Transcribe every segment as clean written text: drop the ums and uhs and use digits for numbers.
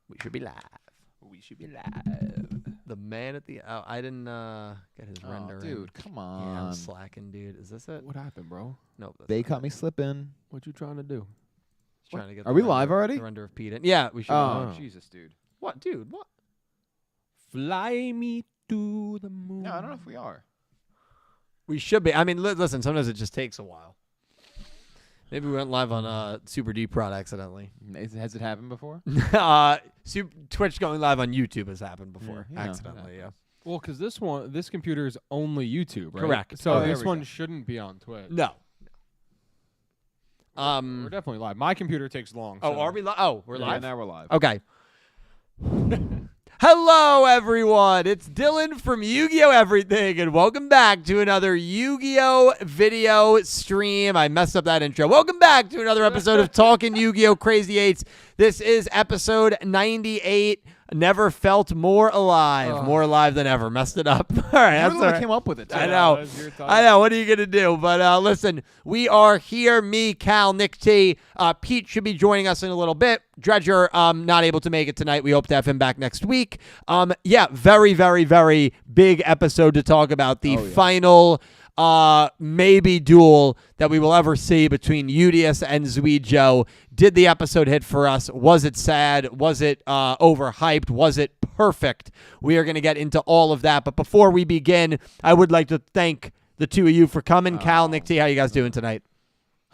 We should be live. We should be live. The man at the... Oh, I didn't get his render in. Dude, come on. Yeah, I'm slacking, dude. Is this it? What happened, bro? Nope. That's They not caught it. me slipping. What you trying to do? Just trying to get Are the we render- live already? The render of Pete in. Yeah, we should. Oh, Oh. Jesus, dude. What, dude? What? Fly me to the moon. No, I don't know if we are. We should be. I mean, listen, sometimes it just takes a while. Maybe we went live on Super Deep Prod accidentally. Has it happened before? Twitch going live on YouTube has happened before. Yeah, Accidentally, yeah. Well, because this computer is only YouTube, right? Correct. So Oh, there this we one go. shouldn't be on Twitch. No. We're definitely live. My computer takes long. Oh, so- are we live? Oh, we're Yeah, live? now we're live. Okay. Hello, everyone. It's Dylan from Yu-Gi-Oh! Everything, and welcome back to another Yu-Gi-Oh! Video stream. I messed up that intro. Welcome back to another episode of Talking Yu-Gi-Oh! Crazy 8's. This is episode 98. Never felt more alive. More alive than ever. Messed it up. All right, You that's really all right. came up with it, too. I know. That was your thought. I know. What are you going to do? But listen, we are here. Me, Cal, Nick T. Pete should be joining us in a little bit. Dredger, not able to make it tonight. We hope to have him back next week. Yeah, very, very, very big episode to talk about. The final maybe duel that we will ever see between Yugioh and Yugioh. Did the episode hit for us? Was it sad? Was it overhyped? Was it perfect? We are going to get into all of that. But before we begin, I would like to thank the two of you for coming. Cal, Nick T, how you guys doing tonight?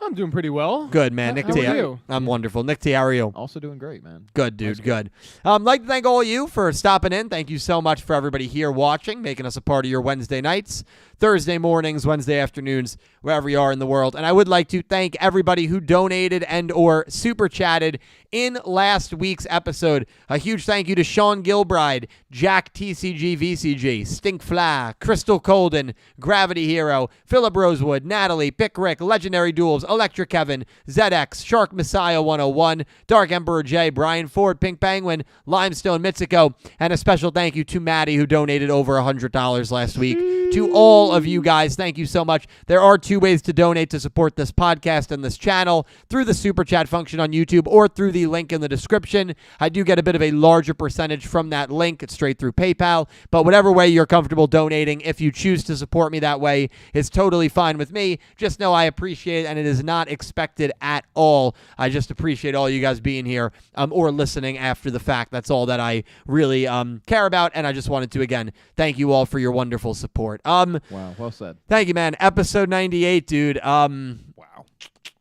I'm doing pretty well. Good, man. Nick How T, are you? I'm wonderful. Nick T, how are you? Also doing great, man. Good, dude. Good. Like to thank all of you for stopping in. Thank you so much for everybody here watching, making us a part of your Wednesday nights, Thursday mornings, Wednesday afternoons, wherever you are in the world. And I would like to thank everybody who donated and or super chatted in last week's episode. A huge thank you to Sean Gilbride, Jack TCG VCG, Stink Fly, Crystal Colden, Gravity Hero, Philip Rosewood, Natalie, Pick Rick, Legendary Duels, Electric Kevin, ZX, Shark Messiah 101, Dark Emperor J, Brian Ford, Pink Penguin, Limestone Mitsuko, and a special thank you to Maddie who donated over $100 last week. To all of you guys, thank you so much. There are two ways to donate to support this podcast and this channel: through the super chat function on YouTube or through the link in the description. I do get a bit of a larger percentage from that link. It's straight through PayPal, but whatever way you're comfortable donating, if you choose to support me that way, is totally fine with me. Just know I appreciate it, and it is not expected at all. I just appreciate all you guys being here or listening after the fact. That's all that I really care about, and I just wanted to, again, thank you all for your wonderful support. Wow, well said. Thank you, man. Episode 98, dude. Wow.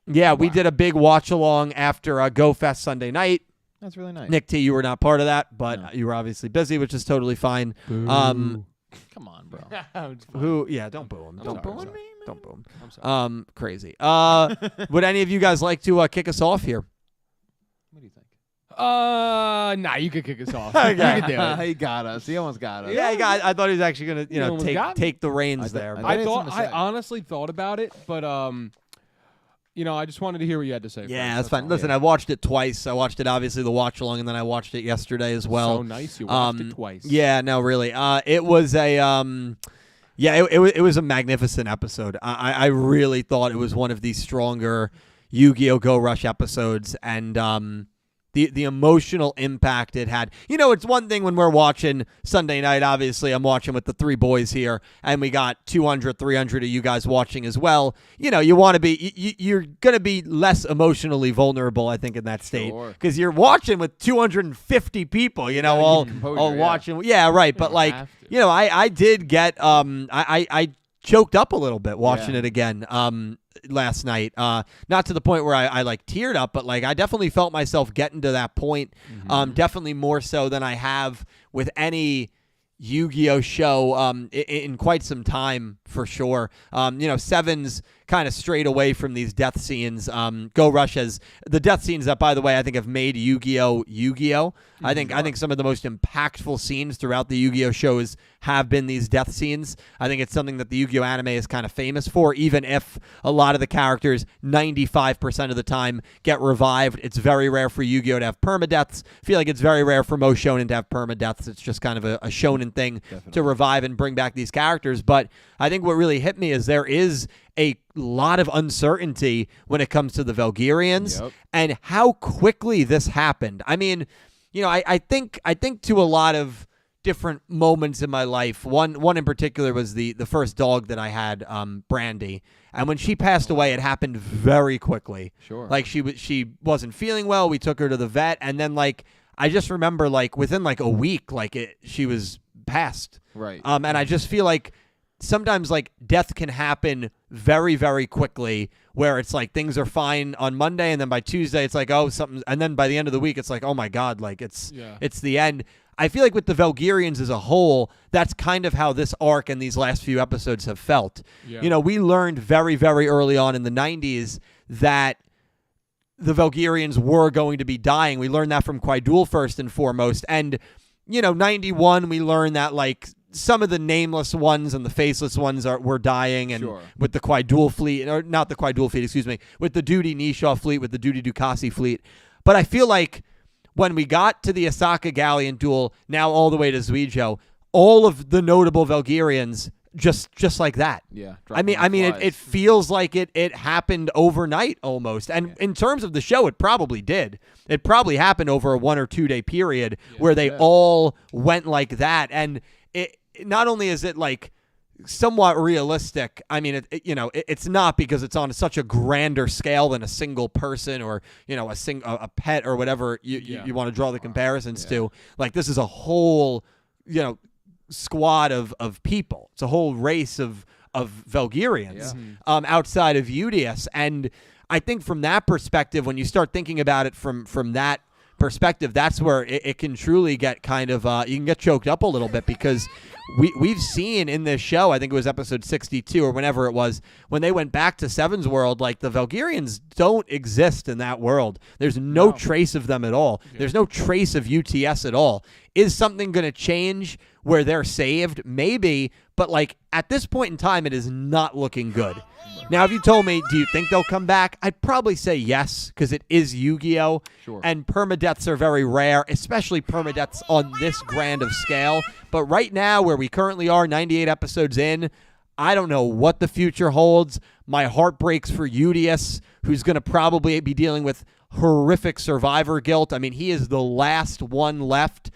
Yeah, we did a big watch-along after Go Fest Sunday night. That's really nice. Nick T, you were not part of that, but No. you were obviously busy, which is totally fine. Boo. Come on, bro. It's fine. Who? Yeah, don't boo him. I'm Don't sorry, boo I'm him. sorry. Don't boo him. I'm sorry. Crazy. Would any of you guys like to kick us off here? What do you think? Nah, you could kick us off. Okay. You can do it. He got us. He almost got us. Yeah, I thought he was actually gonna, You almost got me. take the reins I there. thought- but- I I had thought something to I say. honestly thought about it, but I just wanted to hear what you had to say. Yeah, first, that's fine. all. Listen, I watched it twice. I watched it obviously the watch along, and then I watched it yesterday as well. So nice, you watched it twice. Yeah, no, really. It was a it was a magnificent episode. I really thought it was one of the stronger Yu-Gi-Oh! Go Rush episodes, and the emotional impact it had. You know, it's one thing when we're watching Sunday night. Obviously, I'm watching with the three boys here, and we got 200, 300 of you guys watching as well. You know, you want to be, you're going to be less emotionally vulnerable, I think, in that state. Sure. Because you're watching with 250 people, you know, gotta all keep composure, all yeah. watching. Yeah, right. But, like, have to. you know, I did get, I choked up a little bit watching it again last night. Not to the point where I like teared up, but like I definitely felt myself getting to that point. Definitely more so than I have with any Yu-Gi-Oh! Show in quite some time, for sure. You know, Seven's kind of strayed away from these death scenes. Go Rush has the death scenes that, by the way, I think have made Yu-Gi-Oh! Yu-Gi-Oh! I think some of the most impactful scenes throughout the Yu-Gi-Oh! Shows have been these death scenes. I think it's something that the Yu-Gi-Oh! Anime is kind of famous for, even if a lot of the characters 95% of the time get revived. It's very rare for Yu-Gi-Oh! To have permadeaths. I feel like it's very rare for most shonen to have permadeaths. It's just kind of a shonen thing to revive and bring back these characters. But I think what really hit me is there is a lot of uncertainty when it comes to the Valkyrians and how quickly this happened. I mean, I think to a lot of different moments in my life. One in particular was the first dog that I had, Brandy. And when she passed away, it happened very quickly. Sure. Like she wasn't feeling well. We took her to the vet, and then like I just remember like within like a week, like she was passed. Right. And I just feel like sometimes like death can happen very, very quickly, where it's like things are fine on Monday, and then by Tuesday it's like, oh, something, and then by the end of the week it's like, oh my God, like it's the end. I feel like with the Velgirians as a whole, that's kind of how this arc and these last few episodes have felt. Yeah. We learned very, very early on in the 90s that the Velgirians were going to be dying. We learned that from Quaidul first and foremost. And, 91, we learned that, like, some of the nameless ones and the faceless ones were dying, and with the Quaidul fleet, or not the Quaidul fleet, excuse me, with the Duty Nishaw fleet, with the Duty Ducasi fleet. But I feel like when we got to the Asaka Galleon duel, now all the way to Yugioh, all of the notable Velgirians just like that. Yeah. I mean, it feels like it happened overnight almost. And in terms of the show, it probably did. It probably happened over a 1 or 2 day period where they all went like that. And it not only is it like somewhat realistic. I mean, it's not, because it's on such a grander scale than a single person or a pet or whatever you want to draw the comparisons to. Like, this is a whole squad of people. It's a whole race of Velgirians outside of Udius. And I think from that perspective, when you start thinking about it from that perspective, that's where it can truly get kind of you can get choked up a little bit, because we've seen in this show, I think it was episode 62 or whenever it was, when they went back to Seven's world, like, the Velgirians don't exist in that world. There's no trace of them at all. There's no trace of UTS at all. Is something going to change where they're saved? Maybe, but like at this point in time, it is not looking good. Now, if you told me, do you think they'll come back? I'd probably say yes, because it is Yu-Gi-Oh! And permadeaths are very rare, especially permadeaths on this grand of scale. But right now, where we currently are, 98 episodes in, I don't know what the future holds. My heart breaks for Udius, who's going to probably be dealing with horrific survivor guilt. I mean, he is the last one left.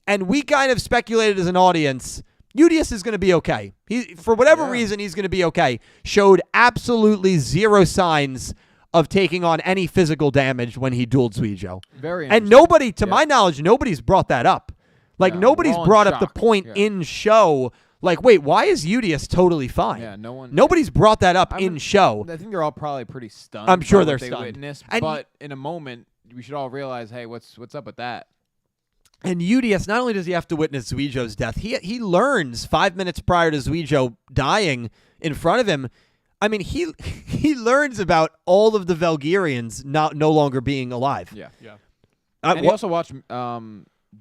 And we kind of speculated as an audience, Udius is going to be okay. For whatever reason, he's going to be okay. Showed absolutely zero signs of taking on any physical damage when he dueled Yugioh. Very interesting. And nobody, to my knowledge, nobody's brought that up. Like, nobody's brought up the point in show, like, wait, why is Udius totally fine? Yeah, Nobody's brought that up in show. I think they're all probably pretty stunned. I'm sure by they're what they stunned. Witnessed, And but in a moment, we should all realize, hey, what's up with that? And Udius, not only does he have to witness Yugioh's death, he learns 5 minutes prior to Yugioh dying in front of him. I mean, he learns about all of the Velgirians no longer being alive. Yeah. And he also watched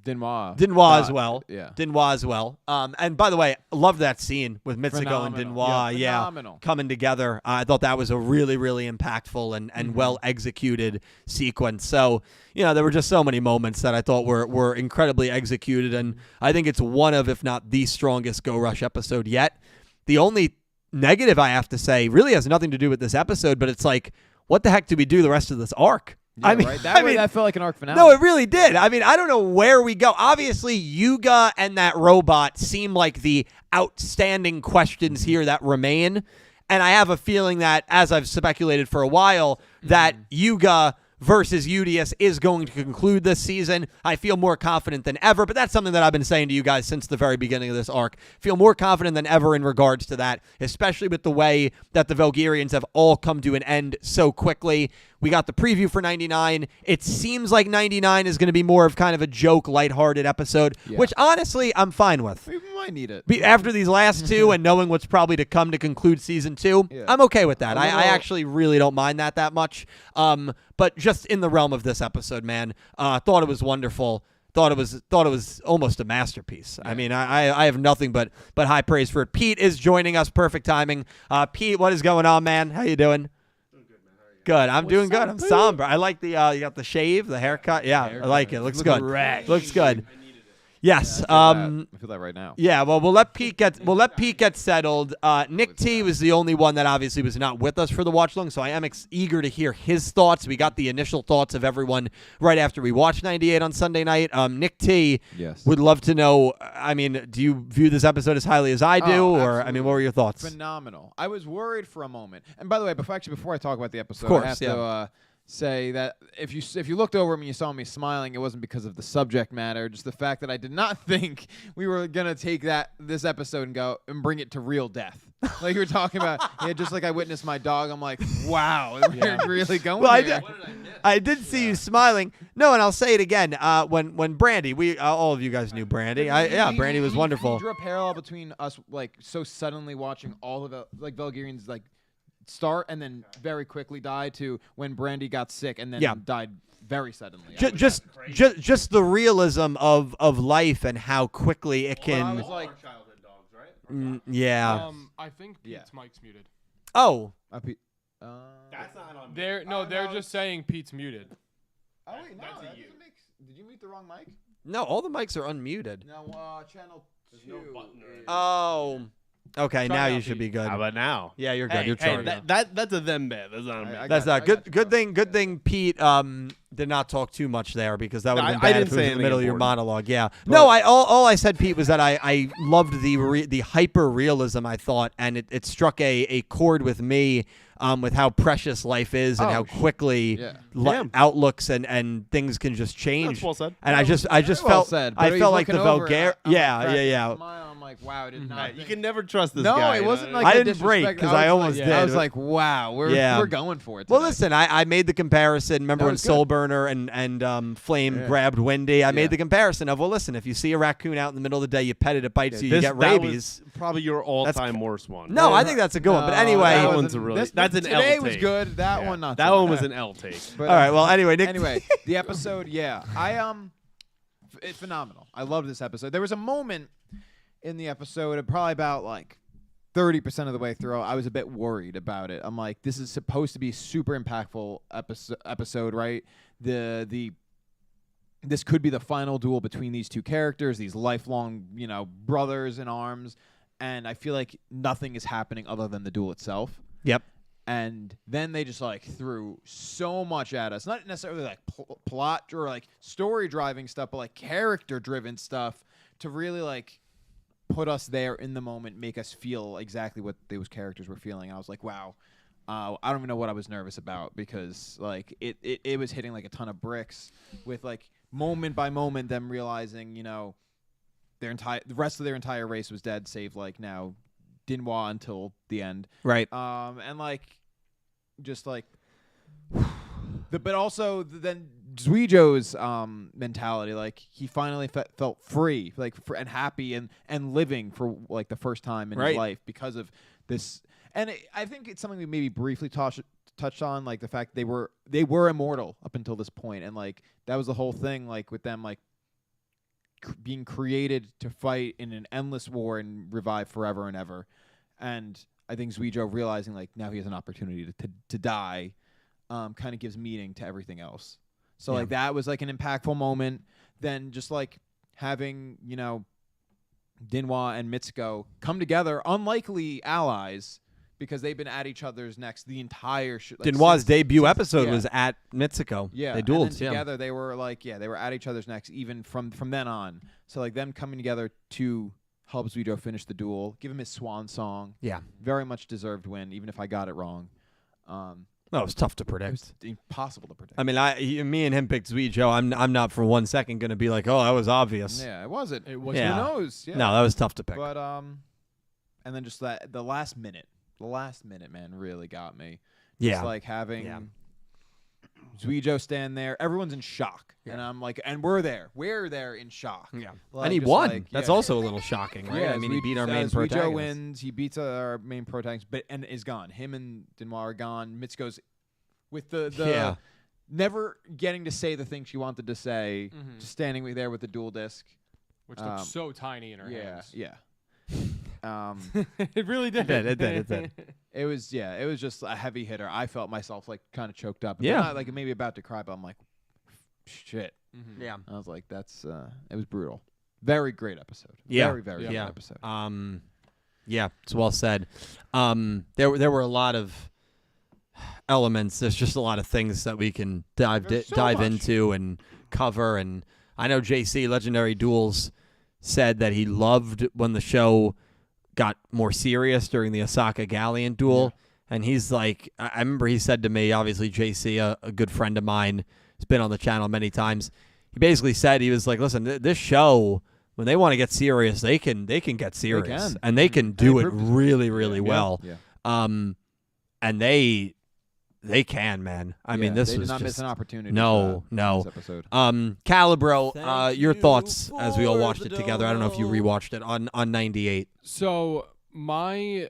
Dinhwa as well. Yeah. Dinhwa as well. And by the way, I love that scene with Mitsuko and Dinhwa. Phenomenal. Coming together. I thought that was a really, really impactful and well executed sequence. So, there were just so many moments that I thought were incredibly executed, and I think it's one of, if not the strongest Go Rush episode yet. The only negative I have to say really has nothing to do with this episode, but it's like, what the heck do we do the rest of this arc? Yeah, that felt like an arc finale. No, it really did. I mean, I don't know where we go. Obviously, Yuga and that robot seem like the outstanding questions here that remain. And I have a feeling that, as I've speculated for a while, that Yuga versus Udius is going to conclude this season. I feel more confident than ever, but that's something that I've been saying to you guys since the very beginning of this arc. Feel more confident than ever in regards to that, especially with the way that the Velgirians have all come to an end so quickly. We got the preview for 99. It seems like 99 is going to be more of kind of a joke, lighthearted episode, which honestly I'm fine with. We might need it. After these last two and knowing what's probably to come to conclude season 2, I'm okay with that. I actually really don't mind that much. But just in the realm of this episode, man, thought it was wonderful. Thought it was almost a masterpiece. I mean, I have nothing but high praise for it. Pete is joining us. Perfect timing. Pete, what is going on, man? How you doing? Good. I'm doing good. I'm somber. I like the you got the shave, the haircut. Yeah, I like it. Looks good. Looks good. Yes. I feel that right now. Yeah, well, we'll let Pete get settled. Nick T was the only one that obviously was not with us for the watch long, so I am eager to hear his thoughts. We got the initial thoughts of everyone right after we watched 98 on Sunday night. Nick T would love to know. I mean, do you view this episode as highly as I do, or I mean, what were your thoughts? Phenomenal. I was worried for a moment, and by the way, before I talk about the episode, of course, I have to say that if you looked over me, you saw me smiling. It wasn't because of the subject matter, just the fact that I did not think we were gonna take this episode and go and bring it to real death. Like you were talking about, just like I witnessed my dog. I'm like, wow, we're really going. Well, here. I did see you smiling. No, and I'll say it again. When Brandy, we all of you guys knew Brandy. Brandy was wonderful. You drew a parallel between us, like so suddenly watching all of it, like Belgarian's like start and then very quickly die to when Brandy got sick and then died very suddenly. Just the realism of life and how quickly it can. I was like, childhood dogs, right? Yeah. I think Pete's mic's muted. Oh. That's not on. They're just saying Pete's muted. Oh wait, no, That's a that you. doesn't make. Did you mute the wrong mic? No, all the mics are unmuted. No, channel 2. There's no button or anything. Oh. Okay, Try now it you out, should be Pete. good. How about now? Yeah, you're good. Hey, You're charged. that's a them bit. That's not a me. That's not good thing Pete did not talk too much there because that would have been I bad didn't if it was say in the middle of your anything monologue. Yeah. No, all I said, Pete, was that I loved the hyper realism, I thought, and it struck a chord with me with how precious life is and how quickly outlooks and things can just change. That's well said. And I just felt I felt like the Vulgar. Yeah. I'm like, wow, I did not. You can never trust this No, guy. it wasn't like I a didn't break disrespect. 'cause I almost like, did. I was like, wow, we're going for it. Well, today. listen, I made the comparison. Remember That when was Soul Burner and Flame grabbed Wendy? I made the comparison of, well, listen, if you see a raccoon out in the middle of the day, you pet it, it bites you, you get that rabies. was probably your all-time worst one. No, I think that's a good one. But anyway, that one's a really. That's an L Today take. was good. That one not. That so one much. was an L take. But, all right. Well, anyway, Nick. Anyway, the episode, it's phenomenal. I love this episode. There was a moment in the episode, probably about like 30% of the way through, I was a bit worried about it. I'm like, this is supposed to be a super impactful episode, right? This could be the final duel between these two characters, these lifelong, brothers in arms, and I feel like nothing is happening other than the duel itself. Yep. And then they just like threw so much at us, not necessarily like plot or like story driving stuff, but like character driven stuff to really like put us there in the moment, make us feel exactly what those characters were feeling. I was like, wow, I don't even know what I was nervous about because like it was hitting like a ton of bricks with like moment by moment them realizing, the rest of their entire race was dead, save like now Dinhwa until the end. Right. And like just like but also then Yugioh's mentality, like he finally felt free, like and happy and living for like the first time in his life because of this. And I think it's something we maybe briefly touched on, like the fact they were immortal up until this point, and like that was the whole thing, like with them like being created to fight in an endless war and revive forever and ever. And I think Yugioh realizing like now he has an opportunity to die, kind of gives meaning to everything else. So like that was like an impactful moment. Then just like having, Dinhwa and Mitsuko come together, unlikely allies, because they've been at each other's necks the entire Dinhwa's debut episode was at Mitsuko. Yeah. They dueled. And then together they were like, they were at each other's necks even from then on. So like them coming together to help Yugioh finish the duel, give him his swan song. Yeah. Very much deserved win, even if I got it wrong. No, it was tough to It predict. was impossible to predict. I mean, me and him picked Yugioh. I'm not for 1 second going to be like, oh, that was obvious. Yeah, it wasn't. It was. Yeah. Who knows? Yeah. No, that was tough to pick. But and then just that the last minute, man, really got me. Just like having Yugioh stand there, everyone's in shock, and I'm like, and we're there in shock. Yeah, Like, and he just won. like, That's also a little shocking, right? Yeah, I mean, he beat our main protagonist. Yugioh wins. He beats our main protagonist, and is gone. Him and Dinhwa are gone. Mitsuko's with the never getting to say the thing she wanted to say, just standing there with the dual disc, which looked so tiny in her hands. Yeah. It really did. It did. It was just a heavy hitter. I felt myself like kind of choked up. Yeah. Not like maybe about to cry, but I'm like, shit. Yeah. I was like, that's it was brutal. Very great episode. Yeah. Very, very Yeah. good episode. Yeah, it's well said. There were a lot of elements. There's just a lot of things that we can dive into and cover. And I know JC Legendary Duels said that he loved when the show got more serious during the Osaka Galleon duel. And he's like, I remember he said to me, obviously JC, a good friend of mine, has been on the channel many times. He basically said, he was like, listen, this show, when they want to get serious, they can get serious, and they can do it really, really well. Yeah. And they can, man. I mean, this they was did not just miss an opportunity. no. This episode. Calibro, your thoughts as we all watched it together. I don't know if you rewatched it on 98. So my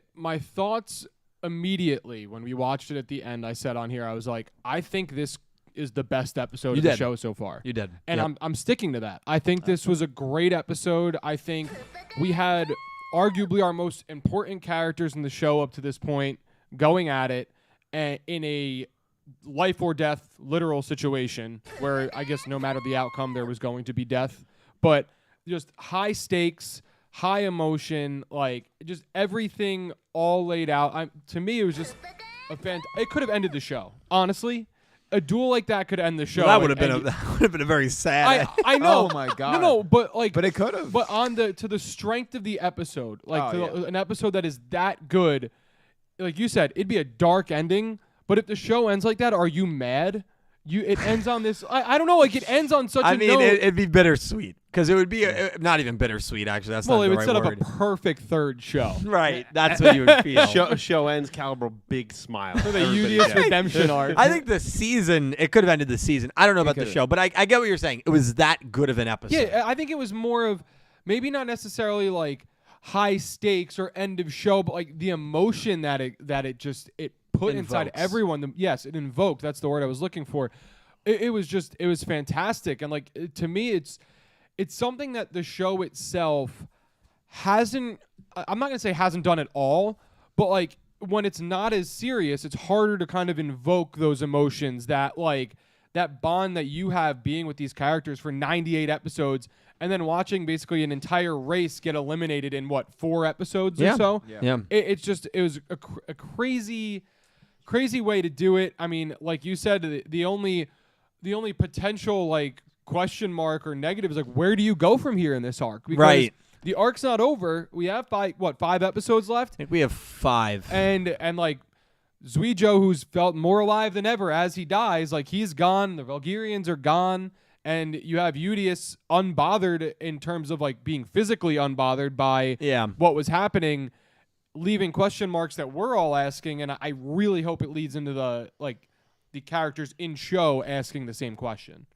thoughts immediately when we watched it at the end, I said on here, I was like, I think this is the best episode of the show so far. You did. And Yep. I'm sticking to that. I think this was a great episode. I think we had arguably our most important characters in the show up to this point going at it in a life or death literal situation where I guess no matter the outcome there was going to be death, but just high stakes, high emotion, like just everything all laid out. To me it was just it could have ended the show. Honestly, a duel like that could end the show. That would have been a very sad. I know. Oh my God. No, but like, But it could have. But to the strength of the episode, like Oh, an episode that is that good, like you said, it'd be a dark ending. But if the show ends like that, are you mad? It ends on this. I don't know. Like it ends on such. I a mean, note. it'd be bittersweet because it would be not even bittersweet. Actually, that's Well, not it the would right set up word. a perfect third show. Right, that's what you would feel. Show ends, Caliber, big smile. For the Everybody Yugioh gets it. redemption arc. I think the season, it could have ended the season. I don't know about the could've. show, but I get what you're saying. It was that good of an episode. Yeah, I think it was more of maybe not necessarily like high stakes or end of show, but like the emotion that it put inside Invokes. everyone. Yes, it invoked. That's the word I was looking for. It was fantastic, and like to me, it's something that the show itself hasn't. I'm not gonna say hasn't done at all, but like when it's not as serious, it's harder to kind of invoke those emotions that like that bond that you have being with these characters for 98 episodes, and then watching basically an entire race get eliminated in 4 episodes or so. Yeah. It was a crazy way to do it. I mean, like you said, the only potential like question mark or negative is like, where do you go from here in this arc? Because Right. the arc's not over. We have 5 episodes left, I think we have 5. and like Yugioh, who's felt more alive than ever as he dies, like he's gone. The Valkyrians are gone, and you have Yugioh unbothered in terms of like being physically unbothered by what was happening, leaving question marks that we're all asking, and I really hope it leads into the characters in show asking the same question.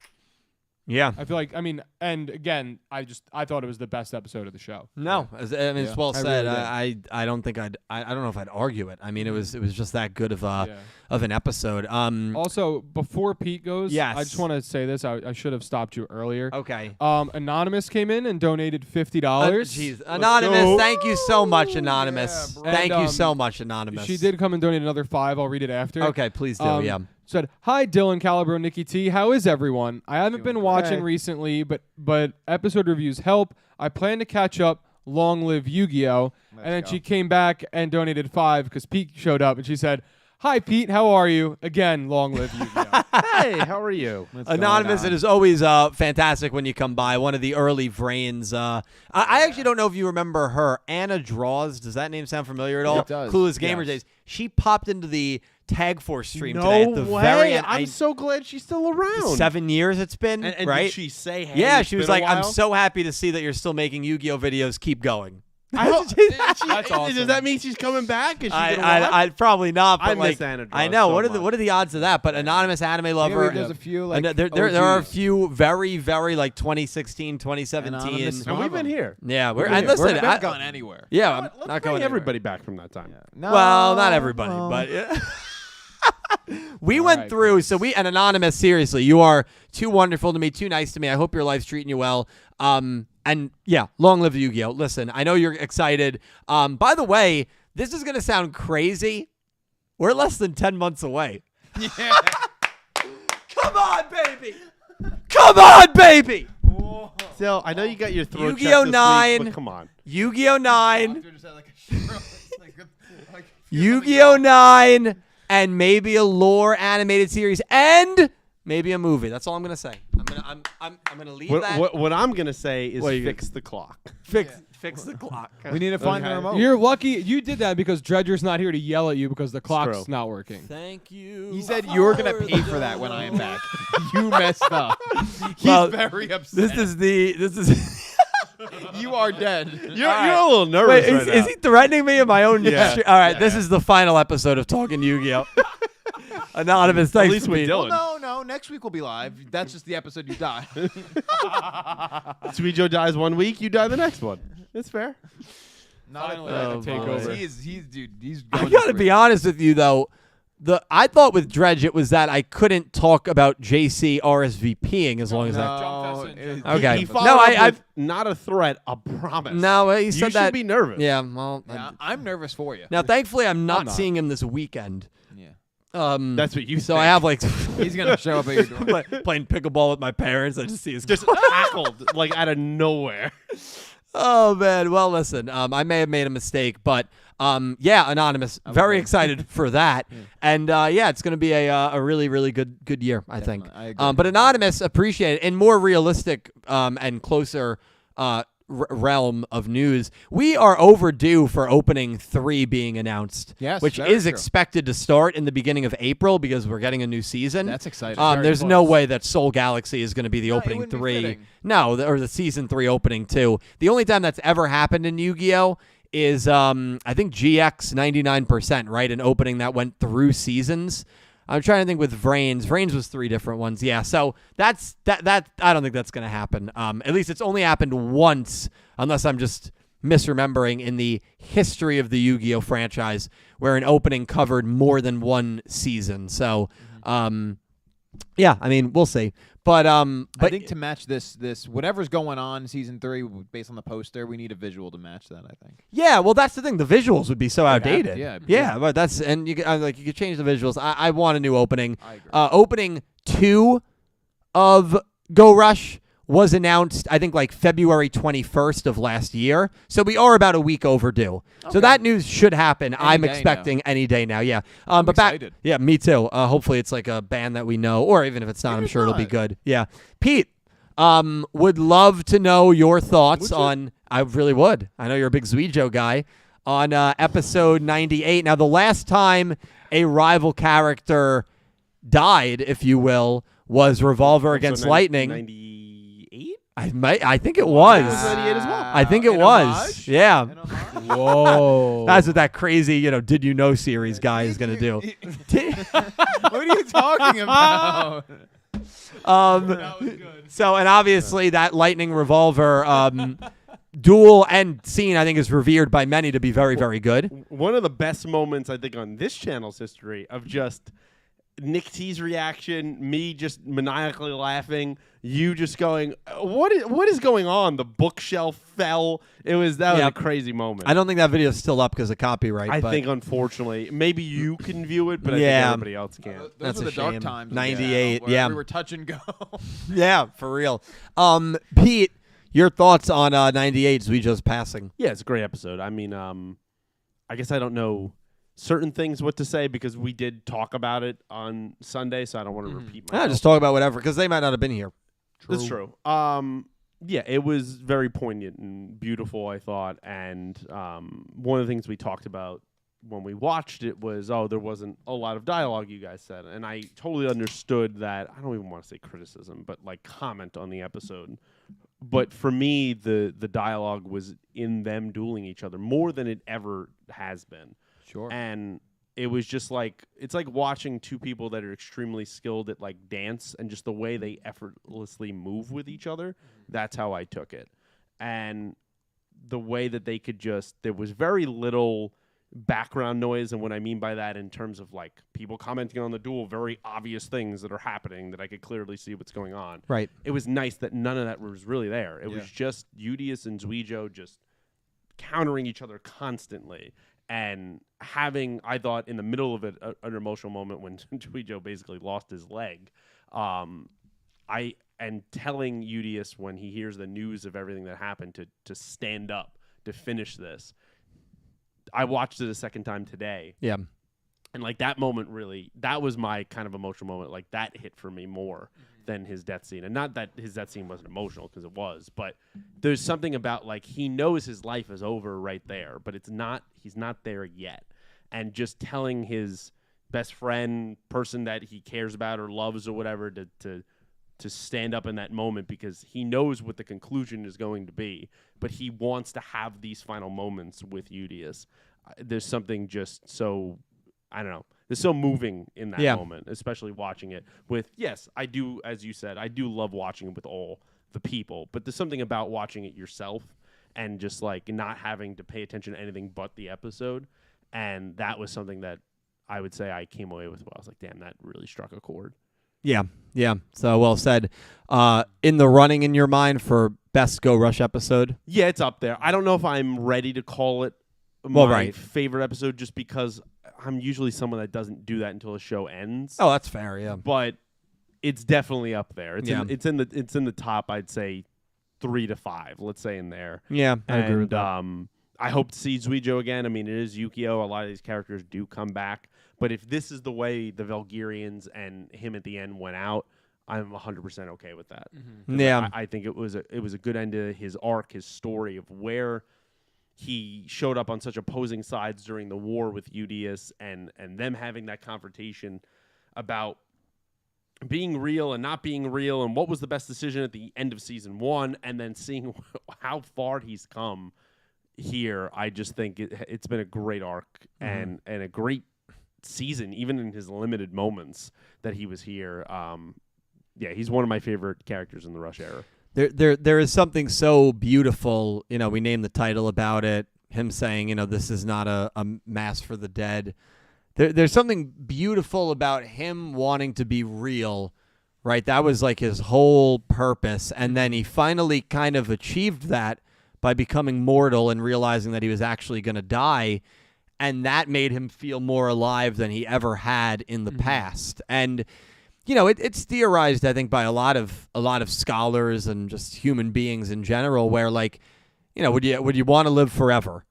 Yeah. I feel like, I mean, and again, I thought it was the best episode of the show. No, I mean, it's well I said. really did. I don't think I don't know if I'd argue it. I mean, it was just that good of an episode. Also, before Pete goes, Yes. I just want to say this. I should have stopped you earlier. Okay. Anonymous came in and donated $50. Jeez, Anonymous, thank you so much, Anonymous. bro. Thank And, you so much, Anonymous. She did come and donate another $5. I'll read it after. Okay, please do. Yeah. Said, "Hi Dylan, Calibro, Nikki T. How is everyone? I haven't been watching great. recently, but episode reviews help. I plan to catch up. Long live Yugioh." And then go. she came back and donated $5 because Pete showed up, and she said, "Hi Pete, how are you? Again, long live Yugioh." Hey, how are you? Anonymous, it is always fantastic when you come by. One of the early Vrains. I actually don't know if you remember her. Anna Draws. Does that name sound familiar at all? It does. Clueless Gamer Yes. Days. She popped into the Tag Force stream No today at the way. very end. I'm so glad she's still around. 7 years it's been, And right? did she say, hey, Yeah, it's she was been a like, I'm while? so happy to see that you're still making Yu-Gi-Oh videos. Keep going. I hope, That's awesome. Does that mean she's coming back? Is she gonna watch? I'd probably not. But I like, miss Anna I Draws know. so what are the odds of that? But anonymous anime lover. There's a few like and there are a OGs. few very, very like 2016, 2017. Anonymous. And we've been here. Yeah, we're We're and listen. not I- gone anywhere. yeah, I'm Let's not bring going everybody back from that time. No, Well, not everybody, but yeah. We went right, through. So and anonymous. Seriously, you are too wonderful to me, too nice to me. I hope your life's treating you well. And yeah, long live Yu-Gi-Oh. Listen, I know you're excited. By the way, this is gonna sound crazy. We're less than 10 months away. Yeah. Come on, baby. Come on, baby. Still, I know you got your throat Yu-Gi-Oh! checked this 9. week, but come on. Yu-Gi-Oh! 9. Yu-Gi-Oh! 9. And maybe a lore animated series. And maybe a movie. That's all I'm gonna say. I'm gonna leave that. What I'm gonna say is What are you fix the clock. Fix the clock. We need to find the remote. You're lucky you did that because Dredger's not here to yell at you because the clock's true. not working. Thank you. He said you're gonna pay for that when I am back. You messed up. He's Well, very upset. This is. You are dead. You're a little nervous Wait, right now. is he threatening me in my own? Yeah. All right, this is the final episode of Talking Yu-Gi-Oh. Anonymous, At thanks least for with being- Dylan. No. Next week we'll be live. That's just the episode you die. Sweet Joe dies 1 week, you die the next one. That's fair. Not only Oh, that, boy. He's. I going gotta for be it. honest with you though. I thought with Dredge it was that I couldn't talk about JC RSVPing as long as I. No, Jump us in. Okay. He followed No, up I- with not a threat, a promise. No, he you said should that. be nervous. Yeah, well. Yeah, I'm nervous for you. Now, thankfully, I'm not not. seeing him this weekend. Yeah. That's what you So think. I have like He's gonna show up at your door. playing pickleball with my parents. I just see his. just tackled like out of nowhere. Oh man. Well, listen. I may have made a mistake, but yeah, Anonymous. Very excited for that, and yeah, it's gonna be a really really good year. I think. I agree. But Anonymous, appreciate it. In more realistic and closer realm of news, we are overdue for opening 3 being announced. Yes, which very is true. expected to start in the beginning of April because we're getting a new season. That's exciting. There's no way that Soul Galaxy is going to be the No, it opening wouldn't be 3. fitting. No, or the season 3 opening 2. The only time that's ever happened in Yu-Gi-Oh! Is I think GX 99%, right? An opening that went through seasons. I'm trying to think with Vrains. Vrains was 3 different ones. Yeah, so that's that I don't think that's going to happen. At least it's only happened once, unless I'm just misremembering in the history of the Yu-Gi-Oh! Franchise where an opening covered more than one season. So yeah, I mean, we'll see. But I think to match this whatever's going on in season 3 based on the poster, we need a visual to match that. I think. yeah, well, that's the thing. The visuals would be so outdated. yeah. But that's and you like you could change the visuals. I want a new opening. I agree. Opening 2 of Go Rush was announced, I think, like February 21st of last year. So we are about a week overdue. So that news should happen. I'm day now. expecting any day now. Yeah. But excited. yeah, me too. Hopefully it's like a band that we know, or even if it's not, Even I'm if sure it'll be not. good. Yeah. Pete, would love to know your thoughts on. I really would. I know you're a big Yugioh guy. On episode 98. Now, the last time a rival character died, if you will, was Revolver Against Lightning. 98? I think it was. was 98 as well. I think it An was. homage? Yeah. An homage? Whoa. That's what that crazy, Did You Know series guy is going to do. What are you talking about? So, and obviously that lightning revolver duel and scene, I think, is revered by many to be very, very good. One of the best moments, I think, on this channel's history of just Nick T's reaction, me just maniacally laughing, you just going, what is going on? The bookshelf fell. That was a crazy moment. I don't think that video is still up because of copyright. I but think, unfortunately, maybe you can view it, but I think Yeah. everybody else can't. Those That's were a the dark shame. times. 98, where yeah. We were touch and go. yeah, for real. Pete, your thoughts on 98's We Just Passing? Yeah, it's a great episode. I mean, I guess I don't know certain things what to say because we did talk about it on Sunday, so I don't want to repeat myself. Just talk about whatever because they might not have been here. That's true. Yeah, it was very poignant and beautiful, I thought. And one of the things we talked about when we watched it was, there wasn't a lot of dialogue, you guys said. And I totally understood that. I don't even want to say criticism, but like comment on the episode. But for me, the dialogue was in them dueling each other more than it ever has been. Sure. And it was just like, it's like watching two people that are extremely skilled at like dance and just the way they effortlessly move with each other. That's how I took it. And the way that they could there was very little background noise. And what I mean by that in terms of like people commenting on the duel, very obvious things that are happening that I could clearly see what's going on. Right. It was nice that none of that was really there. It was just Yugioh and Yugioh just countering each other constantly. And having, I thought, in the middle of it, an emotional moment when Yugioh basically lost his leg, I and telling Yugioh when he hears the news of everything that happened to stand up to finish this. I watched it a second time today. Yeah. And like that moment really, that was my kind of emotional moment. Like that hit for me more than his death scene. And not that his death scene wasn't emotional, because it was, but there's something about like he knows his life is over right there, but he's not there yet. And just telling his best friend, person that he cares about or loves or whatever, to stand up in that moment, because he knows what the conclusion is going to be, but he wants to have these final moments with Yugioh. There's something just so, I don't know, it's so moving in that moment, especially watching it with, yes, I do, as you said, I do love watching it with all the people, but there's something about watching it yourself and just like not having to pay attention to anything but the episode. And that was something that I would say I came away with. I was like, damn, that really struck a chord. Yeah. So well said. In the running in your mind for best Go Rush episode? Yeah, it's up there. I don't know if I'm ready to call it my favorite episode, just because I'm usually someone that doesn't do that until the show ends. Oh, that's fair. Yeah, but it's definitely up there. It's in the top. I'd say 3 to 5. Let's say in there. Yeah, I agree with that. I hope to see Yugioh again. I mean, it is Yugioh. A lot of these characters do come back. But if this is the way the Valkyrians and him at the end went out, I'm 100% okay with that. Mm-hmm. Yeah, I think it was a good end to his arc, his story of where he showed up on such opposing sides during the war with Yugioh, and them having that confrontation about being real and not being real, and what was the best decision at the end of season 1, and then seeing how far he's come here. I just think it's been a great arc and a great season, even in his limited moments that he was here. He's one of my favorite characters in the Rush era. There is something so beautiful. We named the title about it. Him saying, this is not a mass for the dead. There's something beautiful about him wanting to be real, right? That was like his whole purpose. And then he finally kind of achieved that by becoming mortal and realizing that he was actually going to die. And that made him feel more alive than he ever had in the past. And, it's theorized, I think, by a lot of scholars and just human beings in general, where like, would you want to live forever?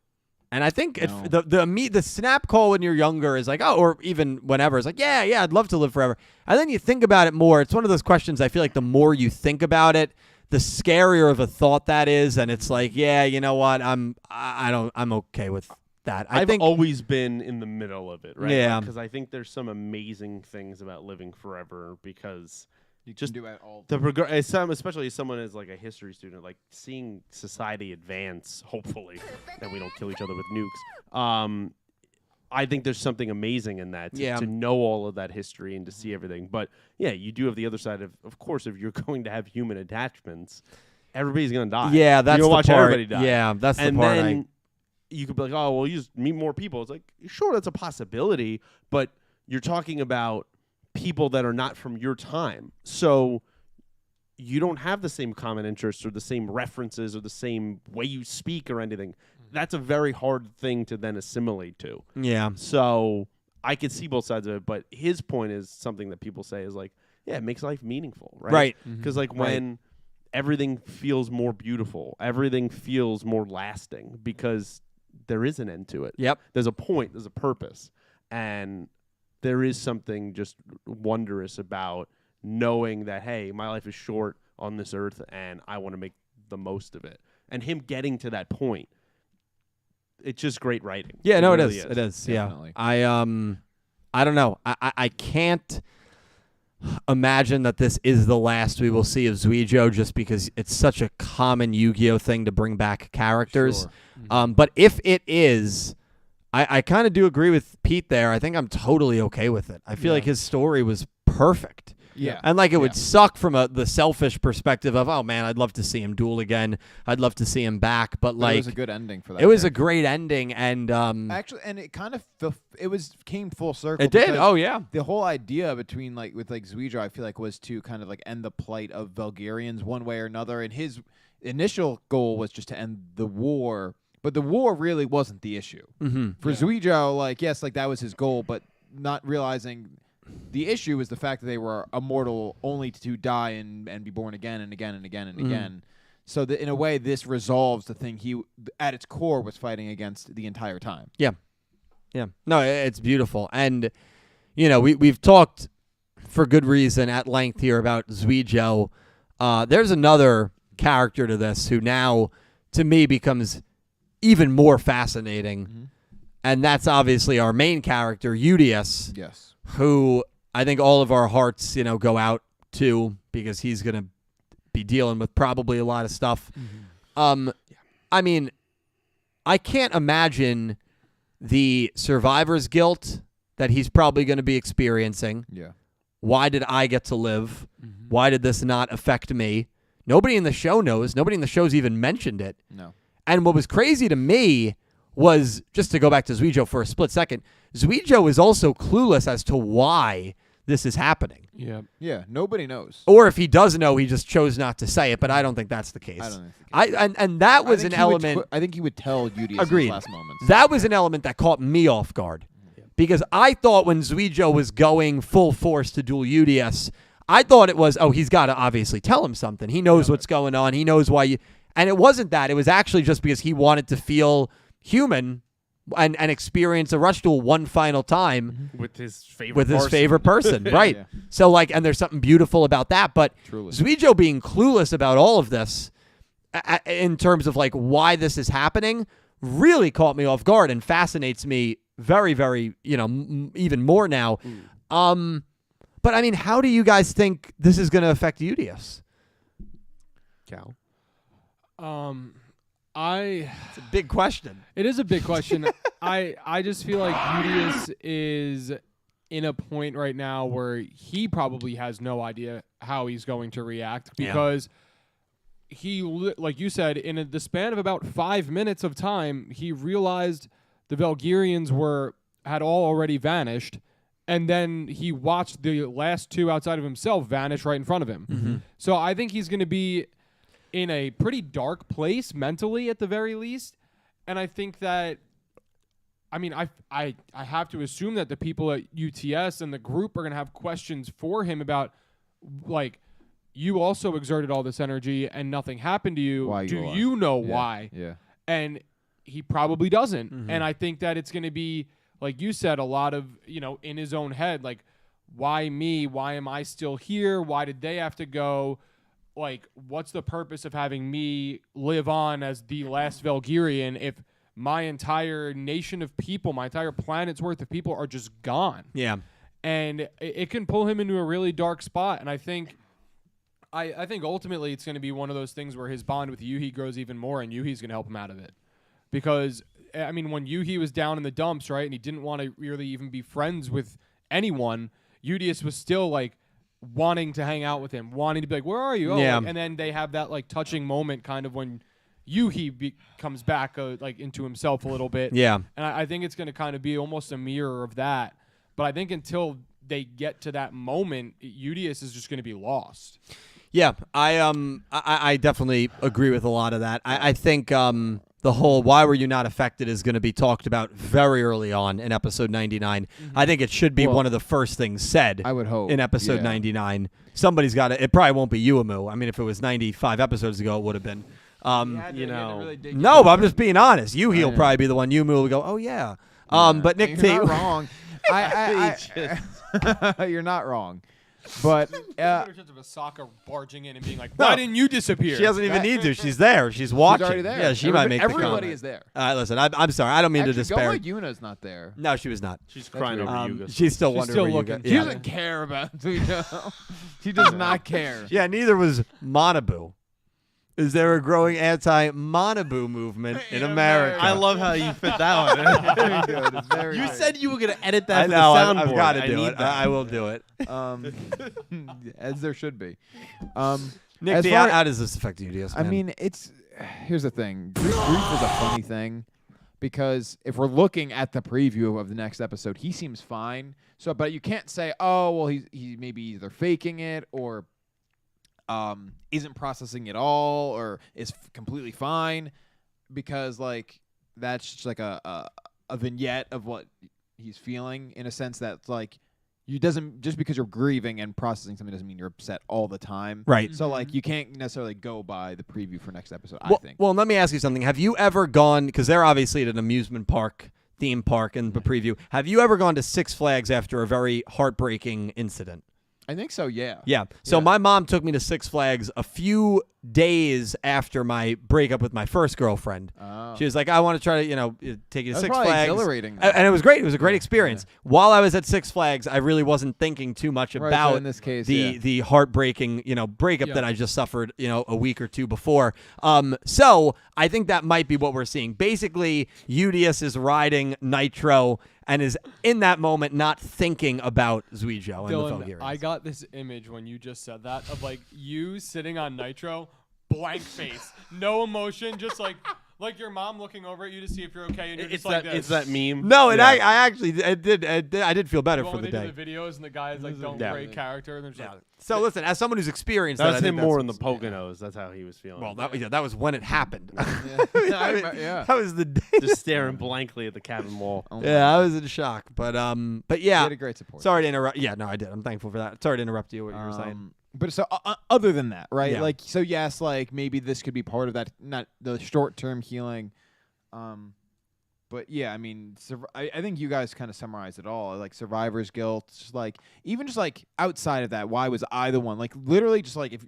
And I think the snap call when you're younger is like, oh, or even whenever, it's like, yeah, I'd love to live forever. And then you think about it more. It's one of those questions. I feel like the more you think about it, the scarier of a thought that is. And it's like, yeah, you know what? I'm okay with that. I've always been in the middle of it, right? Yeah. Because I think there's some amazing things about living forever, because you just do it all. Especially as someone as like a history student, like seeing society advance, hopefully, that we don't kill each other with nukes. I think there's something amazing in that to know all of that history and to see everything. But yeah, you do have the other side of course, if you're going to have human attachments, everybody's going to die. Yeah, that's you'll the watch part. Everybody die. Yeah, that's and the part. Then you could be like, oh, well, you just meet more people. It's like, sure, that's a possibility, but you're talking about people that are not from your time. So you don't have the same common interests or the same references or the same way you speak or anything. That's a very hard thing to then assimilate to. Yeah. So I could see both sides of it, but his point is something that people say is like, yeah, it makes life meaningful, right? Right. Because like when everything feels more beautiful, everything feels more lasting, because there is an end to it. Yep. There's a point, there's a purpose, and there is something just wondrous about knowing that, hey, my life is short on this earth and I want to make the most of it. And him getting to that point, it's just great writing. Yeah, no, really it is. Definitely. Yeah. I don't know. I can't imagine that this is the last we will see of Yugioh, just because it's such a common Yu-Gi-Oh thing to bring back characters. Sure. But if it is, I kind of do agree with Pete there. I think I'm totally okay with it. I feel like his story was perfect. Yeah. And like it would suck from the selfish perspective of, oh man, I'd love to see him duel again. I'd love to see him back. But like, it was a good ending for that. It was a character. great ending, and Actually, and it kind of came full circle. it did. because Oh yeah. The whole idea with Yugioh, I feel like, was to kind of like end the plight of Valkyrians one way or another. And his initial goal was just to end the war, but the war really wasn't the issue. Mm-hmm. For Yugioh, like, yes, like that was his goal, but not realizing The issue is the fact that they were immortal only to die and be born again and again and again and again. So that in a way, this resolves the thing he, at its core, was fighting against the entire time. Yeah. No, it's beautiful. And, we've talked for good reason at length here about Yugioh. There's another character to this who now, to me, becomes even more fascinating. And that's obviously our main character, Yugioh, Yes. who I think all of our hearts, go out to because he's going to be dealing with probably a lot of stuff. I mean, I can't imagine the survivor's guilt that he's probably going to be experiencing. Yeah. Why did I get to live? Why did this not affect me? Nobody in the show knows. Nobody in the show's even mentioned it. No. And what was crazy to me was, just to go back to Yugioh for a split second, Yugioh is also clueless as to why this is happening. Yeah. Yeah. Nobody knows. Or if he does know, he just chose not to say it, but I don't think that's the case. I don't think it's the case. And that was an element. I think he would tell Yugioh in Agreed. his last moments. That was an element that caught me off guard. Because I thought when Yugioh was going full force to duel Yugioh, I thought it was, he's got to obviously tell him something. He knows what's going on. He knows why and it wasn't that. It was actually just because he wanted to feel human and experience a rush duel one final time with his favorite favorite person. Right. Yeah. So, and there's something beautiful about that. But Truly. Yugioh being clueless about all of this in terms of why this is happening really caught me off guard and fascinates me very, very, even more now. But I mean, how do you guys think this is going to affect Yugioh? Cal. It's a big question. It is a big question. I just feel like Yugioh is in a point right now where he probably has no idea how he's going to react because he, like you said, in the span of about 5 minutes of time, he realized the Valkyrians had all already vanished, and then he watched the last two outside of himself vanish right in front of him. So I think he's going to be in a pretty dark place mentally at the very least, and I think that, I mean, I have to assume that the people at UTS and the group are going to have questions for him about, you also exerted all this energy and nothing happened to you. Why Do you are. you know Yeah. why? Yeah. And he probably doesn't. And I think that it's going to be, like you said, a lot of, in his own head, why me? Why am I still here? Why did they have to go? What's the purpose of having me live on as the last Valkyrian if my entire nation of people, my entire planet's worth of people are just gone? Yeah. And it can pull him into a really dark spot. And I think ultimately it's going to be one of those things where his bond with Yuhi grows even more, and Yuhi's going to help him out of it. Because, I mean, when Yuhi was down in the dumps, right, and he didn't want to really even be friends with anyone, Yugioh was still, wanting to hang out with him, wanting to be like, where are you? Oh, Yeah. and then they have that, touching moment kind of when Yuhi comes back, into himself a little bit. Yeah. And I think it's going to kind of be almost a mirror of that. But I think until they get to that moment, Yugioh is just going to be lost. Yeah, I definitely agree with a lot of that. I think the whole "why were you not affected" is going to be talked about very early on in episode 99. I think it should be one of the first things said. I would hope in episode 99. Somebody's got it. It probably won't be Yuumu. I mean, if it was 95 episodes ago, it would have been. No, but I'm just being honest. Yuhi will probably be the one. Yuumu will go, "Oh yeah." But Nick You're T. not wrong. You're not wrong. But of Asaka barging in and being like, "Why didn't you disappear?" She doesn't even need to. She's there. She's watching. she's already there. Yeah, she might make the Everybody comment. is there. Listen, I'm sorry. I don't mean to despair. Yuna's not there. No, she was not. She's crying over Yugioh. She's still She's wondering still where looking. you She go. Yeah. doesn't care about Yugioh. She does not care. Yeah, neither was Manabu. Is there a growing anti-Manabu movement in America? I love how you fit that one. Very good. It's very You good. said you were going to edit that I for know. the soundboard. I've got to I do need it. that. I will do it. as there should be. Nick, as D, far- how does this affect you? DS, I man? mean, here's the thing. Grief is a funny thing because if we're looking at the preview of the next episode, he seems fine. So, but you can't say, oh, well, he maybe either faking it or isn't processing it all or is completely fine because that's just like a vignette of what he's feeling in a sense that you doesn't just because you're grieving and processing something doesn't mean you're upset all the time. Right. So like you can't necessarily go by the preview for next episode. I Well, think. well, let me ask you something. Have you ever gone, because they're obviously at an amusement park, theme park in the preview. Have you ever gone to Six Flags after a very heartbreaking incident? I think so. Yeah. Yeah. So Yeah. my mom took me to Six Flags a few days after my breakup with my first girlfriend. Oh. She was like, I want to try to, take you to That's Six probably Flags. exhilarating. And it was great. It was a great Yeah, experience. While I was at Six Flags, I really wasn't thinking too much Right, so about in this case, the heartbreaking, breakup Yeah. that I just suffered, a week or two before. So I think that might be what we're seeing. Basically, Yugioh is riding Nitro and is in that moment not thinking about Yugioh and the Dylan, Fulgurians. I got this image when you just said that of like you sitting on Nitro, blank face, no emotion, just like your mom looking over at you to see if you're okay, and you're It's just like that this. it's that meme. No, and Yeah. I actually I did feel better The one for when the they day. do the videos and the guys like don't Yeah. break character, and they're just Yeah. like, So listen, as someone who's experienced That that, was I think him that's more in the what's- Poconos. That's how he was feeling. Well, that was when it happened. Yeah. That was the day. just staring blankly at the cabin wall. Oh my Yeah, I God. was in shock. But You yeah. had a great support. Sorry to interrupt. Yeah, no, I did. I'm thankful for that. Sorry to interrupt you. What you were saying. But so other than that, right? Yeah. Like so, yes, like maybe this could be part of that, not the short-term healing. But yeah, I mean, I think you guys kind of summarized it all. Like survivor's guilt, just like even just like outside of that, why was I the one? Like literally, just like if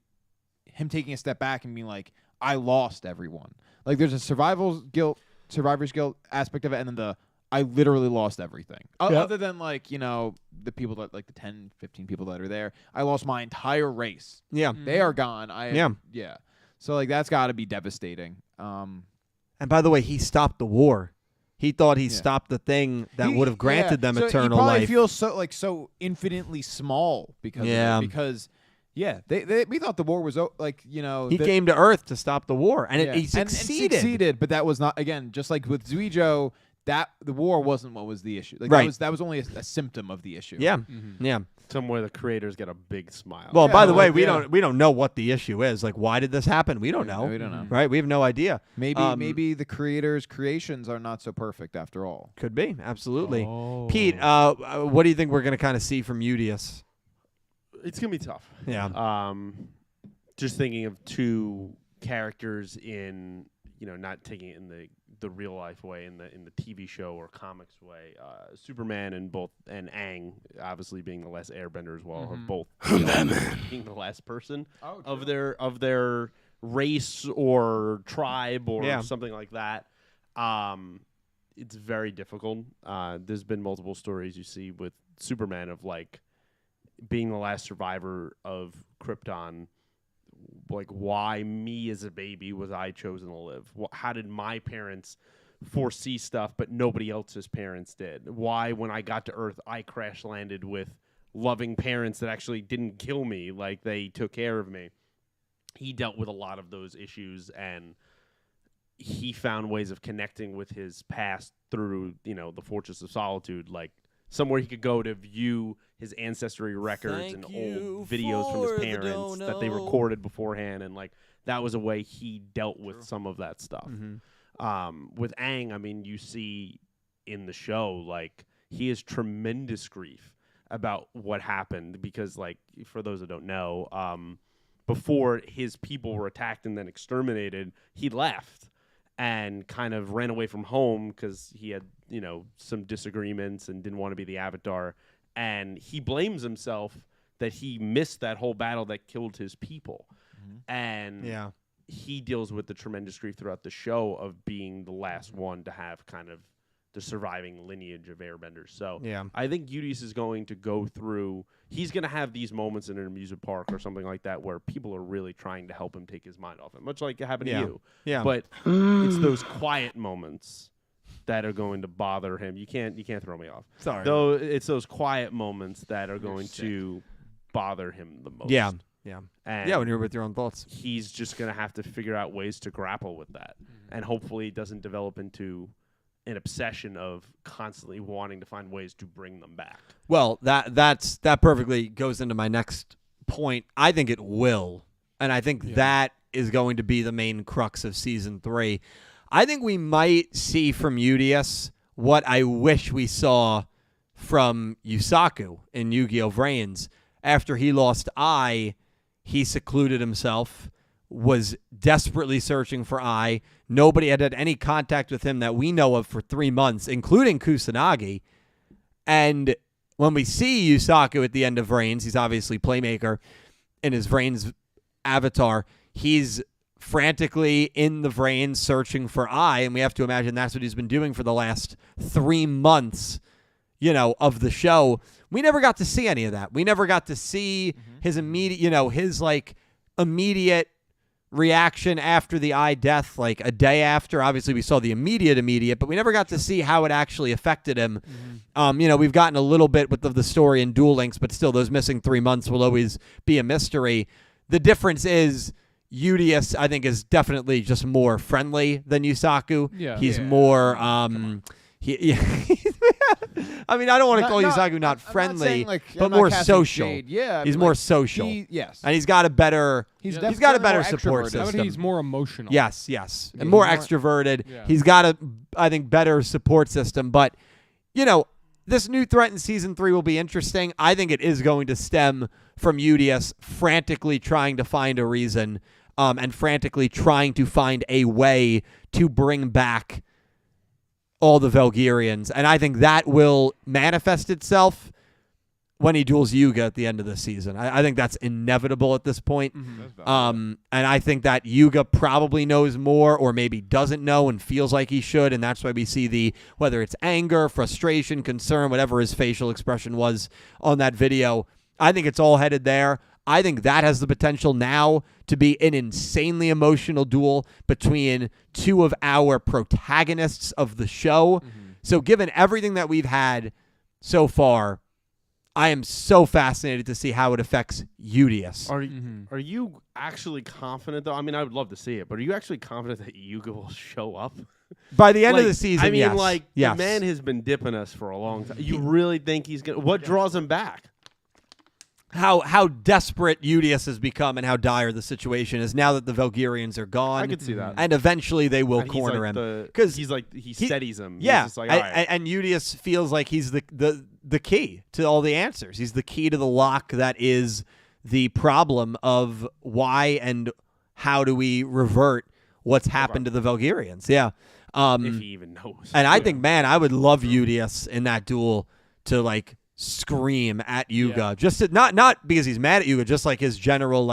him taking a step back and being like, I lost everyone. Like there's a survivor's guilt aspect of it, and then the I literally lost everything. Yep. Other than like the people that like the 10, 15 people that are there, I lost my entire race. Yeah. They are gone. Yeah. So like that's got to be devastating. And by the way, he stopped the war. He thought he Yeah. stopped the thing that He- would have granted yeah, them so eternal he probably life. feels so infinitely small because Yeah. of it, because we thought the war was He came to Earth to stop the war, and he And succeeded. but that was not, again, just like with Yugioh, that the war wasn't what was the issue. Like Right. that was only a symptom of the issue. Yeah, Mm-hmm. yeah. Somewhere the creators get a big smile. Well, Yeah, by the well, way, yeah. we don't know what the issue is. Like, why did this happen? We don't know. We don't know. Right? We have no idea. Maybe the creators' creations are not so perfect after all. Could be absolutely. Oh. Pete, what do you think we're going to kind of see from Yugioh? it's gonna be tough. Yeah. Just thinking of two characters in, not taking it in the real life way, in the TV show or comics way. Superman and Aang, obviously being the last Airbender as well, have both being the last person of their race or tribe or Yeah. something like that. It's very difficult. There's been multiple stories you see with Superman of like being the last survivor of Krypton. Like, why me as a baby was I chosen to live? How did my parents foresee stuff but nobody else's parents did? Why, when I got to Earth, I crash landed with loving parents that actually didn't kill me, like they took care of me? He dealt with a lot of those issues, and he found ways of connecting with his past through, the Fortress of Solitude, like somewhere he could go to view his ancestry records and old videos from his parents that they recorded beforehand, and like that was a way he dealt with some of that stuff. With Aang, I mean, you see in the show, like, he has tremendous grief about what happened because, like, for those that don't know, before his people were attacked and then exterminated, he left and kind of ran away from home because he had, some disagreements and didn't want to be the Avatar. And he blames himself that he missed that whole battle that killed his people. And Yeah. he deals with the tremendous grief throughout the show of being the last one to have kind of the surviving lineage of Airbenders. So Yeah. I think Yugioh is going to go through. He's going to have these moments in an amusement park or something like that where people are really trying to help him take his mind off it, much like it happened Yeah. to you. Yeah. But it's those quiet moments that are going to bother him. You can't throw me off. Sorry. Though it's those quiet moments that are going to bother him the most. Yeah. Yeah. And Yeah, when you're with your own thoughts. he's just going to have to figure out ways to grapple with that. And hopefully it doesn't develop into an obsession of constantly wanting to find ways to bring them back. Well, that perfectly goes into my next point. I think it will. And I think that is going to be the main crux of season 3. I think we might see from Yugioh what I wish we saw from Yusaku in Yu-Gi-Oh! Vrains. After he lost Ai, he secluded himself, was desperately searching for Ai. Nobody had any contact with him that we know of for 3 months, including Kusanagi. And when we see Yusaku at the end of Vrains, he's obviously Playmaker in his Vrains avatar. He's frantically in the Vrains searching for Ai, and we have to imagine that's what he's been doing for the last 3 months, of the show. We never got to see any of that. We never got to see his immediate, his immediate reaction after the Ai death, like a day after. Obviously, we saw the immediate, but we never got to see how it actually affected him. We've gotten a little bit with the story in Duel Links, but still, those missing 3 months will always be a mystery. The difference is Yugioh, I think, is definitely just more friendly than Yusaku. Yeah. He's more. I mean, I don't want to call Yusaku not I'm friendly, saying, but I'm not more casting social. shade. Yeah, I He's mean, more social. Yes. And he's got a better. He's Yeah. definitely got a better more support extroverted. system. How about he's more emotional? Yes, Yeah, and more he's extroverted. Yeah. He's got a, I think, better support system. But this new threat in season 3 will be interesting. I think it is going to stem from Yugioh frantically trying to find a reason, and frantically trying to find a way to bring back all the Valkyrians. And I think that will manifest itself when he duels Yuga at the end of the season. I think that's inevitable at this point. And I think that Yuga probably knows more, or maybe doesn't know and feels like he should, and that's why we see whether it's anger, frustration, concern, whatever his facial expression was on that video. I think it's all headed there. I think that has the potential now to be an insanely emotional duel between two of our protagonists of the show. So given everything that we've had so far, I am so fascinated to see how it affects Yugioh. Are you actually confident, though? I mean, I would love to see it, but are you actually confident that Yuga will show up? By the end of the season, I mean, yes. the man has been dipping us for a long time. You really think he's going to... What draws him back? How desperate Yugioh has become and how dire the situation is now that the Valkyrians are gone. I could see that. And eventually they will And corner he's him. Because he steadies him. Yeah, He's just like, all right. and Yugioh feels like he's the key to all the answers. He's the key to the lock that is the problem of why and how do we revert what's happened to the Valkyrians. Yeah. If he even knows. And I think, man, I would love Yugioh in that duel to scream at Yuga, Yeah. just to, not because he's mad at Yuga, just his general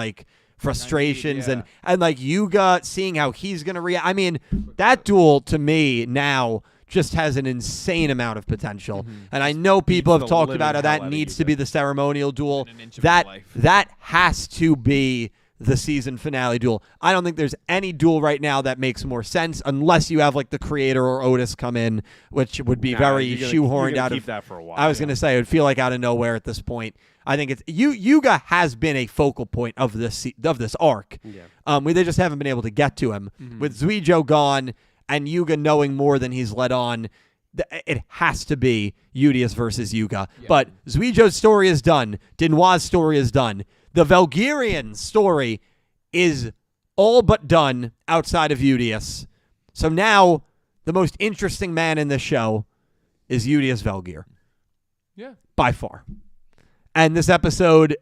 frustrations yeah. and Yuga seeing how he's gonna react. I mean, that duel to me now just has an insane amount of potential, and I know people have the talked living about how hell out that of needs to Yuga. be the ceremonial duel. Within an inch of his That life. that has to be the season finale duel. I don't think there's any duel right now that makes more sense unless you have the creator or Otis come in, which would be very you're shoehorned gonna out keep of that for a while. I was going to say it would feel like out of nowhere at this point. I think it's Yuga has been a focal point of this arc. Yeah. They just haven't been able to get to him. With Yugioh gone and Yuga knowing more than he's let on, it has to be Yugioh versus Yuga. Yeah. But Yugioh's story is done. Dinwa's story is done. The Valkyrian story is all but done outside of Yugioh. So now the most interesting man in this show is Yugioh Valkyr. Yeah. By far. And this episode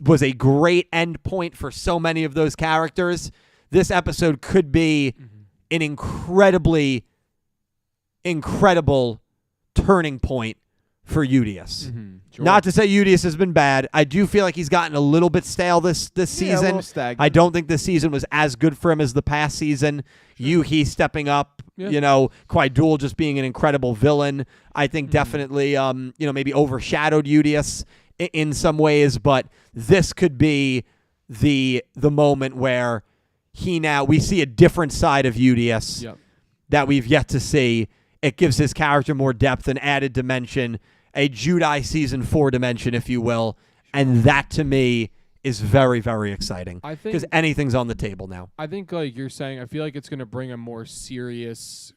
was a great end point for so many of those characters. This episode could be an incredibly incredible turning point for Yugioh. Sure. Not to say Yugioh has been bad. I do feel like he's gotten a little bit stale this Yeah, a season. little stagnant. I don't think this season was as good for him as the past season. Yuhi stepping up, Yeah. Kwai Duel just being an incredible villain. I think definitely, maybe overshadowed Yugioh in some ways, but this could be the moment where we see a different side of Yugioh Yep. that we've yet to see. It gives his character more depth and added dimension, a Judai season 4 dimension, if you will. And that to me is very, very exciting. I think Because anything's on the table now. I think you're saying, I feel like it's going to bring a more serious,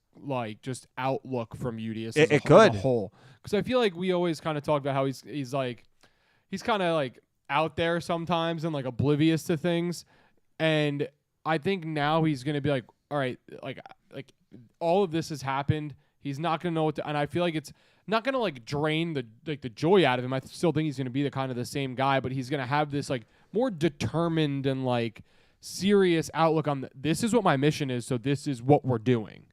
just outlook from Yugioh It as could. a whole. Because I feel like we always kind of talk about how he's kind of out there sometimes and oblivious to things. And I think now he's going to be all right, all of this has happened. He's not going to know what to, and I feel like it's not going to like drain the joy out of him. I still think he's going to be the kind of the same guy, but he's going to have this like more determined and like serious outlook on this is what my mission is, so this is what we're doing.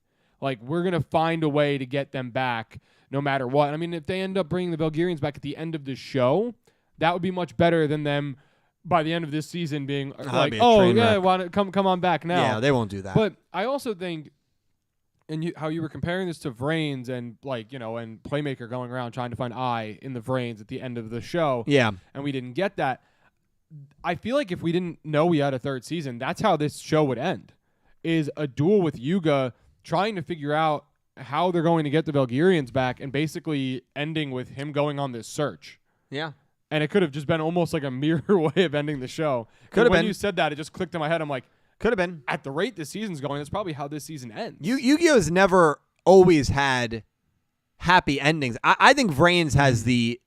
Like, we're going to find a way to get them back no matter what. I mean, if they end up bringing the Belgarians back at the end of the show, that would be much better than them by the end of this season being like, be a oh, train yeah, wreck. why don't, come on back now. Yeah, they won't do that. But I also think, and how you were comparing this to Vrains and, like, you know, and Playmaker going around trying to find I in the Vrains at the end of the show. Yeah. And we didn't get that. I feel like if we didn't know we had a third season, that's how this show would end, is a duel with Yugioh trying to figure out how they're going to get the Belgarians back and basically ending with him going on this search. Yeah. And it could have just been almost like a mirror way of ending the show. Could have when been. you said that, it just clicked in my head. I'm like, Could have been. at the rate this season's going, that's probably how this season ends. Yu-Gi-Oh's never always had happy endings. I think Vrains has the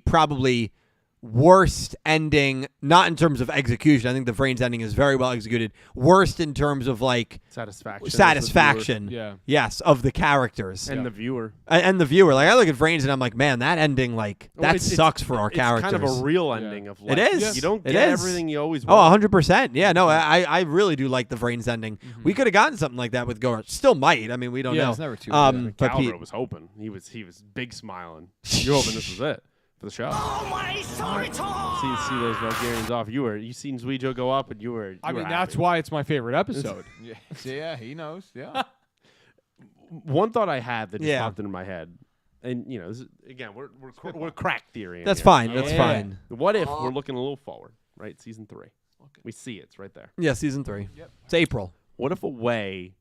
probably worst ending, not in terms of execution. I think the Vrains ending is very well executed. Worst in terms of like satisfaction. Yeah. Yes, of the characters and the viewer. and the viewer. Like, I look at Vrains and I'm like, man, that ending, like, Well, that sucks for our characters. It's kind of a real Yeah. ending of life. It is. You don't It get is. everything you always Oh, want. 100%. Yeah, no, I really do like the Vrains ending. We could have gotten something like that with Goro. Still might. I mean, we don't Yeah, know. It's never too but Calvert Pete, was hoping. He was big smiling. You're hoping this was it for the show. See those Bulgarians off. You seen Yugioh go up, and you were. I mean, happy. that's why it's my favorite episode. Yeah. Yeah, he knows. Yeah. One thought I had that just Yeah. popped into my head, and you know, this is, again, we're crack theory. that's fine. That's Yeah. fine. What if we're looking a little forward, right? Season 3. We see it's right there. Yeah, season 3. It's April. What if a way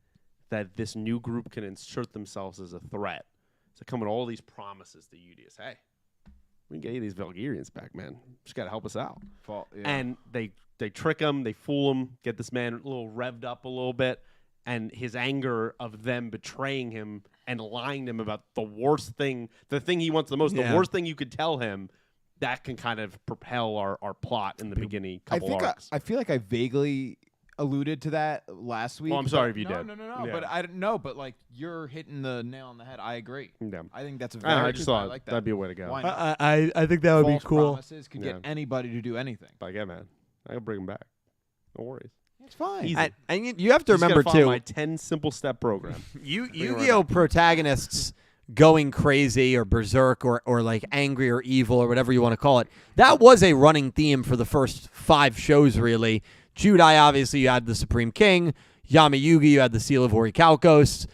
that this new group can insert themselves as a threat is to come with all these promises to Yugioh? Hey, we can get you these Bulgarians back, man. Just got to help us out. And they trick him, they fool him, get this man a little revved up a little bit, and his anger of them betraying him and lying to him about the worst thing, the thing he wants the most, Yeah. the worst thing you could tell him, that can kind of propel our plot in the beginning couple arcs. I feel like I vaguely alluded to that last week. Well, I'm sorry if you no, did. No. Yeah. But I don't know. But like, you're hitting the nail on the head. I agree. Yeah. I think that's a I very don't know, I just good- I thought like that. that'd be a way to go. Why not? I think that False promises could Yeah. get anybody to do anything. But yeah, man, I can bring him back. No worries. It's fine. Easy. And you have to Just gotta remember follow too, my 10 simple step program. Yu-Gi-Oh protagonists going crazy or berserk or like angry or evil or whatever you want to call it. That was a running theme for the first 5 shows, really. Judai, obviously, you had the Supreme King. Yami Yugi, you had the Seal of Orichalcos.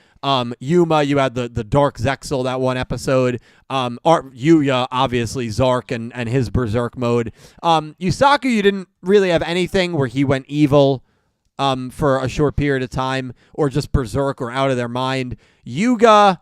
Yuma, you had the Dark Zexal, that one episode. Yuya, obviously, Zark and his berserk mode. Yusaku, you didn't really have anything where he went evil for a short period of time, or just berserk or out of their mind. Yuga,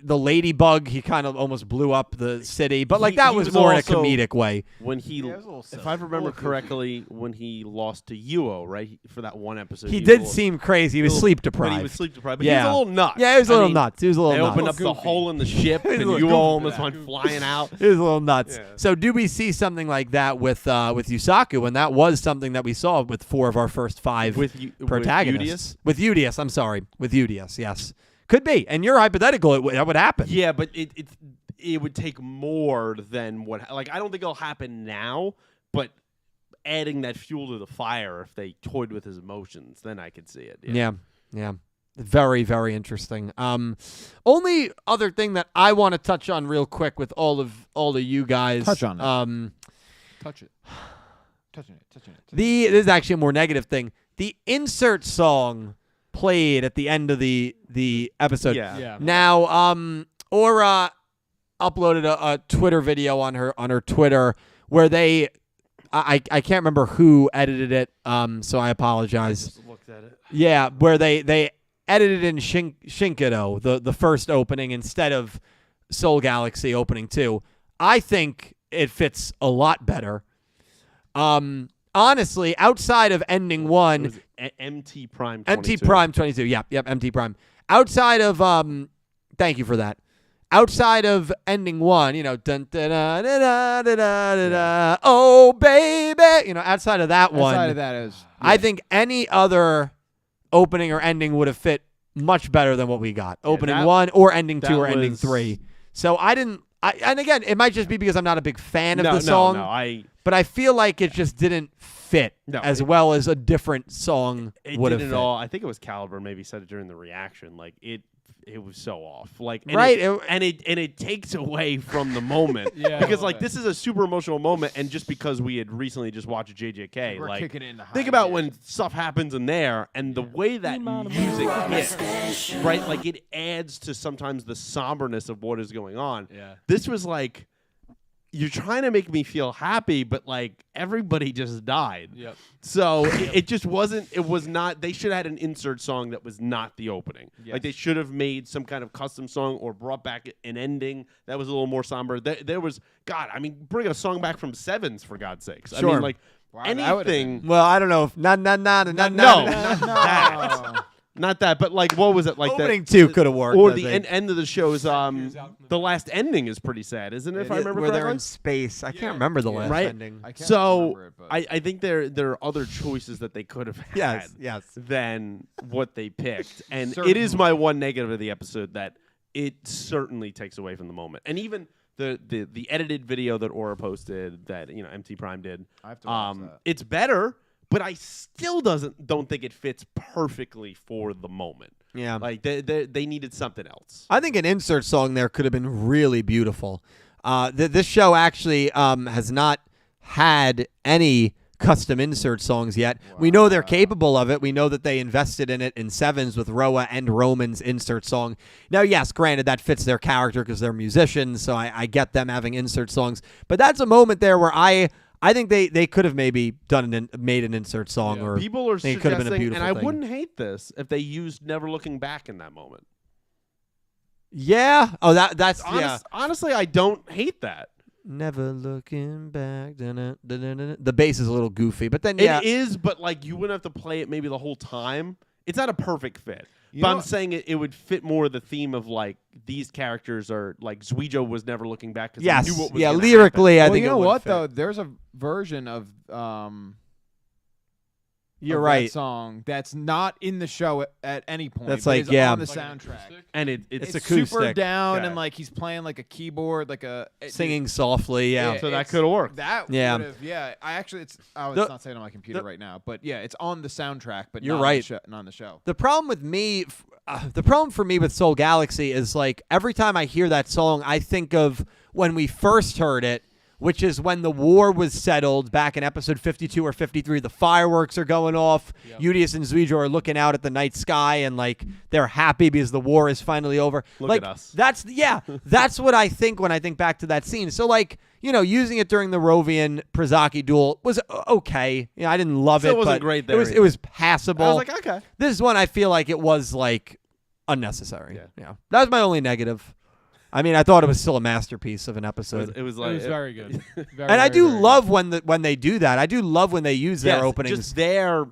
the ladybug, he kind of almost blew up the city, but like He- that he was was more in a also- comedic way. When he, Yeah, it was a little if silly. I remember A little goofy. correctly, when he lost to Yuo, right, for that one episode. He was a did little- seem crazy. He was little- sleep But deprived. he was sleep deprived. But Yeah. he was a little nuts. Yeah, he was a I little mean, nuts. He was a They little opened nuts. up the hole in the ship, He was and a little Yuo goofy almost for went flying out. It was a little nuts. Yeah. So do we see something like that with Yusaku? And that was something that we saw with 4 of our first 5 With protagonists. With Udius, I'm sorry. With Udius, yes. Could be. And you're hypothetical. That would happen. Yeah, but it would take more than what. Like, I don't think it'll happen now, but adding that fuel to the fire, if they toyed with his emotions, then I could see it. Yeah. Very, very interesting. Only other thing that I want to touch on real quick with all of you guys. Touch on it. Touch it. Touching it. This is actually a more negative thing. The insert song played at the end of the episode. Yeah. Now, Aura uploaded a Twitter video on her Twitter where I can't remember who edited it. So I apologize. Just looked at it. Yeah, where they edited in Shinkido, the first opening, instead of Soul Galaxy opening 2. I think it fits a lot better. Honestly, outside of ending 1, It was MT Prime 22. MT Prime 22. Yep, MT Prime. Outside of thank you for that. Outside of ending 1, dun dun da da da da da da, oh baby, outside of that one, Outside of that is. I think any other opening or ending would have fit much better than what we got. Opening that- 1 or ending that 2 or ending was- 3. So I didn't. And again, it might just be because I'm not a big fan of no, the song, no, but I feel like it just didn't fit No, as well as a different song it would have didn't fit. at all. I think it was Caliber maybe said it during the reaction. Like it was so off. Like and Right, it takes away from the moment. Yeah, a because little like bit. this is a super emotional moment, and just because we had recently just watched JJK, We're like kicking it into think high about gear. when stuff happens in there and the way that music hits, right? Like it adds to sometimes the somberness of what is going on. Yeah. This was like you're trying to make me feel happy, but like everybody just died. Yep. So it just wasn't. It was not. They should have had an insert song that was not the opening. Yes. Like they should have made some kind of custom song or brought back an ending that was a little more somber. There was God. I mean, bring a song back from Sevens for God's sakes. I Sure. mean, like Wow, that would've anything. Well, I don't know if No, No. not that. But like, what was it like? opening 2 could have worked. Or I the think. end of the show is the last ending is pretty sad, isn't it? If I remember where they're correctly. in space. I can't remember the last Right? ending. I can't So remember it, but I think there are other choices that they could have had. Yes. Than what they picked. And it Certainly. is my one negative of the episode that it certainly takes away from the moment. And even the edited video that Aura posted that MT Prime did, I have to watch that. it's better, but I still don't think it fits perfectly for the moment. Yeah. Like they needed something else. I think an insert song there could have been really beautiful. This show actually has not had any custom insert songs yet. We know they're capable of it. We know that they invested in it in Sevens with Roa and Roman's insert song. Now, yes, granted, that fits their character because they're musicians, so I get them having insert songs. But that's a moment there where I think they could have maybe made an insert song, Yeah. or People are it could have been a suggesting, beautiful and I thing. wouldn't hate this if they used Never Looking Back in that moment. Yeah. Oh, that's yeah. Honestly, I don't hate that. Never looking back. Dun-dun, dun-dun-dun. The bass is a little goofy, but then yeah, It is, but like you wouldn't have to play it maybe the whole time. It's not a perfect fit. You But know I'm what- saying it would fit more the theme of like these characters are like Yugioh was never looking back because yes, he knew what was yeah. gonna Lyrically, I well, think you know it would what fit. though? There's a version of You're of right. that song that's not in the show at any point. That's but like, is yeah. on the Like soundtrack. acoustic? And It's It's acoustic. super down Okay. and like he's playing like a keyboard, like Singing softly, yeah. So that it's- could have worked. That Yeah. would've- yeah. I actually, it's The- not saying on my computer right now, but yeah, it's on the soundtrack, but You're not right. not on the show. The problem with me, the problem for me with Soul Galaxy is like every time I hear that song, I think of when we first heard it, which is when the war was settled back in episode 52 or 53. The fireworks are going off. Yep. Yugioh and Yugioh are looking out at the night sky and like they're happy because the war is finally over. Look like at us. that's what I think when I think back to that scene. So like, using it during the Rovian Prazaki duel was okay. I didn't love Still it, wasn't but great it there was either. passable. I was like, okay. This is one I feel like it was like unnecessary. Yeah. That was my only negative. I mean, I thought it was still a masterpiece of an episode. It was It like was very good. Very, and I very, do very love when they do that. I do love when they use their openings Just their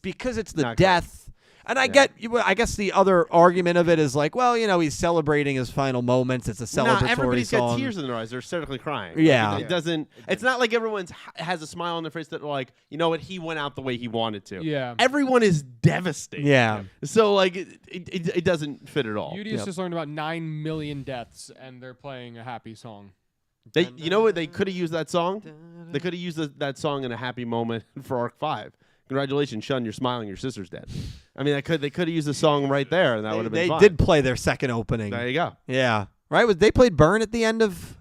because it's the Not great. death. And I guess the other argument of it is like, well, he's celebrating his final moments. It's a celebratory everybody's song. got tears in their eyes. They're hysterically crying. Yeah. Like, it doesn't. It's not like everyone's has a smile on their face that like, you know what, he went out the way he wanted to. Yeah. Everyone is devastated. Yeah. So like, it doesn't fit at all. Yugioh's just learned about 9 million deaths, and they're playing a happy song. You know what? They could have used that song. They could have used that song in a happy moment for Arc 5. Congratulations, Shun, you're smiling. Your sister's dead. I mean, they could have used the song right there, and that would have been They fine. did play their second opening. There you go. Yeah. Right? They played Burn at the end of...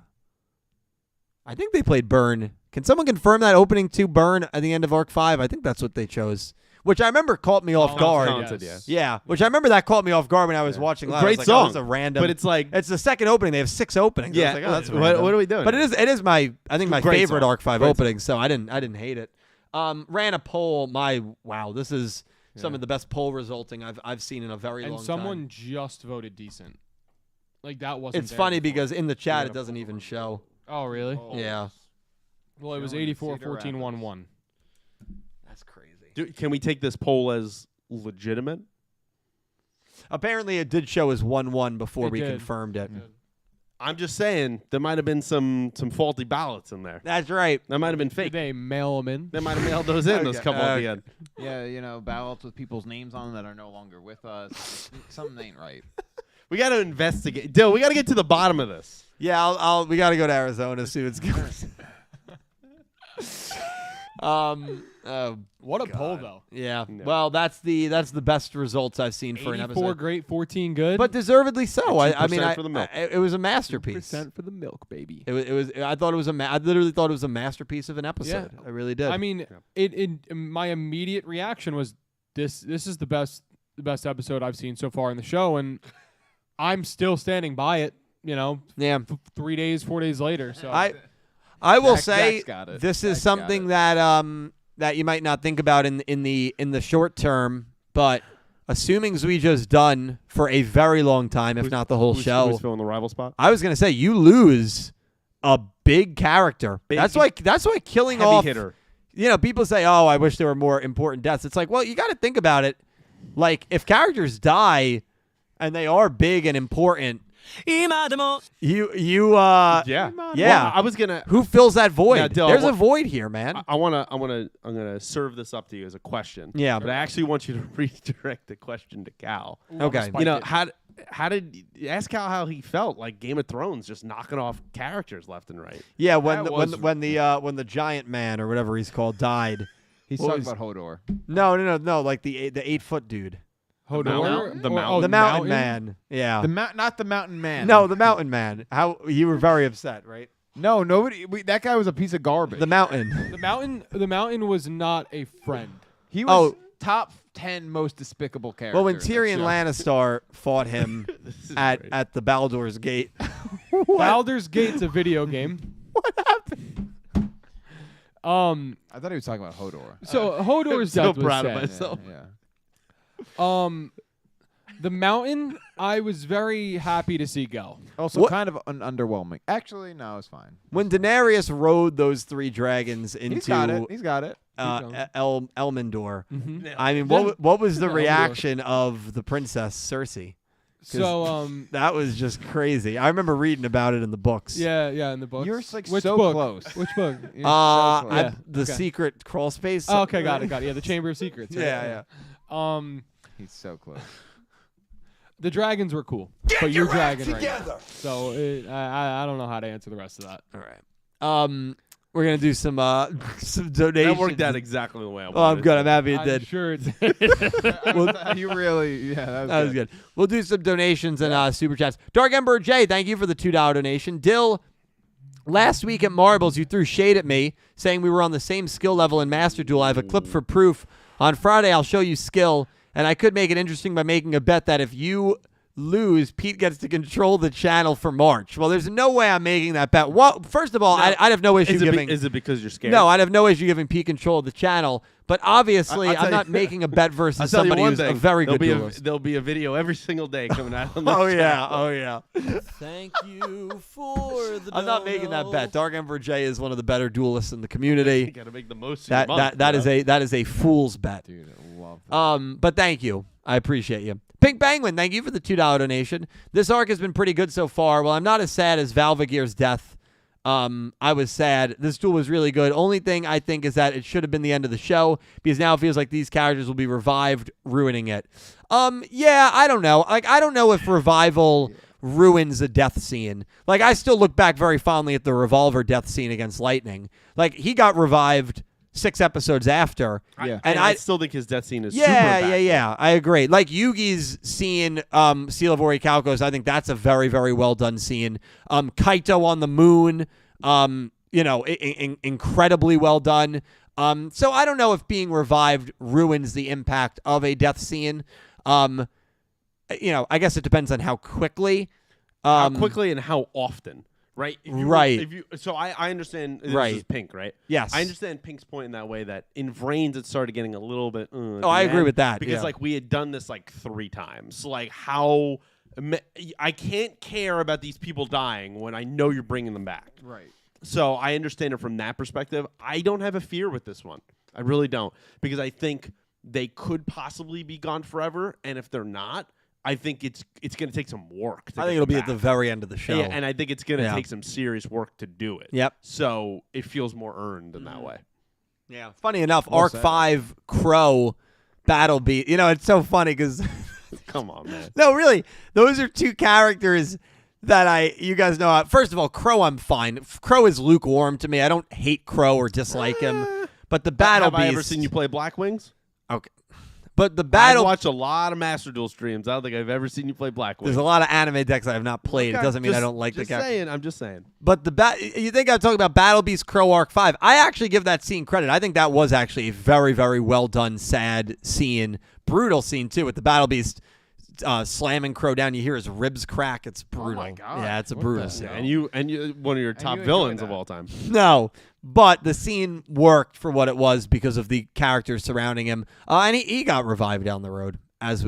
I think they played Burn. Can someone confirm that opening to Burn at the end of Arc 5? I think that's what they chose. Which I remember caught me off guard. Talented, yes. Yeah. Which I remember that caught me off guard when I was watching live. I Great was like, oh, song. this is a random... But it's like, It's the second opening. They have 6 openings. I yeah. was like, oh, that's what random. are we doing? But it is my my Great favorite song. Arc 5 Great opening, so I didn't hate it. Ran a poll. This is some of the best poll resulting I've seen in a very long And time. someone just voted decent. Like, that wasn't It's there funny before. because in the chat it doesn't even show. Oh, really? Yeah. Well, it was Showing 84, Cedar 14, 1, Rapids. 1. That's crazy. Can we take this poll as legitimate? Apparently it did show as 1-1 before It we did. confirmed it. Good. I'm just saying there might have been some faulty ballots in there. That's right. That might have been Did fake. they mail them in? They might have mailed those in. Those couple at the end. Yeah, ballots with people's names on them that are no longer with us. Something ain't right. We got to investigate. Dill, we got to get to the bottom of this. Yeah, we got to go to Arizona, see what's going on. What a poll, though. Yeah. No. Well, that's the best results I've seen for an 84 episode. great, 14 good. But deservedly so. I mean, 2% for the milk. it was a masterpiece. percent for the milk, baby. It was. I thought it was I literally thought it was a masterpiece of an episode. I really did. I mean, my immediate reaction was this is the best episode I've seen so far in the show, and I'm still standing by it. yeah. 3 days, 4 days later. So I will Jack's say got it. this is Jack's got something it. that you might not think about in the short term, but assuming Yugioh's done for a very long time, if not the whole show, Who's filling the rival spot? I was gonna say you lose a big character. Big- That's why killing Heavy off. hitter. People say, "Oh, I wish there were more important deaths." It's like, well, you got to think about it. Like, if characters die and they are big and important, you Yeah. yeah. Well, I was gonna. Who fills that void? Now, Dill, There's a what- void here, man. I'm gonna serve this up to you as a question. Yeah. But I actually want you to redirect the question to Cal. Okay. Spike You know, it. how did ask Cal how he felt like Game of Thrones just knocking off characters left and right? Yeah, That was- when the giant man or whatever he's called died. He's What talking was- about Hodor. No, like the 8-foot dude, Hodor? mountain? The Or- mountain? oh, the mountain man. Yeah. Not the mountain man. No, the mountain man. How you were very upset, right? No, nobody. That guy was a piece of garbage. The mountain. The mountain was not a friend. He was Oh. top 10 most despicable character. Well, when in that Tyrion show. Lannister fought him This is at great. the Baldur's Gate. Baldur's Gate's a video game. What happened? I thought he was talking about Hodor. So Hodor's so death was proud of sad. myself. Yeah. The mountain, I was very happy to see go. Also, What- kind of underwhelming. Actually, no, it's fine. When Daenerys rode those 3 dragons He's got it. into He's got it. Elmendor, Mm-hmm. I mean, what was the Elmendor. reaction of the princess Cersei? So That was just crazy. I remember reading about it in the books. yeah, in the book. You're like Which so book? close. Which book? You're so close. Yeah. The okay. secret crawl space. Oh, okay, got it. Yeah, the Chamber of Secrets. Right? Yeah. He's so close. The dragons were cool, but you're dragon right now. So I don't know how to answer the rest of that. All right. We're gonna do some donations. That worked out exactly the way I wanted. Oh, I'm good. it I'm happy it I'm did. sure it did. You really, yeah, That was good. We'll do some donations and super chats. Dark Emperor J, thank you for the $2 donation. Dill, last week at Marbles, you threw shade at me, saying we were on the same skill level in Master Duel. I have a clip for proof. On Friday, I'll show you skill, and I could make it interesting by making a bet that if you lose, Pete gets to control the channel for March. Well, there's no way I'm making that bet. Well, first of all, No. I'd have no issue giving. Is it because you're scared? No, I'd have no issue giving Pete control of the channel. But obviously, I'll tell I'm you- not making a bet I'll versus tell you somebody one who's a thing. very there'll good be duelist. there'll be a video every single day coming out on this Oh yeah, channel. oh yeah. Thank you for the I'm not making that dono. bet. Dark Emperor J is one of the better duelists in the You community. got to make the most of That your month, that you know? that is a fool's bet. Dude, I love that. But thank you. I appreciate you. Pink Penguin, thank you for the $2 donation. This arc has been pretty good so far. Well, I'm not as sad as Valvagir's death. I was sad. This duel was really good. Only thing I think is that it should have been the end of the show because now it feels like these characters will be revived, ruining it. Yeah, I don't know. Like, I don't know if revival ruins a death scene. Like, I still look back very fondly at the Revolver death scene against Lightning. Like, he got revived 6 episodes after. Yeah. And I I still think his death scene is super yeah, impactful. yeah. I agree. Like Yugi's scene, Seal of Orichalcos, I think that's a very, very well done scene. Kaito on the moon, incredibly well done. So I don't know if being revived ruins the impact of a death scene. I guess it depends on how quickly. How quickly and how often, right? Right. So I understand this Right. is Pink, right? Yes. I understand Pink's point in that way that in Vrains it started getting a little bit. Oh, I agree with that, because yeah. like we had done this like 3 times. So, like how I can't care about these people dying when I know you're bringing them back. Right. So I understand it from that perspective. I don't have a fear with this one. I really don't, because I think they could possibly be gone forever, and if they're not, I think it's going to take some work. I think it'll be at the very end of the show. Yeah, and I think it's going to Yeah. take some serious work to do it. Yep. So it feels more earned in that way. Yeah. Funny enough, Well Arc said. 5 Crow Battle Beast. You know, it's so funny because Come on, man. no, really, those are two characters that you guys know. First of all, Crow, I'm fine. Crow is lukewarm to me. I don't hate Crow or dislike him. But the Battle Have Beast. I ever seen you play Black Wings? Okay. But the I've Battle. watched a lot of Master Duel streams. I don't think I've ever seen you play Black Wings. There's a lot of anime decks I have not played. It doesn't mean I don't like the just character. saying. I'm just saying. But you think I'm talking about Battle Beast Crow Arc 5. I actually give that scene credit. I think that was actually a very, very well done, sad scene. Brutal scene, too, with the Battle Beast slamming Crow down. You hear his ribs crack. It's brutal. my God. Yeah, it's a What brutal the scene. hell? And you one of your top you enjoy villains that. of all time. No, but the scene worked for what it was because of the characters surrounding him. And he got revived down the road, as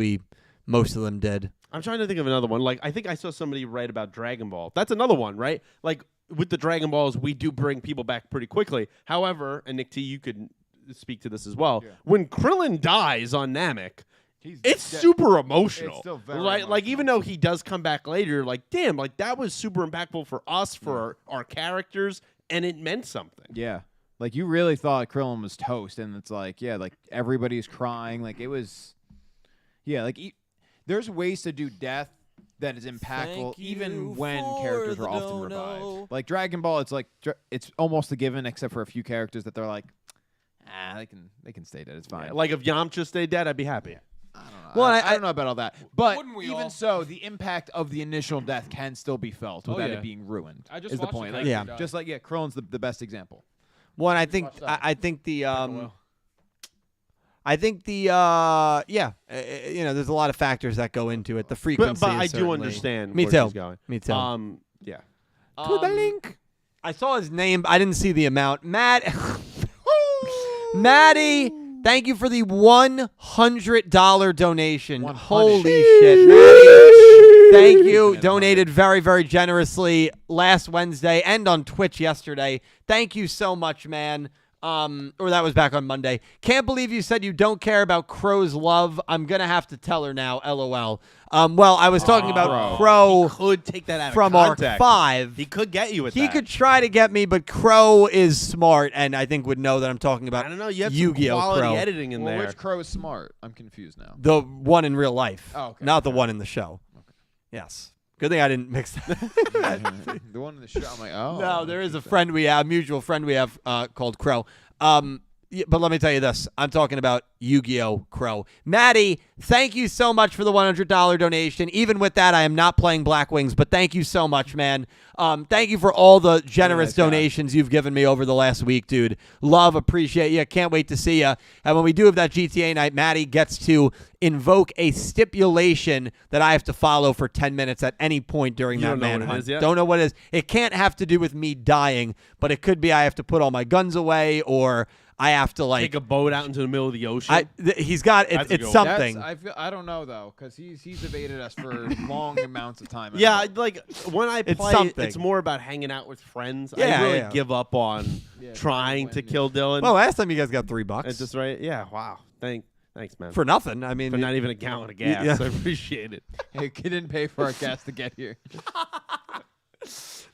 most of them did. I'm trying to think of another one. Like, I think I saw somebody write about Dragon Ball. That's another one, right? Like, with the Dragon Balls, we do bring people back pretty quickly. However, and Nick T, you could speak to this as well. Yeah. When Krillin dies on Namek, He's it's dead. super emotional. It's still very like emotional. even though he does come back later, like damn, like that was super impactful for us, for our characters, and it meant something. Yeah. Like, you really thought Krillin was toast, and it's like, yeah, like, everybody's crying. Like, it was... Yeah, like, there's ways to do death that is impactful, Thank you even when for characters the are often dono. revived. Like, Dragon Ball, it's like, it's almost a given, except for a few characters that they're like, they can stay dead, it's fine. Like if Yamcha stayed dead, I'd be happy. I don't know. Well, I don't know about all that. But Wouldn't we even all? so, the impact of the initial death can still be felt without yeah. it being ruined. I just is the watched the point. character Yeah. die. Just like, Krillin's the best example. One, I think, Watch that. I think the, Well, there's a lot of factors that go into it. The frequency, But I do certainly. understand Me where too. she's going. Me too. Yeah. To the link. I saw his name. I didn't see the amount. Maddie, thank you for the $100 donation. 100. Holy shit, Maddie! Thank you. Donated very, very generously last Wednesday and on Twitch yesterday. Thank you so much, man. Or that was back on Monday. Can't believe you said you don't care about Crow's love. I'm gonna have to tell her now. LOL. Well, I was talking about Crow Could take that out from of Arc context. 5. He could get you with He that. could try to get me, but Crow is smart, and I think would know that I'm talking about I don't know. You have some Yu-Gi-Oh! quality Crow. editing in there. Which Crow is smart? I'm confused now. The one in real life, Oh, okay. not the one in the show. Yes. Good thing I didn't mix that. The one in the show, I'm like, oh. No, there is a friend we have, mutual friend we have called Crow. But let me tell you this. I'm talking about Yu-Gi-Oh! Crow. Maddie, thank you so much for the $100 donation. Even with that, I am not playing Black Wings, but thank you so much, man. Thank you for all the generous nice guy. donations you've given me over the last week, dude. Love, appreciate you. Can't wait to see you. And when we do have that GTA night, Maddie gets to invoke a stipulation that I have to follow for 10 minutes at any point during You that don't know what it manhunt. is yet? Don't know what it is. It can't have to do with me dying, but it could be I have to put all my guns away, or I have to like Take a boat out into the middle of the ocean. he's got That's a it's good one. something. I don't know though, because he's evaded us for long amounts of time. Yeah, like when I It's play, something. it's more about hanging out with friends. Yeah, I really yeah. give up on trying to kill Dylan. Well, last time you guys got $3. It's just right. Yeah. Wow. Thanks, man. For nothing. I mean, For not even a gallon of gas. Yeah. I appreciate it. Hey, he didn't pay for our gas to get here.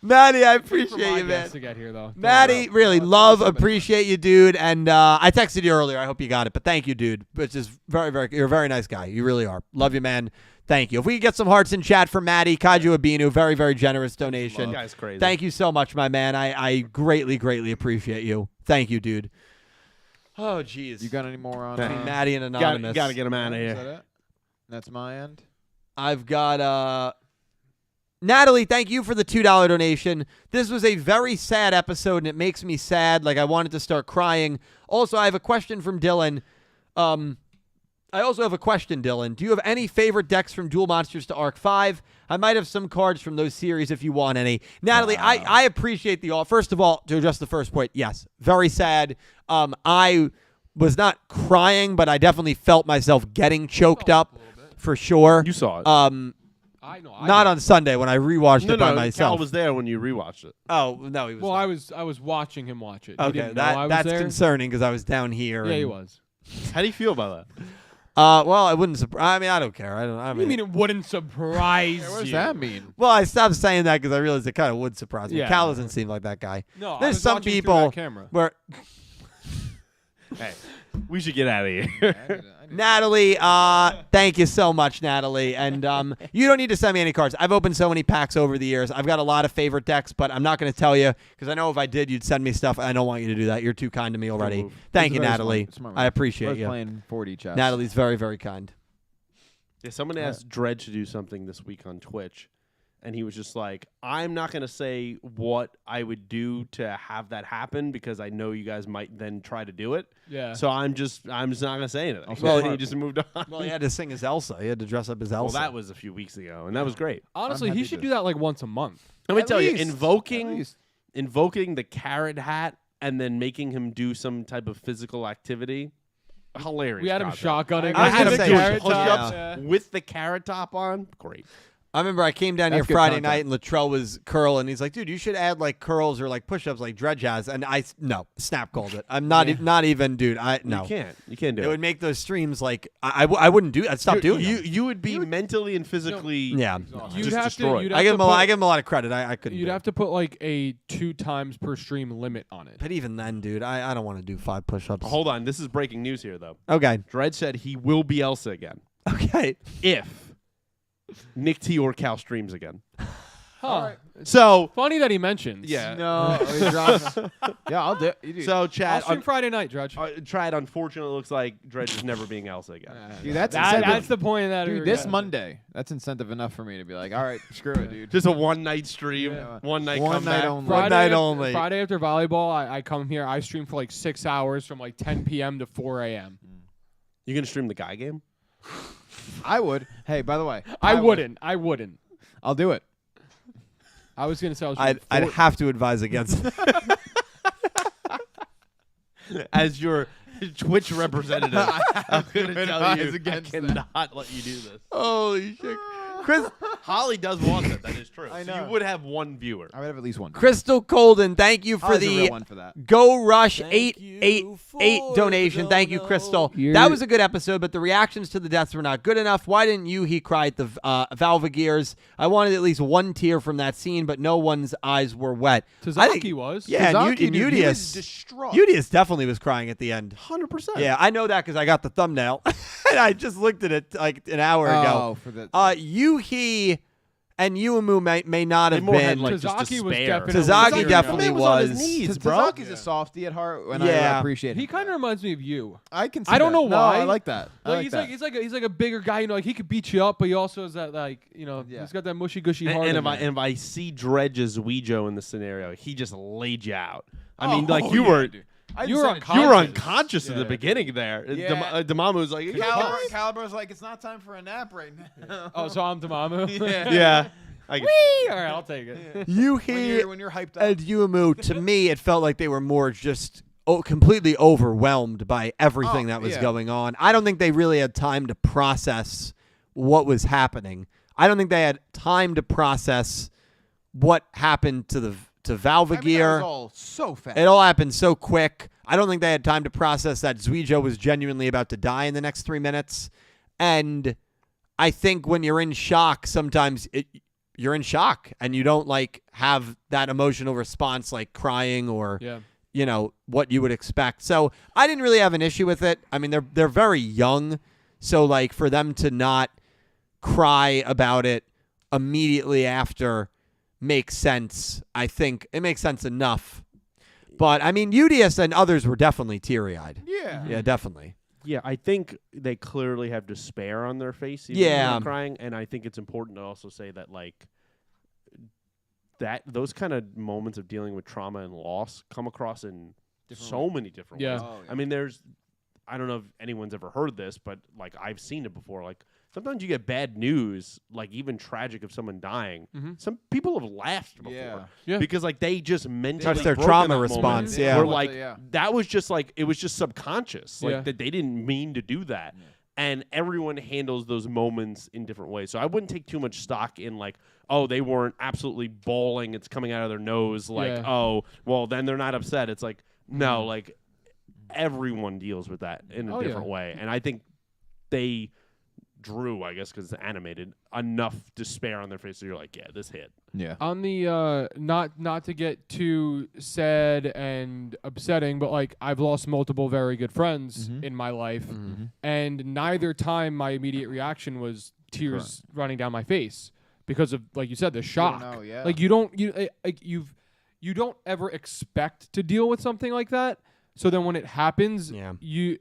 Maddie, I for appreciate my you, man. guests to get here, though. Maddie, really love, appreciate you, dude. And I texted you earlier. I hope you got it. But thank you, dude. Which is you're a very nice guy. You really are. Love you, man. Thank you. If we could get some hearts in chat for Maddie, Kaju Abinu, very, very generous donation. That guy's crazy. Thank you so much, my man. I greatly, greatly appreciate you. Thank you, dude. Oh, jeez. You got any more on? Thank- Maddie and Anonymous. Got to get him out of Is here. that it? That's my end. I've got Natalie, thank you for the $2 donation. This was a very sad episode, and it makes me sad. Like, I wanted to start crying. Also, I have a question from Dylan. I also have a question, Dylan. Do you have any favorite decks from Duel Monsters to Arc 5? I might have some cards from those series if you want any. Natalie, I appreciate the all. First of all, to address the first point, yes, very sad. I was not crying, but I definitely felt myself getting choked up for sure. You saw it. I know. Not on Sunday when I rewatched it by Cal myself. was there when you rewatched it. Oh no, he was. Well, not. I was watching him watch it. He Okay, didn't know I was that's there. concerning because I was down here. Yeah, he and was. How do you feel about that? Well, I wouldn't. I mean, I don't care. I don't. I What do you mean, mean it wouldn't surprise What does you? that mean? well, I stopped saying that because I realized it kind of would surprise me. Yeah. Cal doesn't seem like that guy. No, I There's was some watching through people that camera. where Hey, we should get out of here. Natalie, thank you so much, Natalie. And you don't need to send me any cards. I've opened so many packs over the years. I've got a lot of favorite decks, but I'm not going to tell you because I know if I did, you'd send me stuff. I don't want you to do that. You're too kind to me already. move. Thank It's you, a very Natalie. smart I move. I appreciate was you. playing 4D chess. Natalie's very, very kind. Yeah, someone asked Dredge to do something this week on Twitch, and he was just like, I'm not going to say what I would do to have that happen because I know you guys might then try to do it. Yeah. So I'm just not going to say anything. Well, Well, he just moved on. Well, he had to sing as Elsa. He had to dress up as Well, Elsa. that was a few weeks ago, and that was great. Honestly, I'm he happy should to- do that like once a month. Let me At tell you, least. At invoking the carrot hat and then making him do some type of physical activity, hilarious. We had him content. shotgunning. I was had gonna him say, carrot push-ups top. Yeah. with the carrot top on. Great. I remember I came down That's here good Friday content. night and Latrell was curling. He's like, dude, you should add like curls or like push-ups like Dredge has. And no, Snap called it. I'm not not even, dude. No. You can't do It it. would make those streams like I wouldn't do. I'd stop doing you. them. You would be mentally and physically Yeah, You'd just have destroyed. to. You'd I have give to him a put, lot. I give him a lot of credit. I couldn't. You'd do have it. to put like a 2 times per stream limit on it. But even then, dude, I don't want to do 5 push-ups. Hold on, this is breaking news here, though. Okay. Dredge said he will be Elsa again Okay. if Nick T or Cal streams again. Huh. So Funny that he mentions. yeah, No. Yeah, I'll do it. You do. so I'll Chad, stream Friday night, Dredge. Chad, unfortunately, looks like Dredge is never being Elsa again. Dude, that's That's incentive. the point of that. Dude, this Monday, that's incentive enough for me to be like, all right, screw it, dude. Just a one-night stream, Yeah. one night One comeback. night only. Friday night after, only. Friday after volleyball, I come here. I stream for like 6 hours from like 10 p.m. to 4 a.m. You gonna stream the guy game? I would. Hey, by the way, I would. wouldn't. I wouldn't. I'll do it. I was gonna say I was I'd have to advise against it. As your Twitch representative, I'm gonna tell you, I against cannot let you do this. Holy shit. Chris, Holly does want that. That is true. I So know. you would have one viewer. I would have at least one. Crystal Colden, thank you for Holly's a real the one for that. Go Rush Thank 888 you donation. for Thank you, the Crystal. You're- That was a good episode, but the reactions to the deaths were not good enough. Why didn't you? He cried. The Valvagears. I wanted at least one tear from that scene, but no one's eyes were wet. I Tazaki think- was. Yeah, and Tazaki, dude, he was Udius. distraught. Udius definitely was crying at the end. 100%. Yeah, I know that because I got the thumbnail. And I just looked at it like an hour ago. Oh, for the. Yuhi and Uemu may not They have more had been. like just Tazaki was despair. definitely. Tazaki tearing definitely up. Man on his was. knees, bro. Tazaki's a softie at heart, and I Yeah. appreciate He him. kind of reminds me of you. I can. See I don't that. know No, why. I like that. I Like, like he's that. like he's like a bigger guy. You know, like he could beat you up, but he also has that Yeah. he's got that mushy gushy heart. And in there. if I see Dredge as Yugioh in the scenario, he just laid you out. I mean, Oh, like you yeah, were. dude. I You just were said it. unconscious. You were unconscious at Yeah. the beginning there. Yeah. Damamu was like, Calibur's like, it's not time for a nap right now. Oh, so I'm Damamu. yeah. I can- All right, I'll take it. Yuhi when you're hyped up. and Uemu, to me, it felt like they were more just completely overwhelmed by everything that was yeah. going on. I don't think they really had time to process what was happening. I don't think they had time to process what happened to That Valvagear. was all so fast. It all happened so quick. I don't think they had time to process that Yugioh was genuinely about to die in the next 3 minutes. And I think when you're in shock, sometimes you're in shock and you don't like have that emotional response like crying or Yeah. you know what you would expect. So I didn't really have an issue with it. I mean they're very young, so like for them to not cry about it immediately after makes sense. I think it makes sense enough. But I mean Udius and others were definitely teary-eyed. Yeah. Yeah, definitely. Yeah, I think they clearly have despair on their face. Even when Yeah. they're crying, and I think it's important to also say that like that those kind of moments of dealing with trauma and loss come across in so many different Yeah. ways. Oh, yeah. I mean, I don't know if anyone's ever heard this, but like I've seen it before. Like sometimes you get bad news, like even tragic of someone dying. Mhm. Some people have laughed before. Yeah. Yeah. Because like they just mentally That's their broke in trauma that response, moment, yeah. where What like the- yeah. that was just like it was just subconscious, like Yeah. that they didn't mean to do that. And everyone handles those moments in different ways. So I wouldn't take too much stock in like, oh, they weren't absolutely bawling, it's coming out of their nose, like, Yeah. oh, well then they're not upset. It's like, no, like everyone deals with that in a Oh, yeah. different way. And I think they drew, I guess, because it's animated, enough despair on their face. So you're like, yeah, this hit. Yeah. On the not to get too sad and upsetting, but like I've lost multiple very good friends in my life, and neither time my immediate reaction was tears running down my face because of, like you said, the shock. know, yeah. Like you don't ever expect to deal with something like that. So then when it happens, you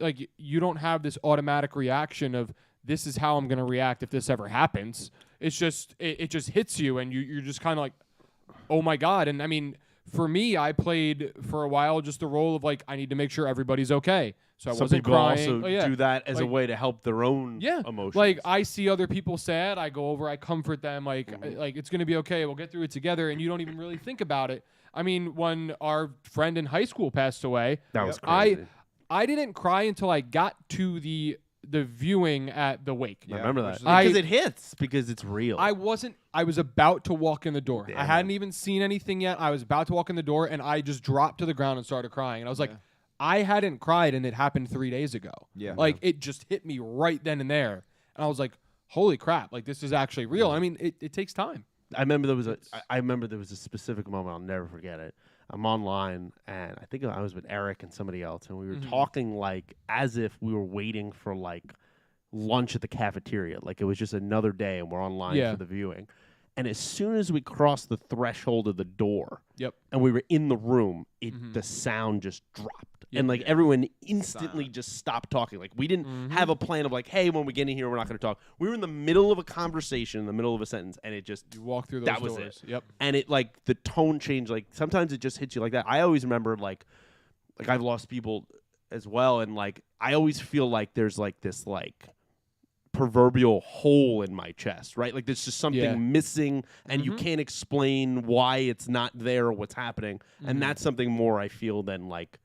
don't have this automatic reaction of, this is how I'm going to react if this ever happens. It's just, it just hits you, and you're just kind of like, oh my God. And I mean, for me, I played for a while just the role of like, I need to make sure everybody's okay. So I Some wasn't people crying. also do that as a Like- way to help their own emotions. Like I see other people sad, I go over, I comfort them, like it's going to be okay. We'll get through it together, and you don't even really think about it. I mean, when our friend in high school passed away, that was crazy. I didn't cry until I got to the viewing at the wake. I remember that. I- Because it hits, because it's real. I was about to walk in the door. Yeah, I hadn't even seen anything yet. I was about to walk in the door, and I just dropped to the ground and started crying. And I was like, I hadn't cried, and it happened 3 days ago. Yeah. Like, it just hit me right then and there. And I was like, holy crap, like, this is actually real. I mean, it takes time. I remember there was a specific moment, I'll never forget it. I'm online, and I think I was with Eric and somebody else, and we were talking like as if we were waiting for like lunch at the cafeteria. Like it was just another day, and we're online for the viewing. And as soon as we crossed the threshold of the door, and we were in the room, the sound just dropped. And like everyone instantly just stopped talking. Like we didn't have a plan of like, hey, when we get in here, we're not going to talk. We were in the middle of a conversation, in the middle of a sentence, and it just You walk through those that doors. was it. Yep. And it like the tone changed. Like sometimes it just hits you like that. I always remember like I've lost people as well, and like I always feel like there's like this like proverbial hole in my chest, right? Like there's just something missing, and you can't explain why it's not there or what's happening. And that's something more I feel than like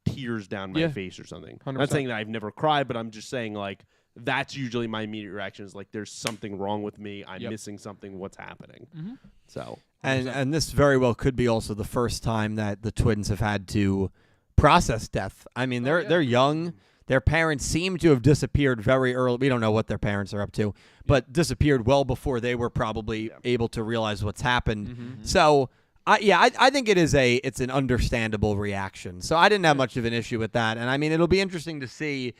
tears down my face or something. 100%. I'm not saying that I've never cried, but I'm just saying like that's usually my immediate reaction is like there's something wrong with me. I'm missing something. What's happening? So And this very well could be also the first time that the twins have had to process death. I mean, they're young. Their parents seem to have disappeared very early. We don't know what their parents are up to, but disappeared well before they were probably able to realize what's happened. So, I think it's an understandable reaction. So I didn't have much of an issue with that. And I mean, it'll be interesting to see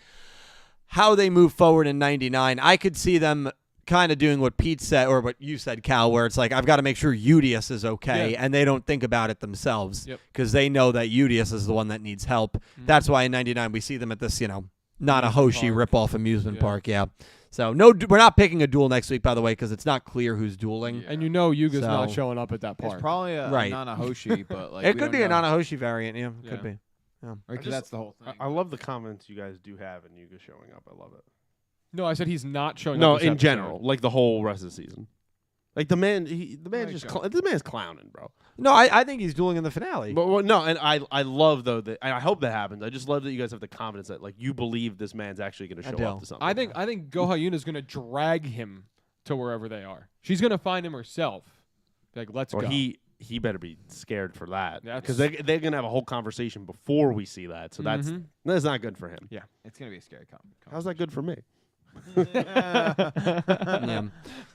how they move forward in 99. I could see them kind of doing what Pete said, or what you said, Cal, where it's like, I've got to make sure Yugioh is okay, and they don't think about it themselves because they know that Yugioh is the one that needs help. That's why in 99 we see them at this, not a Hoshi ripoff amusement park. Yeah. So we're not picking a duel next week, by the way, because it's not clear who's dueling. And Yugioh's not So- showing up at that park. It's probably a Right. Nanahoshi, but like It we could don't be a know. Nanahoshi variant. Yeah, it could be. Because that's the whole thing. I love the comments you guys do have and Yugioh showing up. I love it. No, I said he's not showing No, up. this in episode. general, like the whole rest of the season. Like the man, the man's clowning, bro. No, I think he's dueling in the finale. But no, and I love though that, and I hope that happens. I just love that you guys have the confidence that like you believe this man's actually going to show do. up to something. I think Go Hyuna's gonna drag him to wherever they are. She's gonna find him herself. Like, let's or go. he better be scared for that That's- because they're gonna have a whole conversation before we see that. So that's not good for him. Yeah. It's gonna be a scary comment. How's that good for me?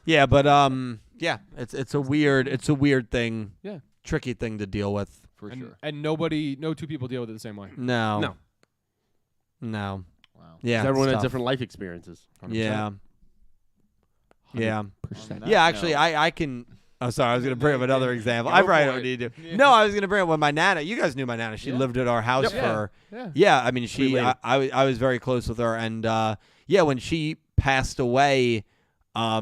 Yeah, but it's a weird thing. Yeah. Tricky thing to deal with. For and, sure. and no two people deal with it the same way. No. No. No. Wow. Yeah. Everyone it's has tough. different life experiences. 100%. Yeah. Yeah. On that Yeah, actually, note- I can. Oh, sorry. I was going to bring up another example. Go I probably for don't it. need to. No, I was going to bring up when my Nana. You guys knew my Nana. She lived at our house Yep. for. Yeah. Yeah, I mean, Sweet she. lady. I was very close with her, and when she passed away, I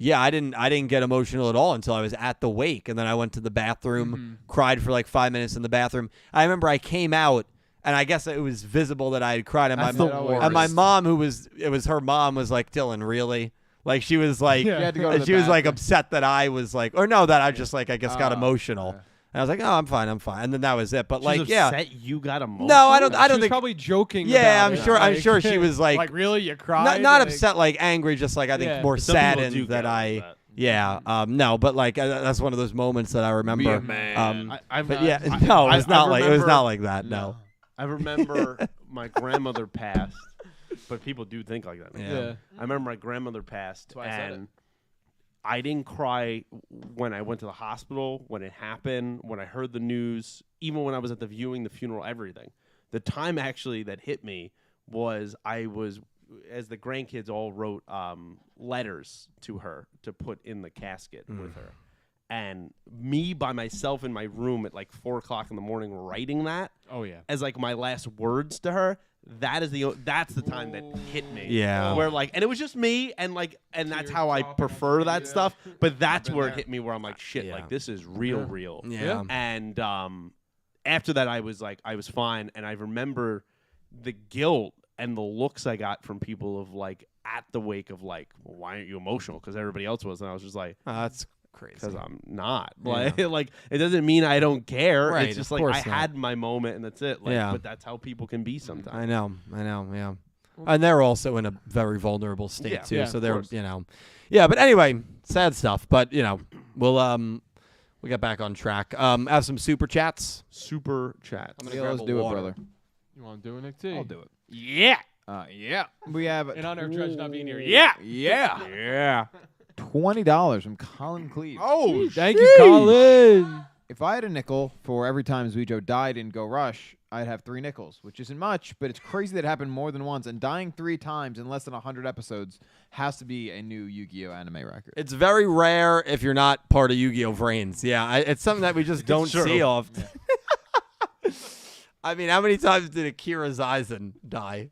didn't get emotional at all until I was at the wake, and then I went to the bathroom, cried for like 5 minutes in the bathroom. I remember I came out, and I guess it was visible that I had cried, and That's the worst. my mom, it was her mom, was like, Dylan, really? Like she was like, Yeah. You had to go to the she was like bathroom. upset that I was like, or no, that I just like I guess got emotional. yeah. And I was like, oh, I'm fine, and then that was it. But She's like, yeah, upset you got emotional. no, I don't She was think. probably joking. Yeah, about I'm it. sure. I'm Like- sure she was like, really, you cried? not Like- upset, like angry, just like I think Yeah. more Some people do saddened get that I. like that. Yeah, no, but like that's one of those moments that I remember. I've No, I- it's not I like it was remember- not like that. No. I remember my grandmother passed, but people do think like that. Yeah. I remember my grandmother passed, why I said and I didn't cry when I went to the hospital, when it happened, when I heard the news, even when I was at the viewing, the funeral, everything. The time actually that hit me was as the grandkids all wrote letters to her to put in the casket with her. And me by myself in my room at like 4 o'clock in the morning writing that Oh yeah. as like my last words to her. That's the time that hit me. Yeah. Where like, and it was just me, and that's how I prefer that stuff. But that's where it hit me, where I'm like, shit, Yeah. like this is real. Yeah. And after that, I was fine, and I remember the guilt and the looks I got from people of like at the wake of like, well, why aren't you emotional? Because everybody else was, and I was just like, That's crazy. because I'm not. Yeah. Like it doesn't mean I don't care. Right, It's just of like I course not. had my moment and that's it. Like, Yeah. but that's how people can be sometimes. I know, yeah. And they're also in a very vulnerable state Yeah. too, Yeah, so of they're course. yeah. But anyway, sad stuff. But we'll get back on track. Have some super chats. Super chat. I'm gonna Yeah, grab let's a do water. it, brother. You want to do it, Nick T? I'll do it. Yeah. Yeah. We have In honor of Dredge not being here. Yeah. Yeah. Yeah. $20 from Colin Cleve. Oh, Thank you, Colin. If I had a nickel for every time Yugioh died in Go Rush, I'd have 3 nickels, which isn't much, but it's crazy that it happened more than once. And dying 3 times in less than 100 episodes has to be a new Yu-Gi-Oh anime record. It's very rare if you're not part of Yu-Gi-Oh brains. Yeah, it's something that we just don't true. see often. I mean, how many times did Akira Zaizen die?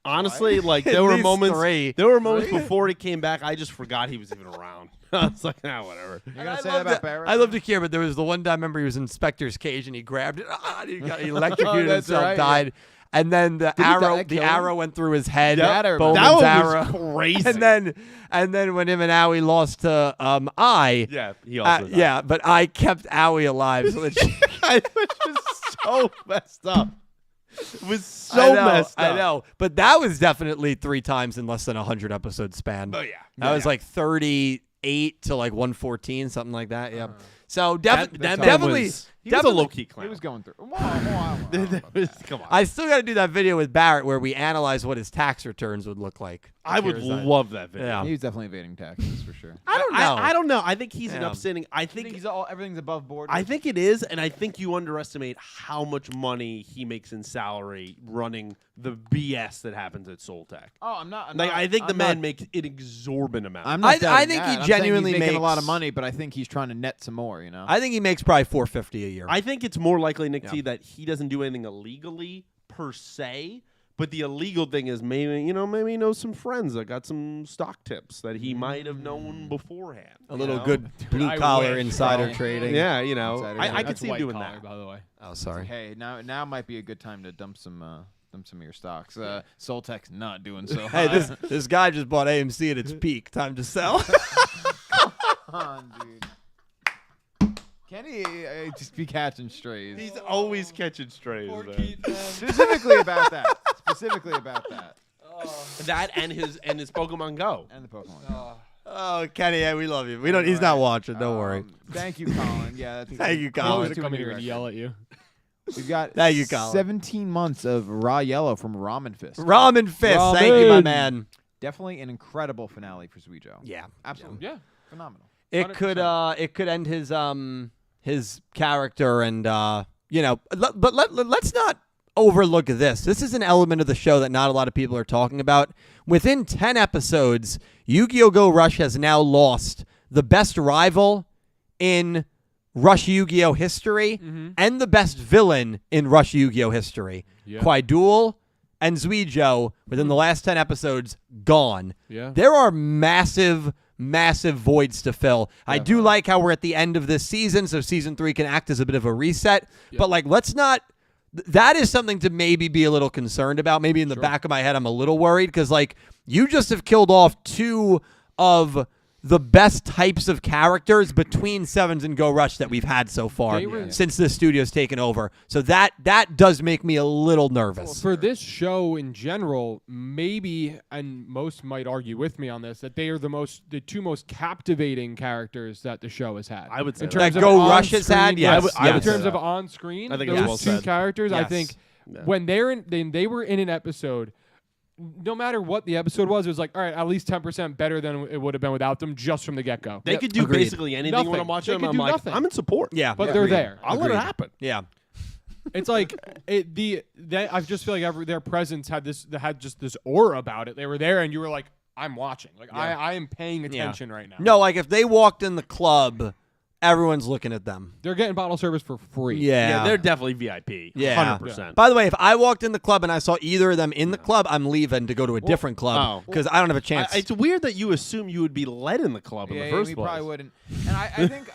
honestly, like At there were least moments. 3. There were moments before he came back. I just forgot he was even around. I was like, whatever. You're gonna say that about Barrett? I loved Akira, but there was the one time I remember he was in Inspector's cage and he grabbed it. He electrocuted That's himself, right, yeah. died. And then the he die? arrow, Kill the him? arrow went through his head. That I remember. Bowman's That one arrow. was crazy. And then when him and Aoi lost to Ai, Yeah, he also died. yeah, but I kept Aoi alive. So that she, It was so messed up. It was so I know, messed up. I know, but that was definitely 3 times in less than a 100 episode span. Oh yeah, That was like 38 to like 114, something like that. Yeah. So that man definitely, was, he was a definitely- low key clown. He was going through. Come on. I still got to do that video with Barrett where we analyze what his tax returns would look like. I would Akira's love that video. Yeah. He was definitely evading taxes for sure. I don't know. I don't know. I think he's an Yeah. upstanding. I I think think everything's above board. I think it is, and I think you underestimate how much money he makes in salary running the BS that happens at Soul Tech. Oh, I'm not. Like, I think the I'm man not- makes an exorbitant amount. I'm not. I doubting think that. he I'm saying genuinely he's making a lot of makes- money, but I think he's trying to net some more. You know. I think he makes probably $450 a year. I think it's more likely, Nick Yeah. T, that he doesn't do anything illegally per se, but the illegal thing is maybe he knows some friends that got some stock tips that he might have known beforehand. a you little know? good blue I collar wish, insider bro. trading. Yeah, Insider I trading. could That's see him white doing collar, that. by the way. Oh, sorry. Hey, now might be a good time to dump some of your stocks. Soltech's not doing so. Hey, hot. this guy just bought AMC at its peak. Time to sell. Come on, dude. Kenny just be catching strays. He's always catching strays. man. Specifically about that. Specifically about that. That and his Pokemon Go. And the Pokemon. Oh, Kenny, yeah, we love you. We don't. He's not watching. Don't worry. Thank you, Colin. Yeah, that's Thank you, I'm Colin. going to come here and yell at you. We've got Thank you, Colin. 17 months of raw yellow from Ramen Fist. Ramen Fist. Thank you, my Ramen. man. Definitely an incredible finale for Yugioh. Yeah. Absolutely. Yeah. Phenomenal. It could end his character and but let's not overlook this. This is an element of the show that not a lot of people are talking about. Within 10 episodes, Yu-Gi-Oh! Go Rush has now lost the best rival in Rush Yu-Gi-Oh! History and the best villain in Rush Yu-Gi-Oh! History. Yeah. Quaiduel and Yugioh, within the last 10 episodes, gone. Yeah. There are massive voids to fill. I do like how we're at the end of this season, so season 3 can act as a bit of a reset. But let's not. That is something to maybe be a little concerned about. Maybe in the back of my head, I'm a little worried because you just have killed off 2 of the best types of characters between Sevens and Go Rush that we've had so far since the studio's taken over. So that does make me a little nervous. For this show in general, maybe, and most might argue with me on this, that they are the 2 most captivating characters that the show has had. I would say in that. terms That of Go Rush has on-screen- had, yes. I would In say terms that. of on screen, I think those it's well 2 said. characters, I Yes. think Yeah. when they were in an episode, no matter what the episode was, it was like, all right, at least 10% better than it would have been without them just from the get-go. They could do Agreed. basically anything when Nothing. I'm watching They them. could I'm do like, nothing. I'm in support. Yeah, But yeah. they're Agreed. there. I'll let it Agreed. happen. Yeah. It's like I just feel like their presence had just this aura about it. They were there, and you were like, I'm watching. Like I am paying attention right now. No, like if they walked in the club, everyone's looking at them. They're getting bottle service for free. Yeah, they're definitely VIP. Yeah. 100%. By the way, if I walked in the club and I saw either of them in the club, I'm leaving to go to a different club oh. because I don't have a chance. It's weird that you assume you would be led in the club in the first we place. probably wouldn't. And I think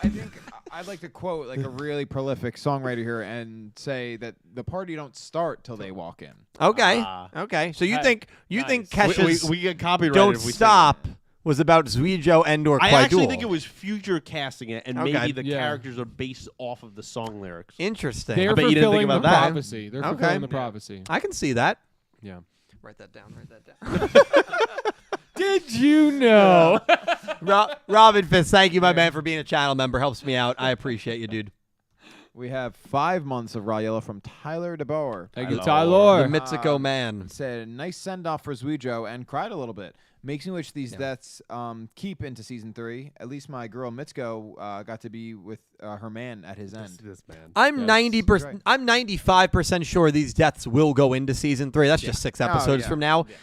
I'd like to quote like a really prolific songwriter here and say that the party don't start till they walk in. Okay. Ah. Okay. So you Hey, think nice. Kesha's we get copyrighted Don't if we say Stop that. was about Yugioh and or I Kwai actually Dul. think it was future casting it, and Okay. maybe the Yeah. characters are based off of the song lyrics. Interesting. They're bet you didn't think fulfilling the about that. prophecy. They're Okay. fulfilling the Yeah. prophecy. I can see that. Yeah. Write that down. Write that down. Did you know? Robin Fist, thank you, my man, for being a channel member. Helps me out. I appreciate you, dude. We have 5 months of Raw Yellow from Tyler DeBoer. Thank you, The Tyler. Mitsuko man. Said nice send off for Yugioh and cried a little bit. Makes me wish these deaths keep into season 3. At least my girl Mitsuko got to be with her man at his end. This man. I'm Yes, 90%. right. I'm 95% sure these deaths will go into season 3. That's just 6 episodes yeah. from now. Yeah.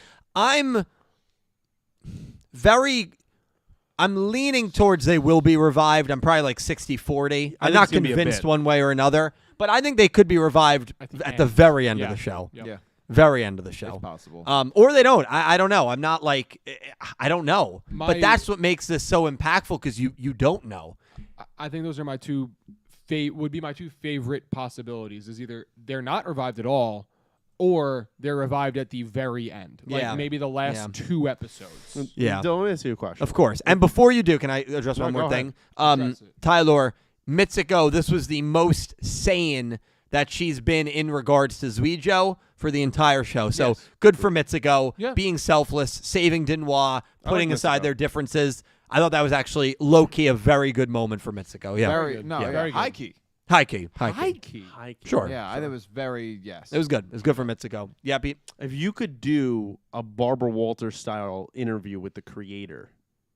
I'm leaning towards they will be revived. I'm probably like 60-40. I'm think not it's gonna be a convinced bit. one way or another, but I think they could be revived At the at the end. very end Yeah. of the show. Yep. Yeah, Very end of the it's show. possible. Or they don't. I don't know. I'm not like I don't know. My- But that's what makes this so impactful because you don't know. I think those are my two would be my two favorite possibilities. Is either they're not revived at all, or they're revived at the very end, like Yeah. maybe the last Yeah. 2 episodes. Yeah. Don't ask you a question. Of course. And before you do, can I address No, one more go thing? Address it. Tyler, Mitsuko, this was the most sane that she's been in regards to Yugioh for the entire show. So Yes. good for Mitsuko, Yeah. being selfless, saving Dinhwa, putting like aside Mitsuko. their differences. I thought that was actually low-key a very good moment for Mitsuko. Yeah. very good. no, Yeah. yeah, Very good. high key. High key. Key. High key. Sure. Yeah, I think it was very yes. It was good. It was good for Mitsuko. Yeah, Pete. If you could do a Barbara Walters style interview with the creator,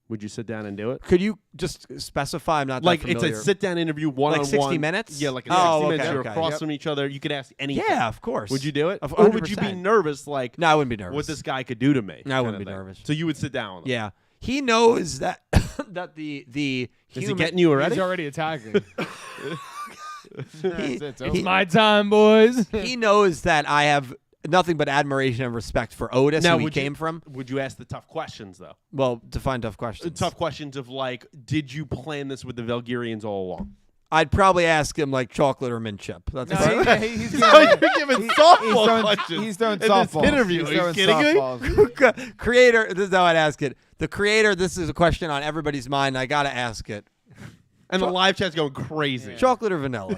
would you sit down and do it? Could you just specify? I'm not that Like it's familiar. a sit down interview one on one. 60 minutes? Yeah, like a Oh, 60 minutes. okay, You're okay. across Yep. from each other. You could ask anything. Yeah, of course. Would you do it? Of Or would you be 100%. nervous like No, I wouldn't be nervous. what this guy could do to me? No, I wouldn't kinda be thing? nervous. So you would sit down with him. Yeah. He knows that that the Is he human, getting you already? He's already attacking. he, It's he- over. My time, boys. he knows that I have nothing but admiration and respect for Otis, Now, who he would you- came from. Would you ask the tough questions though? Well, define tough questions. Tough questions of like, did you plan this with the Valkyrians all along? I'd probably ask him like chocolate or mint chip. That's No, about he's So giving, you're giving he- softball throwing, questions. He's throwing in this softballs. interview. He's Are you throwing kidding me? softballs. Creator, this is how I'd ask it. The creator, this is a question on everybody's mind. I got to ask it. And the live chat's going crazy. Chocolate or vanilla?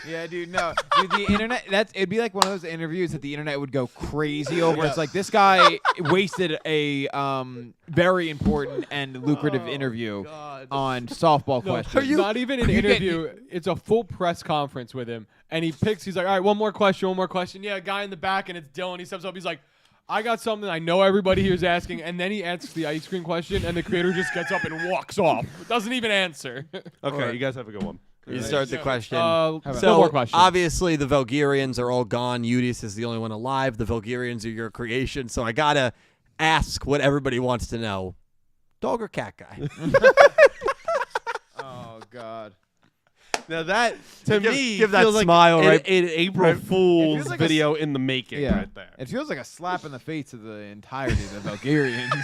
Yeah, dude, no. Dude, the internet, it'd be like one of those interviews that the internet would go crazy over. It's like this guy wasted a very important and lucrative interview on softball questions. It's not even an you get- interview. It's a full press conference with him. And he's like, all right, one more question. Yeah, a guy in the back, and it's Dylan. He steps up. He's like, I got something I know everybody here is asking. And then he asks the ice cream question, and the creator just gets up and walks off. Doesn't even answer. Okay, you guys have a good one. You start the question. No So more questions. obviously the Valkyrians are all gone. Udis is the only one alive. The Valkyrians are your creation. So I gotta ask what everybody wants to know: dog or cat guy? Oh, God. Now that to Give- me give that feels like smile, an, right? an April Fool's feels like a video in the making Yeah. right there. It feels like a slap in the face of the entirety of the Valkyrians.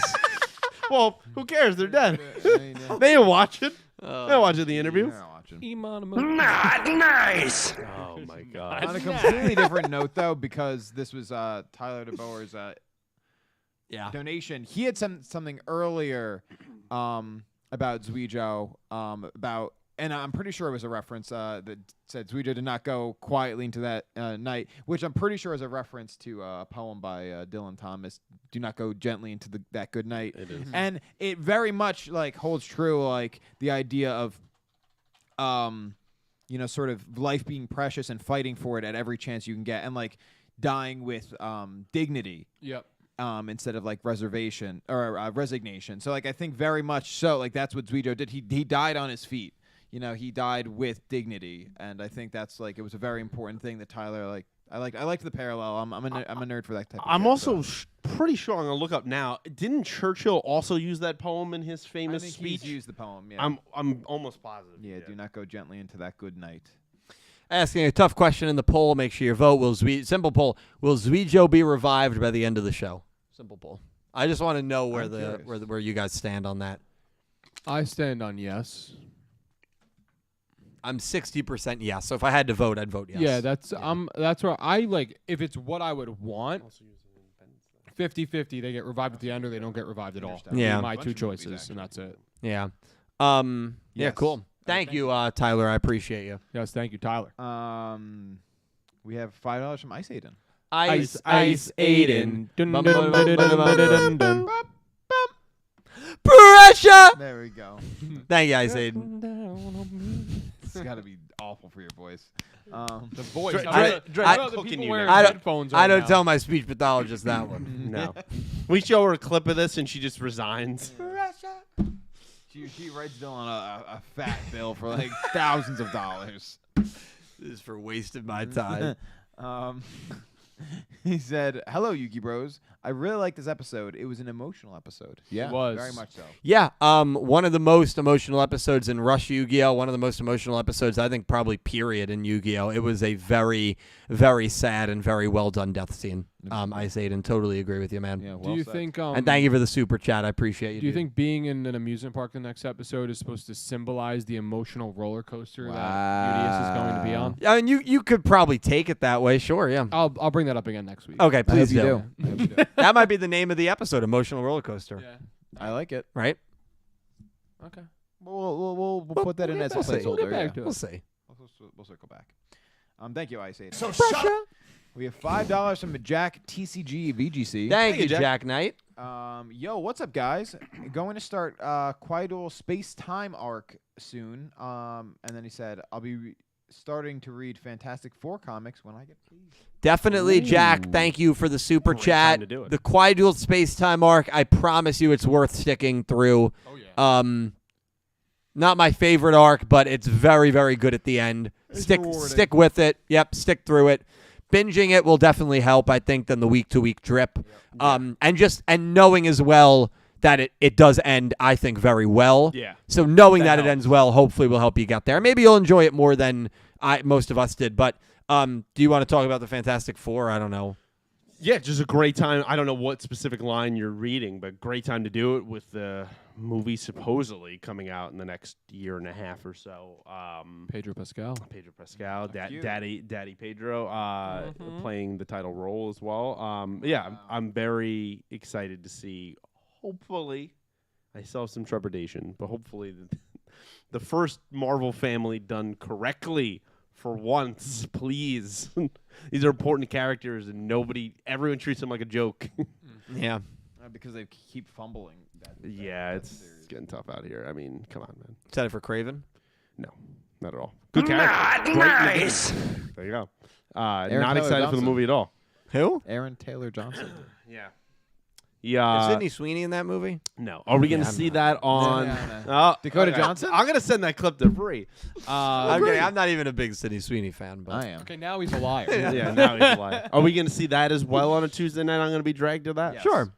Well, who cares? They're dead. I mean, They didn't watch it. They didn't watch the interview. You're not watching. Oh my god. On a completely different note, though, because this was Tyler DeBoer's Yeah. donation. He had something earlier about Yugioh, about, and I'm pretty sure it was a reference that said Yugioh did not go quietly into that night, which I'm pretty sure is a reference to a poem by Dylan Thomas. Do not go gently into that good night. It is. And it very much like holds true, like the idea of, sort of life being precious and fighting for it at every chance you can get, and like dying with dignity. Yep. instead of like reservation or resignation. So like I think very much so like that's what Yugioh did. He died on his feet. You know, he died with dignity, and I think that's like it was a very important thing that Tyler like. I liked the parallel. I'm a nerd for that type of I'm shit, also so. pretty sure I'm gonna look up now. Didn't Churchill also use that poem in his famous I think speech? he's used the poem. Yeah. I'm almost positive. Yeah. Do not go gently into that good night. Asking a tough question in the poll. Make sure you vote. Simple poll. Will Yugioh be revived by the end of the show? Simple poll. I just want to know where you guys stand on that. I stand on yes. I'm 60% yes. So if I had to vote, I'd vote yes. Yeah, that's where I like. If it's what I would want, 50-50. They get revived at the end, or they don't get revived at all. Yeah. My Bunch two of movies, choices, and that's it. Yeah. Yeah. Yes. Cool. Thank you, Tyler. I appreciate you. Yes, thank you, Tyler. We have $5 from Ice Aiden. Ice Aiden. Dun, dun, dun, dun, dun, dun, dun. Pressure. There we go. Thank you, Ice Aiden. It's got to be awful for your voice. The voice. Dre- How about Dre- how about the cooking people you wearing now. headphones I right don't now? tell my speech pathologist that one. No. We show her a clip of this, and she just resigns. She writes Dylan a fat bill for like thousands of dollars. This is for wasting my time. He said, "Hello, Yuki Bros. I really liked this episode. It was an emotional episode. Yeah, It was. very much so. Yeah, one of the most emotional episodes in Rush Yu-Gi-Oh! One of the most emotional episodes, I think, probably period in Yu-Gi-Oh! It was a very, very sad and very well done death scene. Ice Aiden, totally agree with you, man. Yeah, well Do you said. think? And thank you for the super chat. I appreciate you. Do you dude. think being in an amusement park the next episode is supposed to symbolize the emotional roller coaster that UDS is going to be on? I mean, you could probably take it that way. Sure, yeah. I'll bring that up again next week. Okay, please you do. I hope you do. That might be the name of the episode, Emotional Roller Coaster. Yeah. I like it. Right? Okay. We'll put that in as a we'll see. placeholder. We'll get back yeah. to it. We'll see. We'll circle back. Thank you, Ice Aiden. So shut up. We have $5 from Jack TCG VGC. Thank you, you, Jack. Jack Knight. Yo, what's up, guys? Going to start Quidal Space Time arc soon. And then he said, I'll be starting to read Fantastic Four comics when I get paid. Definitely, Jack. Thank you for the super Great chat. time to do it. The Quidul Space-Time arc, I promise you it's worth sticking through. Oh yeah. Not my favorite arc, but it's very, very good at the end. Stick with it. Yep, stick through it. Binging it will definitely help, I think, than the week-to-week drip. And knowing as well that it does end, I think, very well. Yeah. So knowing That that it helps. ends well, hopefully will help you get there. Maybe you'll enjoy it more than most of us did. But do you want to talk about the Fantastic Four? I don't know. Yeah, just a great time. I don't know what specific line you're reading, but great time to do it with the movie supposedly coming out in the next year and a half or so. Pedro Pascal. Pedro Pascal, cute. Daddy Pedro, playing the title role as well. Yeah, I'm very excited to see. Hopefully, I still have some trepidation, but hopefully the first Marvel family done correctly for once, please. These are important characters, and everyone treats them like a joke. Yeah. Because they keep fumbling. Yeah, it's getting tough out here. I mean, come on, man. Excited for Craven? No, not at all. Good character. Nice. There you go. Not Taylor excited for the Johnson. movie at all. Who? Aaron Taylor Johnson. Yeah. Is Yeah. Sydney Sweeney in that movie? No. Are we going to I'm see not. that on No. Oh, Dakota okay. Johnson? I'm going to send that clip to Bree. I'm kidding. I'm not even a big Sydney Sweeney fan. But I am. Okay, now he's a liar. Yeah, now he's lying. Are we going to see that as well on a Tuesday night? I'm going to be dragged to that. Yes. Sure.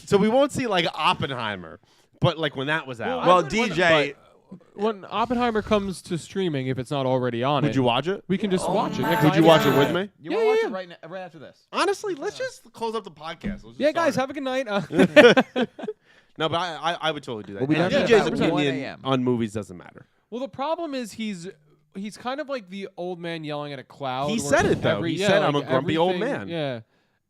So we won't see like Oppenheimer, but like when that was out. Well, DJ, When Oppenheimer comes to streaming, if it's not already on would it, you watch it? we can just watch it. Yeah, 'cause Would I you can- watch it with me? You Yeah, want to watch yeah. it right after this? Honestly, let's just close up the podcast. Let's just Yeah, guys, start have a good night. it. No, but I would totally do that. We'll be And done DJ's about 1 opinion a.m. on movies doesn't matter. Well, the problem is he's kind of like the old man yelling at a cloud. He where said it, though. He said, "I'm a grumpy old everything- man." Yeah,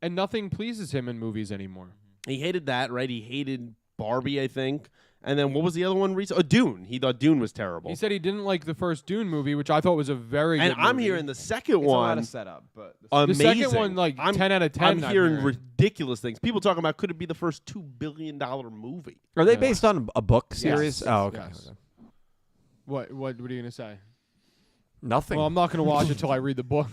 and nothing pleases him in movies anymore. He hated that, right? He hated Barbie, I think. And then what was the other one recently? Oh, Dune. He thought Dune was terrible. He said he didn't like the first Dune movie, which I thought was a very and good I'm movie. hearing the second It's a lot one. of setup, but the Amazing. second one, like I'm- 10 out of 10. I'm hearing ridiculous things. People talking about could it be the first $2 billion movie? are they Yeah. based on a book series? Yes. Oh, okay. Yes. What are you gonna say? Nothing. Well, I'm not gonna watch it till I read the book.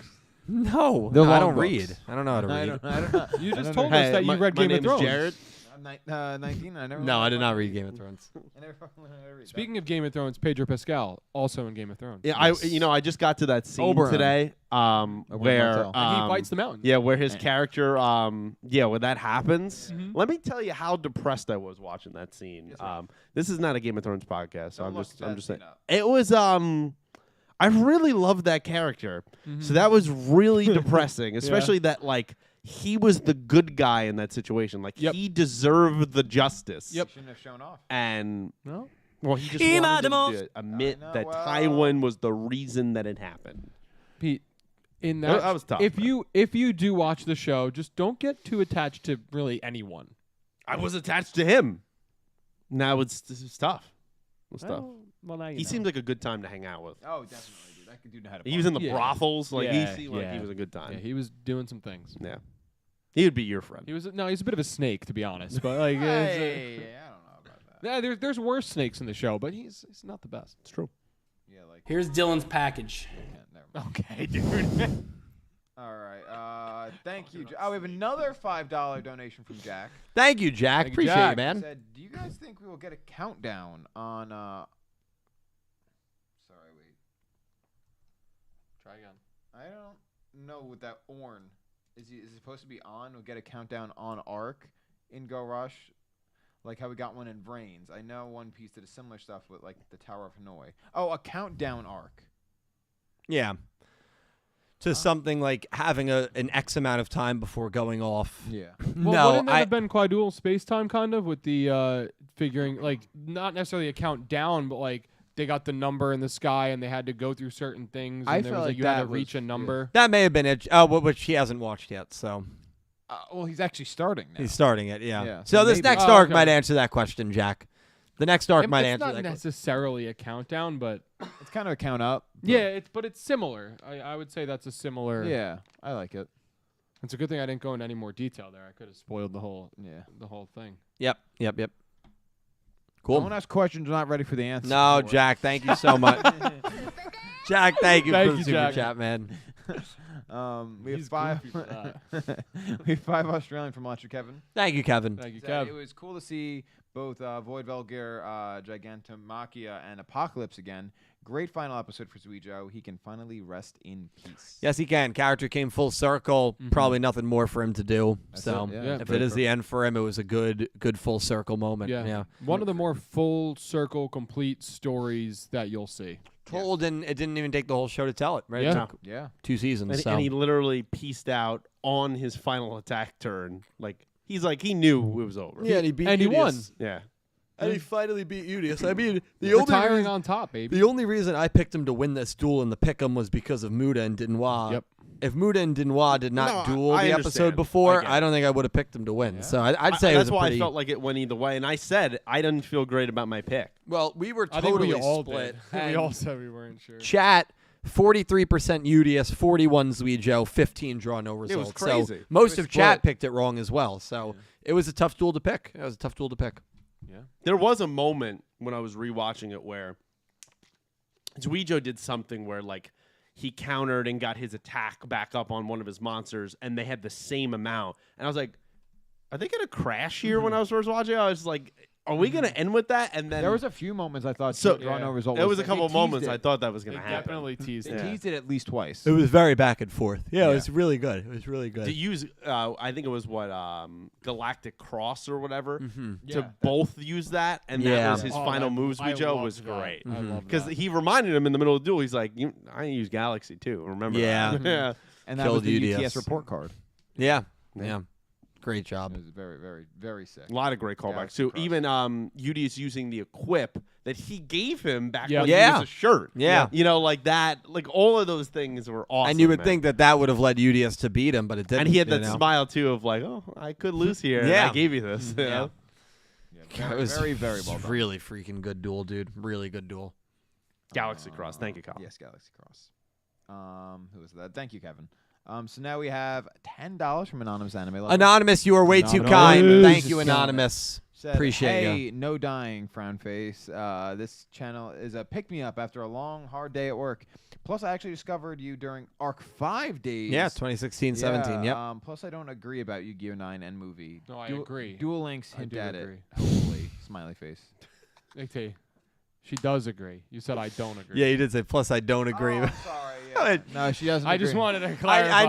No, The I long don't books. read. I don't know how to read. I don't know. You just don't told know. us that you read Game of name's Thrones. Jared. I'm 19. I never. No, I did not read Game of Thrones. I never fucking learned how to read. Speaking of Game of Thrones, Pedro Pascal also in Game of Thrones. Yeah, Yes. I just got to that scene Oberon. today, where Martell. And he fights the mountain. yeah, where his character, when that happens, Mhm. let me tell you how depressed I was watching that scene. Yes, sir. This is not a Game of Thrones podcast, so Don't I'm look just that saying. scene up. It was I really loved that character, Mhm. so that was really depressing, especially that like he was the good guy in that situation, like Yep. he deserved the justice. Yep. Shouldn't have shown off. And No? well, he just wanted to admit I know, that well- Tywin was the reason that it happened. Pete, in That that, was tough, if man. you do watch the show, just don't get too attached to really anyone. I was attached to him. Now it's tough. It was tough. Well, now you He know. seemed like a good time to hang out with. Oh, definitely, dude. That dude had a. He was in the Yeah. brothels. Like Yeah, he seemed like he yeah. was a good time. Yeah, he was doing some things. Yeah. He would be your friend. He was he's a bit of a snake, to be honest. But like, Hey, I don't know about that. yeah, there's worse snakes in the show, but he's not the best. It's true. Yeah, like. Here's Dylan's package. Yeah, never mind. Okay, dude. All right. Thank you. Oh, we have another $5 donation from Jack. Thank you, Jack. Thank you, Appreciate Jack. you, man. He said, "Do you guys think we will get a countdown on?" Sorry, wait. Try again. I don't know what that Orn is. Is it supposed to be on? We'll get a countdown on Arc in Go Rush, like how we got one in Brains. I know One Piece did a similar stuff with like the Tower of Hanoi. Oh, a countdown arc. Yeah. To something like having an X amount of time before going off. Yeah. Well, No, wouldn't that I. have been Quadruple Space Time kind of with the figuring like not necessarily a countdown, but like they got the number in the sky and they had to go through certain things. I And there felt was like you had that to was- reach a yeah. number. That may have been it. Which he hasn't watched yet, so Well, he's actually starting now. he's starting it. Yeah. Yeah, So so this maybe- next Oh, arc okay. might answer that question, Jack. The next arc might It's answer not that question. necessarily a countdown, but It's kind of a count up. but- yeah, but it's similar. I would say that's a similar. Yeah, I like it. It's a good thing I didn't go into any more detail there. I could have spoiled the whole thing. Yep. Don't Cool. ask questions. You're not ready for the answer. No, Jack. Thank you so much. Jack, thank you Thank for the you, super Jack. chat, man. We have He's five. goofy for We have 5 Australian from Launcher Kevin. Thank you, Kevin. Thank you, Said Kev. it was cool to see both Void Velgear, Gigantomachia, and Apocalypse again. Great final episode for Yugioh. He can finally rest in peace. Yes, he can. Character came full circle. Probably nothing more for him to do. That's So it, yeah. Yeah. if it is the end for him, it was a good full circle moment. Yeah. One of the more full circle complete stories that you'll see. Told and it didn't even take the whole show to tell it. Right. It Yeah. took Yeah. 2 seasons. And, so and he literally pieced out on his final attack turn. Like he knew it was over. and he beat And he won. Yeah. And he finally beat Udius. I mean, Retiring on top, baby. the only reason I picked him to win this duel in the pick'em was because of Muda and Dinwa. Yep. If Muda and Dinwa did not No, duel I the understand. episode before, I get I it. don't think I would have picked him to win. So I'd say it was that's a why pretty. I felt like it went either way. And I said I didn't feel great about my pick. Well, we were I think totally we all split. did. We and all said we weren't sure. Chat 43% Udius, 41 Yugioh, 15 draw no results. So crazy. most It was of chat split. picked it wrong as well. So it was a tough duel to pick. Yeah. There was a moment when I was rewatching it where Yugioh did something where like he countered and got his attack back up on one of his monsters, and they had the same amount. And I was like, "Are they gonna crash here?" When I was first watching, I was like, "Are we gonna end with that?" And then There was a few moments I thought So- draw no result. there was a they couple of teased moments it. I thought that was They gonna happen. definitely teased They it. teased it at least twice. It was very back and forth. Yeah, Yeah. it was really good. It was really good. To use, I think it was what Galactic Cross or whatever. Yeah, To both use that, and Yeah. that was his Oh, final I- moves. I Yugioh loved was that. great. I love Because that. he reminded him in the middle of the duel, he's like, I use Galaxy too. Remember Yeah. that? Yeah. and that killed was the UDS. UTS report card. Yeah. Yeah. Yeah. Great It job. was very, very, very sick. A lot of great callbacks Galaxy too. Cross. Even Yudi is using the equip that he gave him back Yeah. when Yeah. he was a shirt. Yeah. You know, like that. Like all of those things were awesome. And you would man. think that would have led Udius to beat him, but it didn't. And he had you that know? smile too of like, oh, I could lose here. and Yeah. I gave you this. You Yeah. know? Yeah, It very, was very, very well done. really freaking good duel, dude. Really good duel. Galaxy Cross. Thank you, Kyle. Yes, Galaxy Cross. Who was that? Thank you, Kevin. So now we have $10 from Anonymous Anime Lover. Anonymous, you are way too Anonymous. kind. Thank you, Just Anonymous. Said, Appreciate hey, you. no dying, frown face. This channel is a pick-me-up after a long, hard day at work. Plus, I actually discovered you during Arc 5 days. Yeah, 2016, 17. Yep. Plus, I don't agree about Yu-Gi-Oh! 9 and movie. No, I agree. Dual Links I hint do at agree. it. Holy smiley face. AT, she does agree. You said I don't agree. Yeah, you did say. Plus, I don't agree. Oh, sorry. Yeah. No, she doesn't. I just agree. wanted to clarify.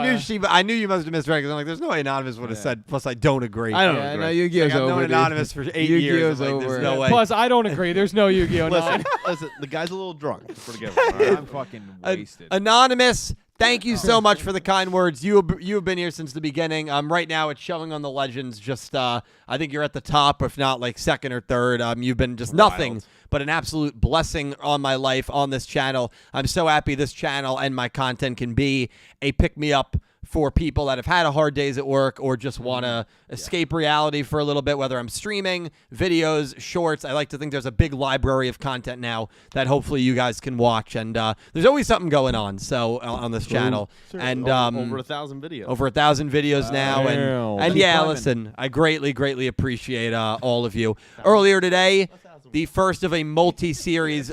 I knew you must have misread because I'm like, there's no way Anonymous would have Yeah. said. Plus, I don't agree. I don't Yeah, agree. no, Yu-Gi-Oh's I've over. known dude. Anonymous for 8 years. Yu-Gi-Oh's I'm like, over. there's no way. Plus, I don't agree. There's no Yu-Gi-Oh! Listen, 9. listen, the guy's a little drunk. Forgive him. all right? I'm fucking wasted. Anonymous, thank you so much for the kind words. You have been here since the beginning. Right now it's showing on the Legends. Just I think you're at the top, if not like second or third. You've been just nothing but an absolute blessing on my life on this channel. I'm so happy this channel and my content can be a pick me up for people that have had a hard days at work or just want to escape reality for a little bit, whether I'm streaming, videos, shorts. I like to think there's a big library of content now that hopefully you guys can watch. And there's always something going on on this channel. And over 1,000 videos. over 1,000 videos now. Damn. And Keep yeah, climbing. listen, I greatly appreciate all of you. Earlier today, the first of a multi-series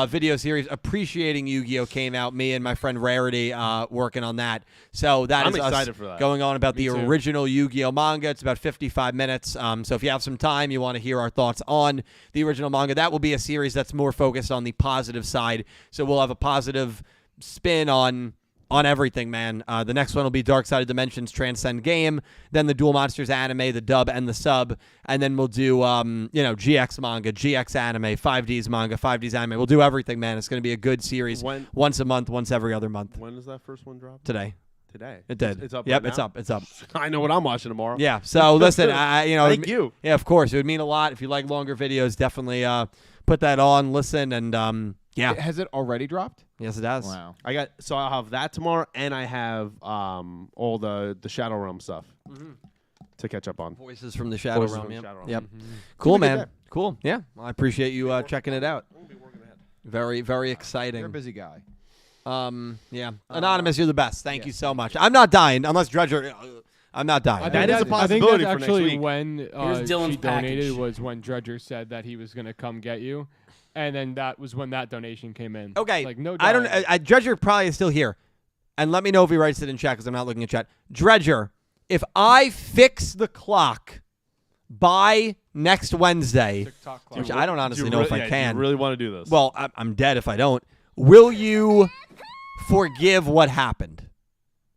video series appreciating Yu-Gi-Oh! Came out. Me and my friend Rarity working on that. So that I'm is us excited for that. going on about the too. original Yu-Gi-Oh! Manga. It's about 55 minutes. So if you have some time, you want to hear our thoughts on the original manga, that will be a series that's more focused on the positive side. So we'll have a positive spin on everything, man. The next one will be Dark Side of Dimensions Transcend Game, then the Duel Monsters anime, the dub and the sub, and then we'll do GX manga, GX anime, 5D's manga, 5D's anime. We'll do everything, man. It's going to be a good series. When- Once a month, once every other month. When does that first one drop? Today. Today. It did. It's up. Yep, right it's now? up. It's up. I know what I'm watching tomorrow. Yeah. So listen, Thank you. Yeah, of course. It would mean a lot if you like longer videos. Definitely put that on, listen, and yeah. Has it already dropped? Yes, it does. Wow. I'll have that tomorrow, and I have all the Shadow Realm stuff to catch up on. Voices from the Shadow Voices Realm. from the Yep. Shadow Realm. Yep. Mm-hmm. Cool, It's a good man. day. Cool. Yeah. Well, I appreciate you checking it out. Very, very You're a exciting. busy guy. Yeah. Anonymous, you're the best. Thank you so much. I'm not dying unless Dredger. I'm not dying. That is a I think possibility that's for next actually week. when Here's Dylan's she donated package. was when Dredger said that he was going to come get you. And then that was when that donation came in. Okay. Like, no I don't. dying. Dredger probably is still here, and let me know if he writes it in chat because I'm not looking at chat. Dredger, if I fix the clock by next Wednesday, TikTok clock. which I don't honestly know if I can. Do you really want to do this? Well, I'm dead if I don't. Will you forgive what happened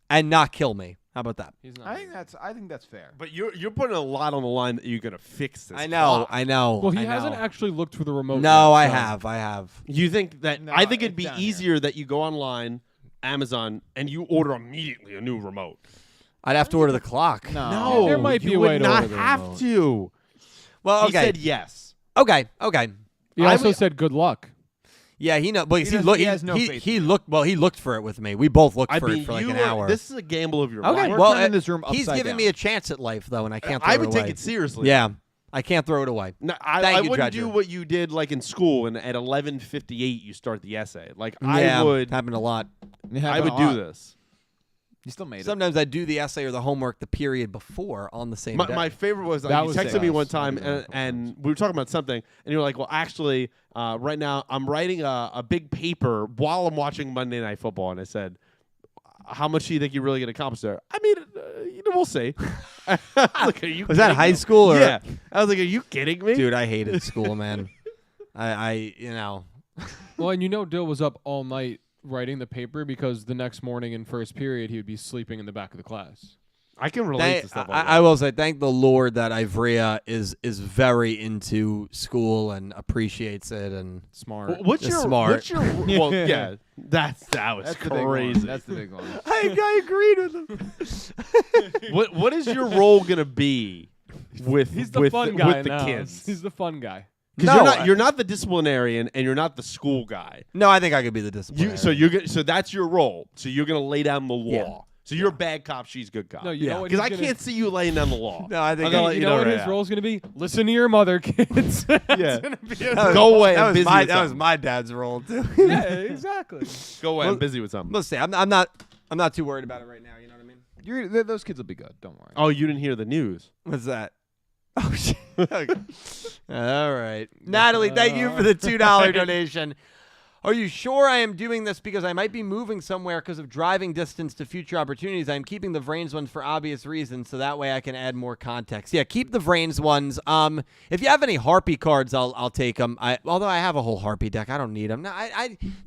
and not kill me? How about that? He's not. I think that's fair. but you're putting a lot on the line that you're gonna fix this. I know. clock. I know. Well, he I know. hasn't actually looked for the remote. No, yet, I so- have. I have. You think that? No, I think it'd it's be down here. easier that you go online, Amazon, and you order immediately a new remote. I'd have to order the clock. No. there might be you a way would to not order the have remote. to. Well, He okay. said yes. Okay. Okay. He also said good luck. Yeah, he know. But he doesn't- looked. he has no faith He in looked. Well, he looked for it with me. We both looked I for mean, it for like you an are- hour. This is a gamble of your Okay. life. We're Well, turning this room he's upside giving down. me a chance at life though, and I can't. Throw I it would away. take it seriously. Yeah, I can't throw it away. No, Thank I you, wouldn't do Dredger. what you did like in school, and at 11:58 you start the essay. Like Yeah, I would, happened a lot. It I happened would a do lot. this. You still made it. Sometimes I do the essay or the homework the period before on the same day. My favorite was That you was texted sick. me one I've time, done that a couple and we were talking about something, and you were like, "Well, actually, right now I'm writing a big paper while I'm watching Monday Night Football," and I said, "How much do you think you're really going to accomplish there?" I mean, we'll see. I was like, are you Was that kidding high me? school or? Yeah. I was like, "Are you kidding me?" Dude, I hated school, man. I Well, and Dill was up all night writing the paper because the next morning in first period he would be sleeping in the back of the class. I can relate to stuff like I will say, thank the Lord that Ivrea is very into school and appreciates it, and Smart. that. What's Just your smart. What's your well? Yeah, that was That's the big crazy. one. That's the big one. I agreed with him. What is your role gonna be with He's the with fun the, guy with the now. kids? He's the fun guy. Because No, you're not the disciplinarian and you're not the school guy. No, I think I could be the disciplinarian. So that's your role. So you're gonna lay down the law. Yeah. So you're a bad cop, she's good cop. No, you Yeah. know what Because he's I gonna- can't see you laying down the law. No, I think I'm gonna I- let You know what right his now. role's gonna be? Listen to your mother, kids. Yeah. That was- Go away. That I'm was busy with my something. dad's role too. yeah, exactly. Go away. Well, I'm busy with something. Let's see. I'm not. I'm not too worried about it right now. You know what I mean? Those kids will be good. Don't worry. Oh, you didn't hear the news. What's that? Oh shit. Okay. All right, Natalie. Thank you for the $2 donation. Are you sure I am doing this because I might be moving somewhere because of driving distance to future opportunities? I'm keeping the Vrains ones for obvious reasons, so that way I can add more context. Yeah, keep the Vrains ones. If you have any Harpy cards, I'll take them. Although I have a whole Harpy deck, I don't need them. No,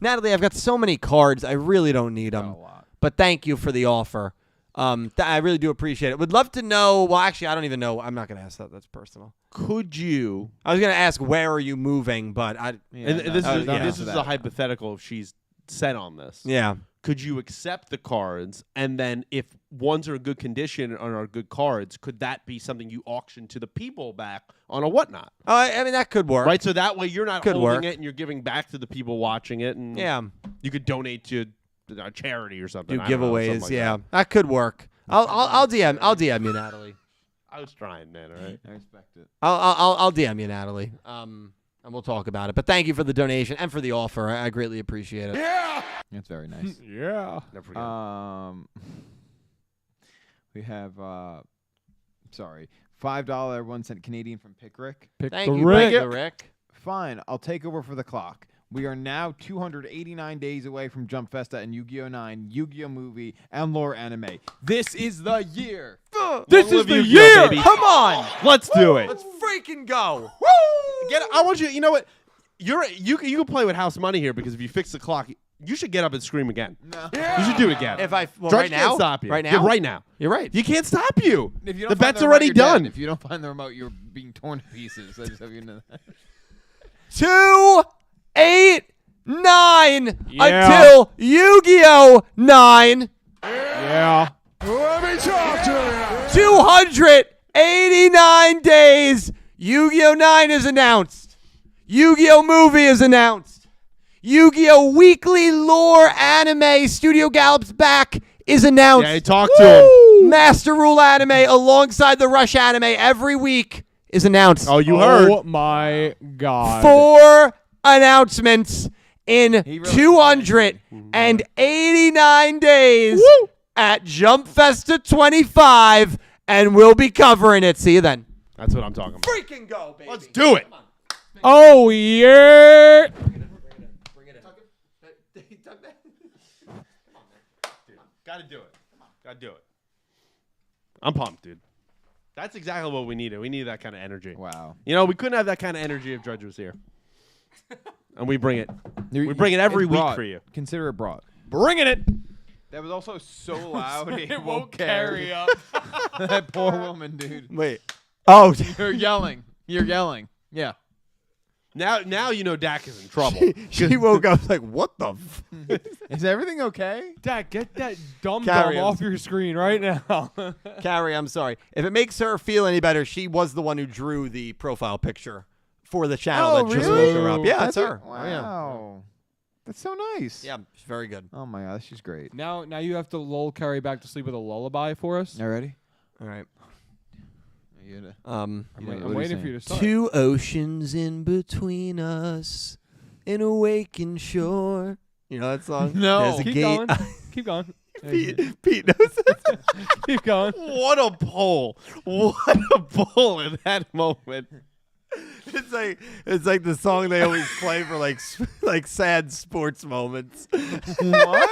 Natalie, I've got so many cards, I really don't need them. A lot. But thank you for the offer. I really do appreciate it. Would love to know. Well, actually, I don't even know. I'm not going to ask that. That's personal. Could you? I was going to ask where are you moving, but I. Yeah, And no, this no, is no, this no, is no. a hypothetical if she's set on this. Yeah. Could you accept the cards, and then if ones are in good condition and are good cards, could that be something you auction to the people back on a whatnot? I mean, that could work. Right, so that way you're not Could holding work. it and you're giving back to the people watching it, and Yeah. you could donate to a charity or something. Do I don't know, something giveaways. like Yeah. that. That could work. I'll DM you, Natalie. I was trying, man. All right. I respect it. I'll DM you, Natalie. And we'll talk about it. But thank you for the donation and for the offer. I greatly appreciate it. That's very nice. Yeah. Never forget. We have $5 1 cent Canadian from Pickrick. Pick Thank the you, Rick. Rick. Fine, I'll take over for the clock. We are now 289 days away from Jump Festa and Yu-Gi-Oh! 9, Yu-Gi-Oh! movie, and lore anime. This is the year. This Long is live the Yu-Gi-Oh, year. baby. Come on. Let's do it. Let's freaking go. I want you. You know what? You can play with house money here because if you fix the clock, you should get up and scream again. No. You should do it again. If I George right can't now, stop you. right Yeah, now, right now. You're right. You can't stop you. If you don't The find bet's remote, already you're dead. done. If you don't find the remote, you're being torn to pieces. I just have you know that. 2, 8, 9 Yeah. until Yu-Gi-Oh! 9. Yeah. 289 days. Yu-Gi-Oh! 9 is announced. Yu-Gi-Oh! movie is announced. Yu-Gi-Oh! weekly lore anime Studio Gallop's back is announced. Yeah, talk to him. Master Rule anime alongside the Rush anime every week is announced. Oh, you heard. Oh my God. 4 announcements in He really 289 days at Jump Festa 25, and we'll be covering it. See you then. That's what I'm talking about. Freaking go, baby. Let's do it. Oh yeah. Gotta do it. Gotta do it. I'm pumped, dude. That's exactly what we needed. We needed that kind of energy. Wow. You know, we couldn't have that kind of energy if Drudge was here. And we bring it. We bring it every it's week brought. for you. Consider it brought. Bringing it. That was also so loud It won't carry up. That poor woman, dude. Wait. Oh, You're yelling. You're yelling. Yeah. Now you know Dak is in trouble. she woke up like, what the? Is everything okay? Dad, get that dumb Carry dumb on. off your screen right now. Carrie, I'm sorry. If it makes her feel any better, she was the one who drew the profile picture for the channel that just woke her up. Yeah, that's her. Wow. Oh, yeah. That's so nice. Yeah, she's very good. Oh my God, she's great. now you have to lull Carrie back to sleep with a lullaby for us. You ready? All right. You gotta- Um, you know, I'm what are you waiting for saying? you to start. 2 oceans in between us, an awakened shore. You know that song? No. There's a Keep gate. going. Keep going. Pete knows it. Keep going. What a pull. What a pull in that moment. It's like the song they always play for like sad sports moments. What?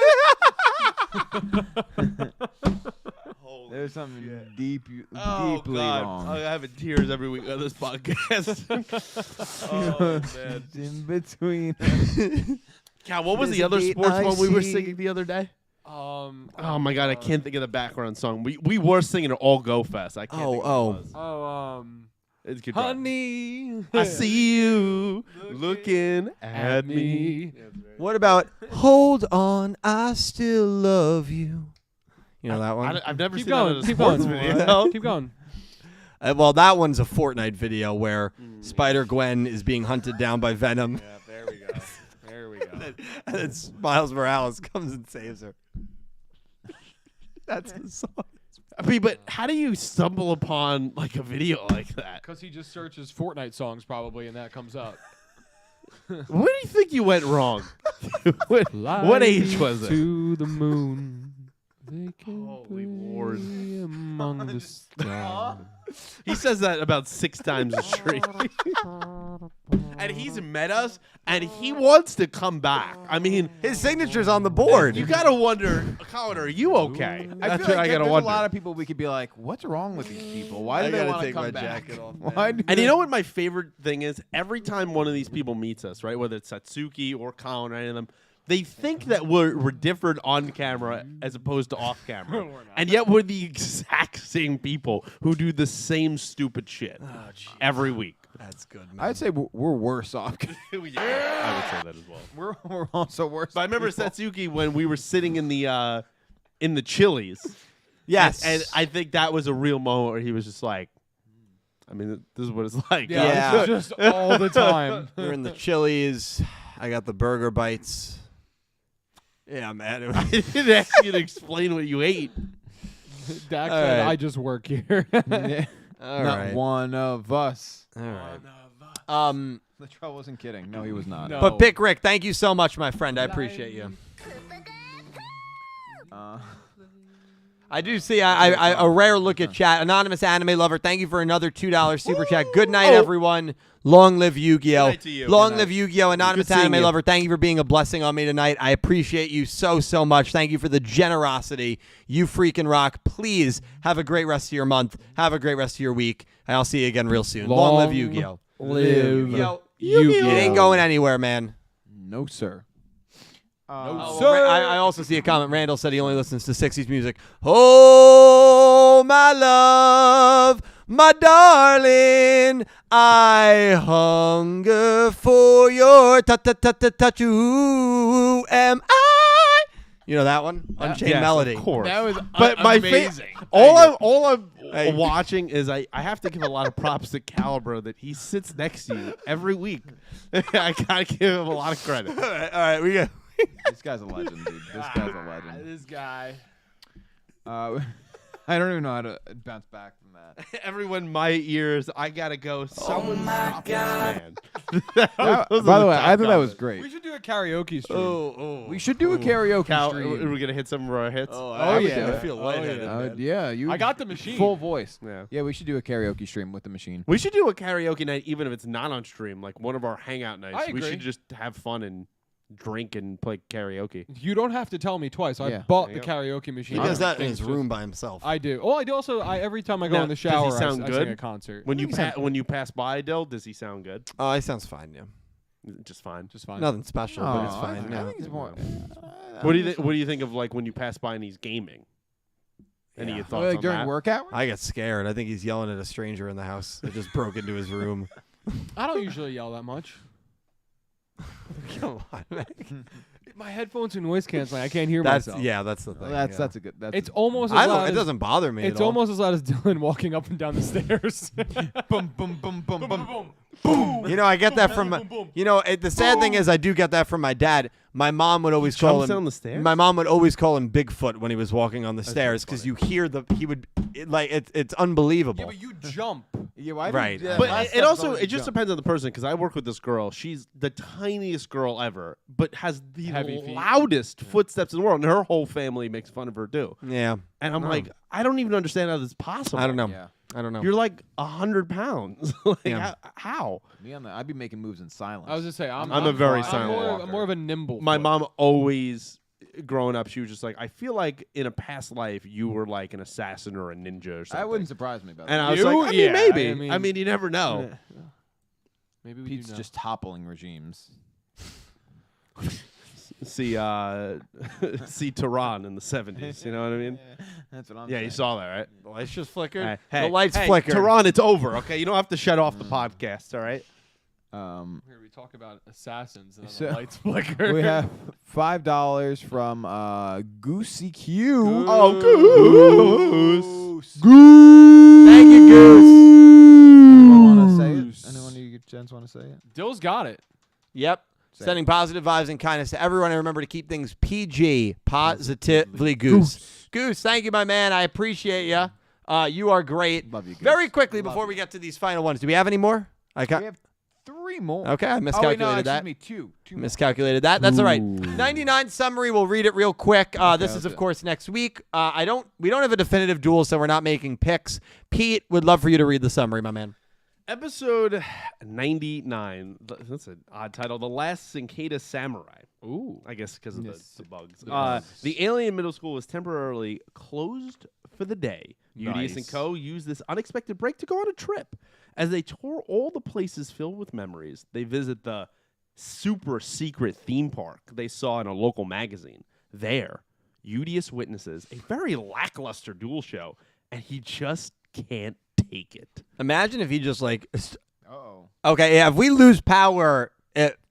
There's something deeply wrong. I'm having tears every week on this podcast. Oh, man. In between. Cal, what was There's the a other gate sports I one we were see. singing the other day? Oh Oh my God, I can't think of the background song. We were singing it all Go Fest. I can't think of what it was. Oh, It's good. Honey, honey. I see you looking at me. What about Hold On, I Still Love You? You know that one? I've never Keep seen that in going. a Keep sports going. video. Keep going. Well, that one's a Fortnite video where Spider-Gwen is being hunted down by Venom. Yeah, there we go. There we go. And then Miles Morales comes and saves her. That's the song. I mean, but how do you stumble upon like a video like that? Because he just searches Fortnite songs probably, and that comes up. Where do you think you went wrong? what age was it? To the moon. Holy Lord. Among the stars. He says that about 6 times straight. And he's met us, and he wants to come back. I mean, His signature's on the board. you gotta wonder, Colin, are you okay? I That's feel what like I gotta there's wonder. a lot of people we could be like, what's wrong with these people? Why do I they gotta want to take come my back? jacket off, Why do And they- you know what my favorite thing is? Every time one of these people meets us, right, whether it's Satsuki or Colin or any of them, they think that we're different on camera as opposed to off camera. And yet we're the exact same people who do the same stupid shit every week. That's good, man. I'd say we're worse off. Yeah, I would say that as well. we're also worse. But I remember Satsuki when we were sitting in the Chili's. yes. And I think that was a real moment where he was just like, I mean, this is what it's like. Yeah. It's just all the time. We're in the Chili's. I got the burger bites. Yeah, man. I didn't ask you to explain what you ate. Dak All said, right. I just work here. Yeah. All Not right. one of us. All right. The troll wasn't kidding. No, he was not. No. But Big Rick, thank you so much, my friend. I appreciate you. I do see a rare look at chat. Anonymous Anime Lover, thank you for another $2 super chat. Good night, everyone. Long live Yu-Gi-Oh! Good night to you. Long Good live night. Yu-Gi-Oh! Anonymous Good seeing Anime you. Lover, thank you for being a blessing on me tonight. I appreciate you so much. Thank you for the generosity. You freaking rock. Please have a great rest of your month. Have a great rest of your week. And I'll see you again real soon. Long live Yu-Gi-Oh! Live Yo, Yu-Gi-Oh! it ain't going anywhere, man. No, sir. Oh, well, I also see a comment. Randall said he only listens to 60s music. Oh, my love, my darling, I hunger for your touch. Who am I? You know that one? Unchained Yes, Melody. of course. That was But my amazing. all I'm Hey. watching is I have to give a lot of props to Calibro that he sits next to you every week. I gotta give him a lot of credit. All right, we got. This guy's a legend, dude. This guy's a legend. This guy. I don't even know how to bounce back from that. Everyone, my ears, I gotta go. Someone stop this man. By the way, I thought that was great. We should do a karaoke stream. We should do a karaoke Cal, stream. we're gonna hit some of our hits. yeah. I feel lightheaded. Yeah, you. I got the machine. Full voice. Yeah. Yeah, we should do a karaoke stream with the machine. We should do a karaoke night, even if it's not on stream, like one of our hangout nights. I We agree. should just have fun and drink and play karaoke. You don't have to tell me twice. I Yeah. bought There the you karaoke machine. He does that in Things his just- room by himself. I do. Oh, I do also. Every time I go Now, in the does he shower, sound I good? sing a concert. When you I think he when you pass by, Dill, does he sound good? Oh, he sounds fine, yeah. Just fine. just fine. Nothing special, but it's Oh, fine. I yeah. think he's more. What do you think of like when you pass by and he's gaming? Any of your thoughts Like on during that? work hours? I get scared. I think he's yelling at a stranger in the house that just broke into his room. I don't usually yell that much. Come on, man. My headphones are noise canceling. I can't hear That's myself. that's the thing. That's yeah. that's a good. That's It's almost. As I loud don't. It as- doesn't bother me. It's at all. almost as loud as Dylan walking up and down the stairs. boom boom boom boom boom. You know, I get that from. You know, the sad thing is, I do get that from my dad. My mom would always call jumps him. down the stairs? My mom would always call him Bigfoot when he was walking on the stairs because you hear the. He would it's unbelievable. yeah, but you jump. Yeah, why Right. Did, But last it step also always it just jump. depends on the person because I work with this girl. She's the tiniest girl ever, but has the Heavy feet. loudest footsteps in the world, and her whole family makes fun of her too. Yeah, And I'm like, I don't even understand how this is possible. I don't know. Yeah. I don't know. You're like 100 pounds. Like, Yeah. how? Me on the, I'd be making moves in silence. I was just say I'm a very quiet. silent I'm walker. more of a nimble. My foot. mom always, growing up, she was just like, I feel like in a past life you were like an assassin or a ninja or something. That wouldn't surprise me. About And that. I was You? like, I mean, Yeah, maybe. I mean- you never know. Maybe we Pete's do know. just toppling regimes. See, see Tehran in the 70s. You know what I mean? That's what I'm Yeah, saying. you saw that, right? the lights just flickered. Hey, the lights hey, flickered. Tehran, it's over. Okay, you don't have to shut off the podcast. All right. Here we talk about assassins and then So- the lights flicker. We have $5 from Goosey Q. Oh, Goose. Thank you, Goose. Anyone want to say it? Anyone of you gents want to say it? Dill's got it. Yep. Say Sending positive vibes and kindness to everyone. And remember to keep things PG. Positively Goose. Goose, thank you, my man. I appreciate you. You are great. Love you, Goose. Very quickly Love before you. we get to these final ones, do we have any more? We have 3 3 more. Okay, I Oh, wait, miscalculated no, that. excuse me, 2 more. Miscalculated that. That's all right. Ooh. 99 summary. We'll read it real quick. This is, of course, next week. We don't have a definitive duel, so we're not making picks. Pete, would love for you to read the summary, my man. Episode 99. That's an odd title. The Last Cicada Samurai. Ooh. I guess because of Yes. the bugs. bugs. The alien middle school was temporarily closed for the day. Yugioh and Nice. co. used this unexpected break to go on a trip. As they tour all the places filled with memories, they visit the super secret theme park they saw in a local magazine. There, Yugioh witnesses a very lackluster duel show, and he just can't take it. Imagine if he just like. Uh-oh. Okay, yeah. If we lose power,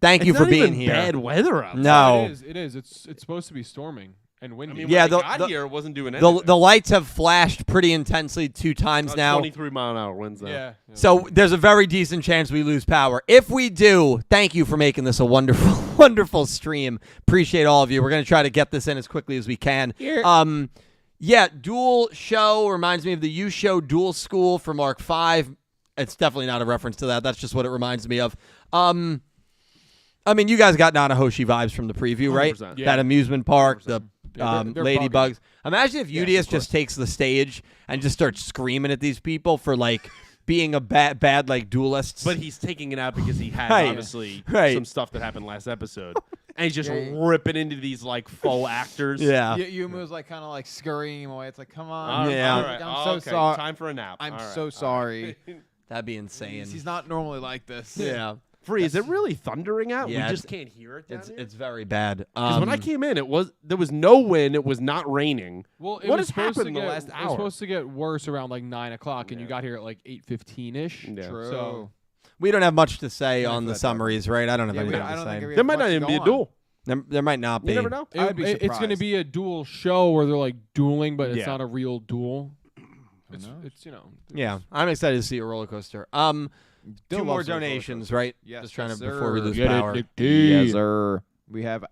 thank you It's for not being even here. bad weather out. No. It is. It's supposed to be storming and windy. I mean, Yeah, when the- they got the- here, it wasn't doing anything. The lights have flashed pretty intensely 2 times now. 23-mile-an-hour winds now. yeah. So there's a very decent chance we lose power. If we do, thank you for making this a wonderful, wonderful stream. Appreciate all of you. We're going to try to get this in as quickly as we can. Yeah, Duel Show reminds me of the Yugioh Duel School for Mark V. It's definitely not a reference to that. That's just what it reminds me of. I mean, you guys got Nanahoshi vibes from the preview, right? 100%. Yeah. That amusement park, the Yeah, they're ladybugs. bugging. Imagine if Yugioh just takes the stage and just starts screaming at these people for like being a bad like duelists. But he's taking it out because he has Right. obviously Right. some stuff that happened last episode. And he's just ripping into these like faux actors. yeah. Yuma was like kind of like scurrying him away. It's like, come on. All right, Yeah. all right. I'm so Okay, sorry. Time for a nap. I'm All right, so all sorry. right. That'd be insane. He's not normally like this. Yeah. Free, is it really thundering out? Yeah, We just can't hear it down here? It's very bad. Because when I came in, there was no wind. It was not raining. Well, it What was has supposed happened to in the get, last It hour? was supposed to get worse around like 9 o'clock, and you Yeah. got here at like 8:15 ish. Yeah. True. So we don't have much to say Yeah, on the for that summaries, right? I don't have Yeah, anything I to don't say. think we There have might much not to even go be a on. duel. There might not be. You never know. I'd be It's going to surprised. be a duel show where they're like dueling, but it's Yeah. not a real duel. It's knows? you know. Yeah, I'm excited to see a roller coaster. Two Still more love those roller donations, coasters. right? Yes, Just trying yes, to before we sir. lose Get it, power. Nick D. Yes, sir. We have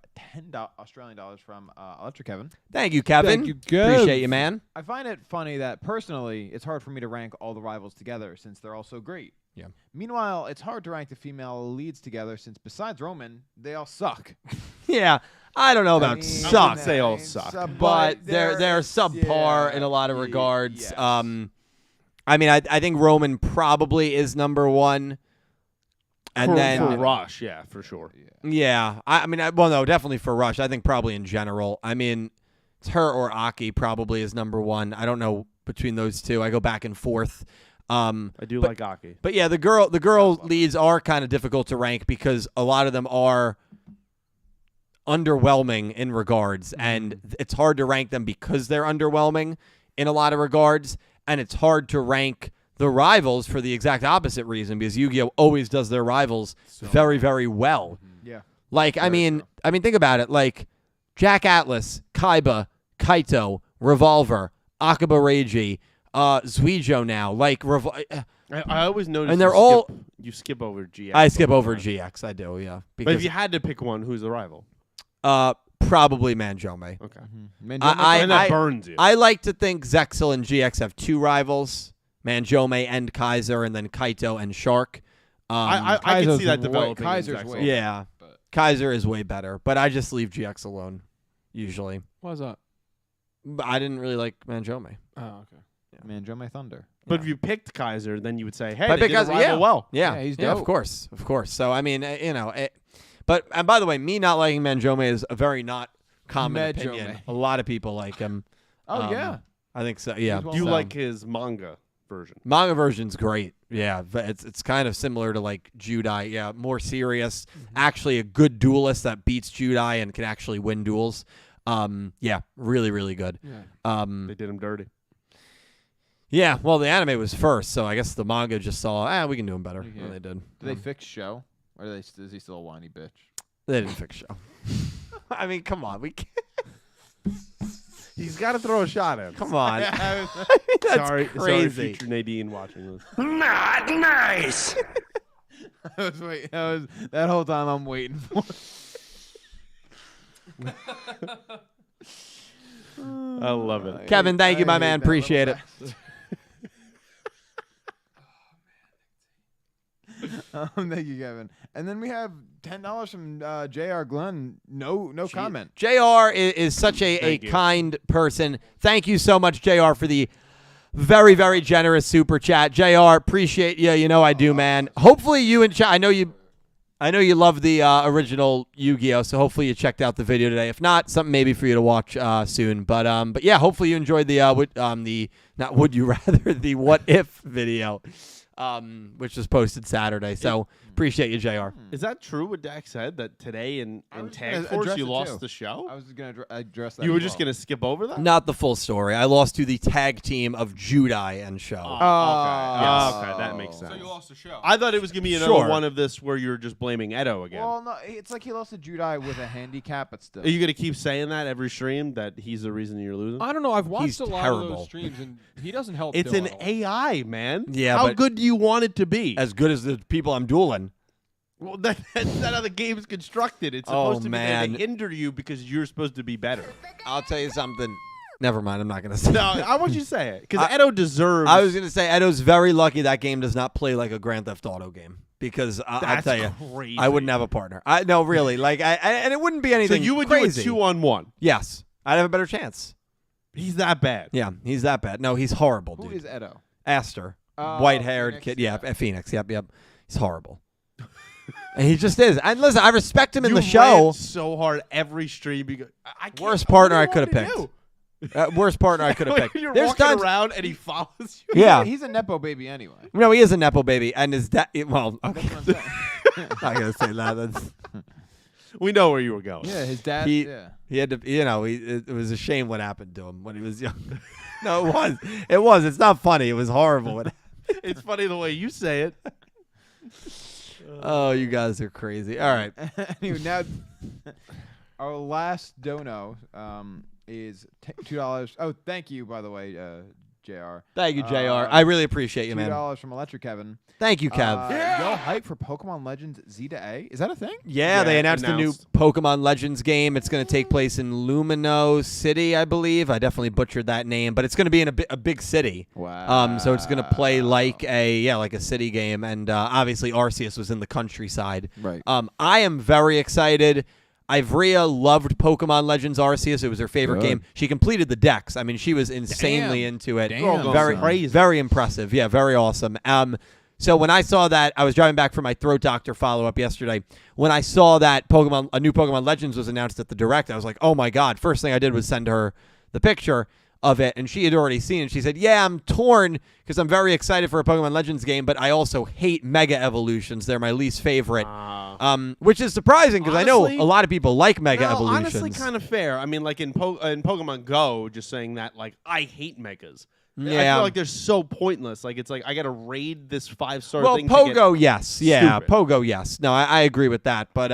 Australian dollars from Electric Kevin. Thank you, Kevin. Thank you, Kev. Appreciate you, man. I find it funny that personally, it's hard for me to rank all the rivals together since they're all so great. Yeah. Meanwhile, it's hard to rank the female leads together since besides Roman, they all suck. Yeah, I don't know I about mean, suck, They all I mean, suck. but they're subpar yeah, in a lot of ye- regards. yes. I mean, I think Roman probably is number one, and for, then for Rush, yeah, for sure. yeah, I mean, well, no, definitely for Rush. I think probably in general. I mean, it's her or Aki probably is number one. I don't know between those two. I go back and forth. I do like Aki. But yeah, the girl leads are kind of difficult to rank because a lot of them are underwhelming in regards, and it's hard to rank them because they're underwhelming in a lot of regards, and it's hard to rank the rivals for the exact opposite reason because Yu-Gi-Oh always does their rivals very, very well. Yeah. Like, I mean, think about it. Like, Jack Atlas, Kaiba, Kaito, Revolver, Akaba Reiji, Yugioh now. Like, I always notice And they're all- you skip over GX. I skip over GX. GX. I do, yeah. But if Because you had to pick one, who's the rival? probably Manjome. Okay. Mm-hmm. And that burns you. I like to think Zexel and GX have two rivals, Manjome and Kaiser, and then Kaito and Shark. I can Kaiser's see that way- developing. in Kaiser's Zexal. way- yeah. But- Kaiser is way better, but I just leave GX alone, usually. Why's that? But I didn't really like Manjome. Oh, okay. Man, Joe May Thunder. But if you picked Kaiser, then you would say, hey, But they did a because- rival yeah. well. Yeah, Yeah, he's of dope. course, of course. So I mean, and by the way, me not liking Manjome is a very not common Manjome. opinion. A lot of people like him. Oh, yeah. I think so. Yeah, He's well Do you So- like his manga version? manga version's great. Yeah, but it's kind of similar to like Judai. Yeah, more serious. Actually, a good duelist that beats Judai and can actually win duels. Yeah, really, really good. Yeah. They did him dirty. Yeah. Well, the anime was first, so I guess the manga just saw. We can do him better. Yeah. And they did. Do they fix show? Or is he still a whiny bitch? They didn't fix show. I mean, come on. We can't. He's got to throw a shot at him. Come on. Sorry, sorry, crazy. future Nadine watching this. I was waiting. That whole time I'm waiting for. I love it. Kevin, thank you, my I hate man. that Appreciate it. little bastard. Thank you, Kevin. And then we have $10 from J.R. Glenn. No comment. JR is such a Thank you. kind person. Thank you so much, JR, for the very, very generous super chat. JR, appreciate you. You know I do, man. Hopefully you and I know you love the original Yu-Gi-Oh, so hopefully you checked out the video today. If not, something maybe for you to watch soon. But yeah, hopefully you enjoyed the the what if video, which was posted Saturday. So appreciate you, JR. Is that true what Dak said, that today in was Tag gonna Force address you it, lost too. the show? I was going to address that. You were as just well. going to skip over that? Not the full story. I lost to the tag team of Judai and Show. Okay, that makes sense. So you lost the show. I thought it was going to be another Sure. one of this where you're just blaming Edo again. Well, no, it's like he lost to Judai with a handicap, but still. Are you going to keep saying that every stream, that he's the reason you're losing? I don't know. I've watched He's a lot of terrible. those streams, and he doesn't help. It's Bill an at all. AI, man. Yeah, How but- good do you want it to be? As good as the people I'm dueling. Well, that's not how the game's constructed. It's Oh, supposed to be there man. to hinder you because you're supposed to be better. I'll tell you something. Never mind. I'm not going to say No, it. I want you to say it because Edo deserves. I was going to say Edo's very lucky that game does not play like a Grand Theft Auto game because I'll That's tell you, crazy. I wouldn't have a partner. No, really. Like, and it wouldn't be So anything you would crazy. do a 2-on-1. Yes. I'd have a better chance. He's that bad. Yeah, he's that bad. No, he's horrible, Who dude. is Edo? Aster. Oh, White-haired Phoenix, kid. Yeah, yeah. Phoenix. Yep. He's horrible. And he just is. And listen, I respect him in You the show. rant so hard every stream. Because I can't, Worst what partner do I you could have want me to picked. do? Worst partner I could have picked. You're There's walking times. around and he follows you. Yeah. He's a Nepo baby anyway. No, he is a Nepo baby. And his dad. Well, okay. That's what I'm saying. I'm not going to say that. That's. We know where you were going. Yeah, his dad. He- yeah. He had to, it was a shame what happened to him when he was young. No, it was. It was. It's not funny. It was horrible. It's funny the way you say it. Oh, you guys are crazy. All right. Anyway, now our last dono is $2. Oh, thank you, by the way, JR. Thank you, JR. I really appreciate you, man. $2 from Electric Kevin. Thank you, Kev. Y'all hype for Pokemon Legends Z to A? Is that a thing? Yeah, they Yeah, announced a new announced. Pokemon Legends game. It's going to take place in Lumino City, I believe. I definitely butchered that name, but it's going to be in a big city. Wow. So it's going to play like a city game, and obviously Arceus was in the countryside. Right. I am very excited. Ivrea loved Pokemon Legends Arceus. It was her favorite Good. game. She completed the decks. I mean, she was insanely into it. Damn, Very, son. very impressive. Yeah, very awesome. So when I saw that, I was driving back from my throat doctor follow-up yesterday. When I saw that a new Pokemon Legends was announced at the Direct, I was like, oh my God. First thing I did was send her the picture of it, and she had already seen it. She said, yeah, I'm torn because I'm very excited for a Pokemon Legends game, but I also hate Mega Evolutions. They're my least favorite. Which is surprising because I know Honestly- a lot of people like Mega No, Evolutions. honestly, kind of fair. I mean, like in Pokemon Go, just saying that, like, I hate megas. I Yeah. feel like they're so pointless. Like, it's like I got to raid this 5-star Well, thing. to get- Pogo, yes. Yeah, Stupid. Pogo, yes. No, I agree with that. But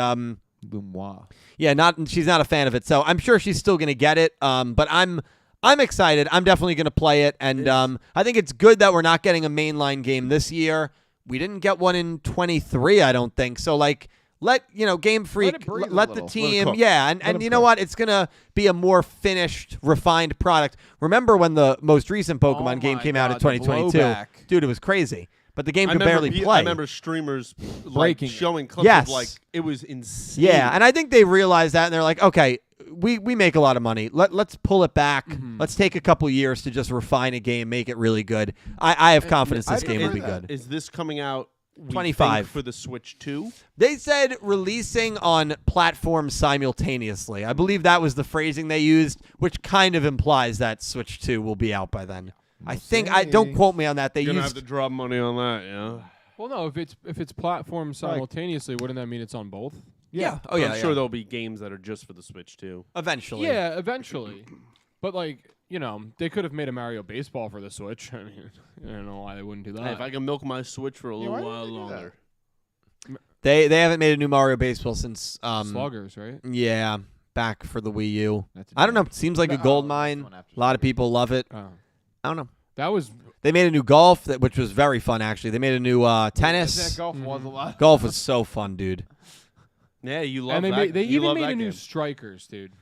Lumois. yeah, she's not a fan of it. So I'm sure she's still going to get it. But I'm excited. I'm definitely going to play it. And I think it's good that we're not getting a mainline game this year. We didn't get one in 23, I don't think. So, like, let Game Freak, it breathe a let the little. team, cook. yeah, and them you know cook. what? It's gonna be a more finished, refined product. Remember when the most recent Pokemon game my came out in God, the 2022? blowback. Dude, it was crazy. But the game I could remember barely play. I remember streamers like, Breaking it. showing clips Yes. of, like, it was insane. Yeah, and I think they realized that, and they're like, okay, we make a lot of money. Let's pull it back. Let's take a couple years to just refine a game, make it really good. I have confidence this I'd game will be agree with good. Is this coming out? we 25 think, for the Switch 2? They said releasing on platforms simultaneously. I believe that was the phrasing they used, which kind of implies that Switch 2 will be out by then. I think don't see. quote me on that. They You're gonna used have to drop money on that, yeah. Well, no, if it's platformed simultaneously, wouldn't that mean it's on both? yeah. Oh yeah, I'm yeah. sure there'll be games that are just for the Switch 2. Eventually. Yeah, eventually. But like, they could have made a Mario Baseball for the Switch. I mean, I don't know why they wouldn't do that. Hey, if I can milk my Switch for a little why didn't while they do that? longer. They haven't made a new Mario Baseball since Sluggers, right? yeah, back for the Wii U. That's a I don't know. joke. It seems like a No, gold this mine. one after A lot of Switch. people love it. Oh. I don't know. That was They made a new golf, which was very fun, actually. They made a new tennis. That golf was a lot. Golf was so fun, dude. Yeah, you love and they that. made, they you even love made that a new game. strikers, dude.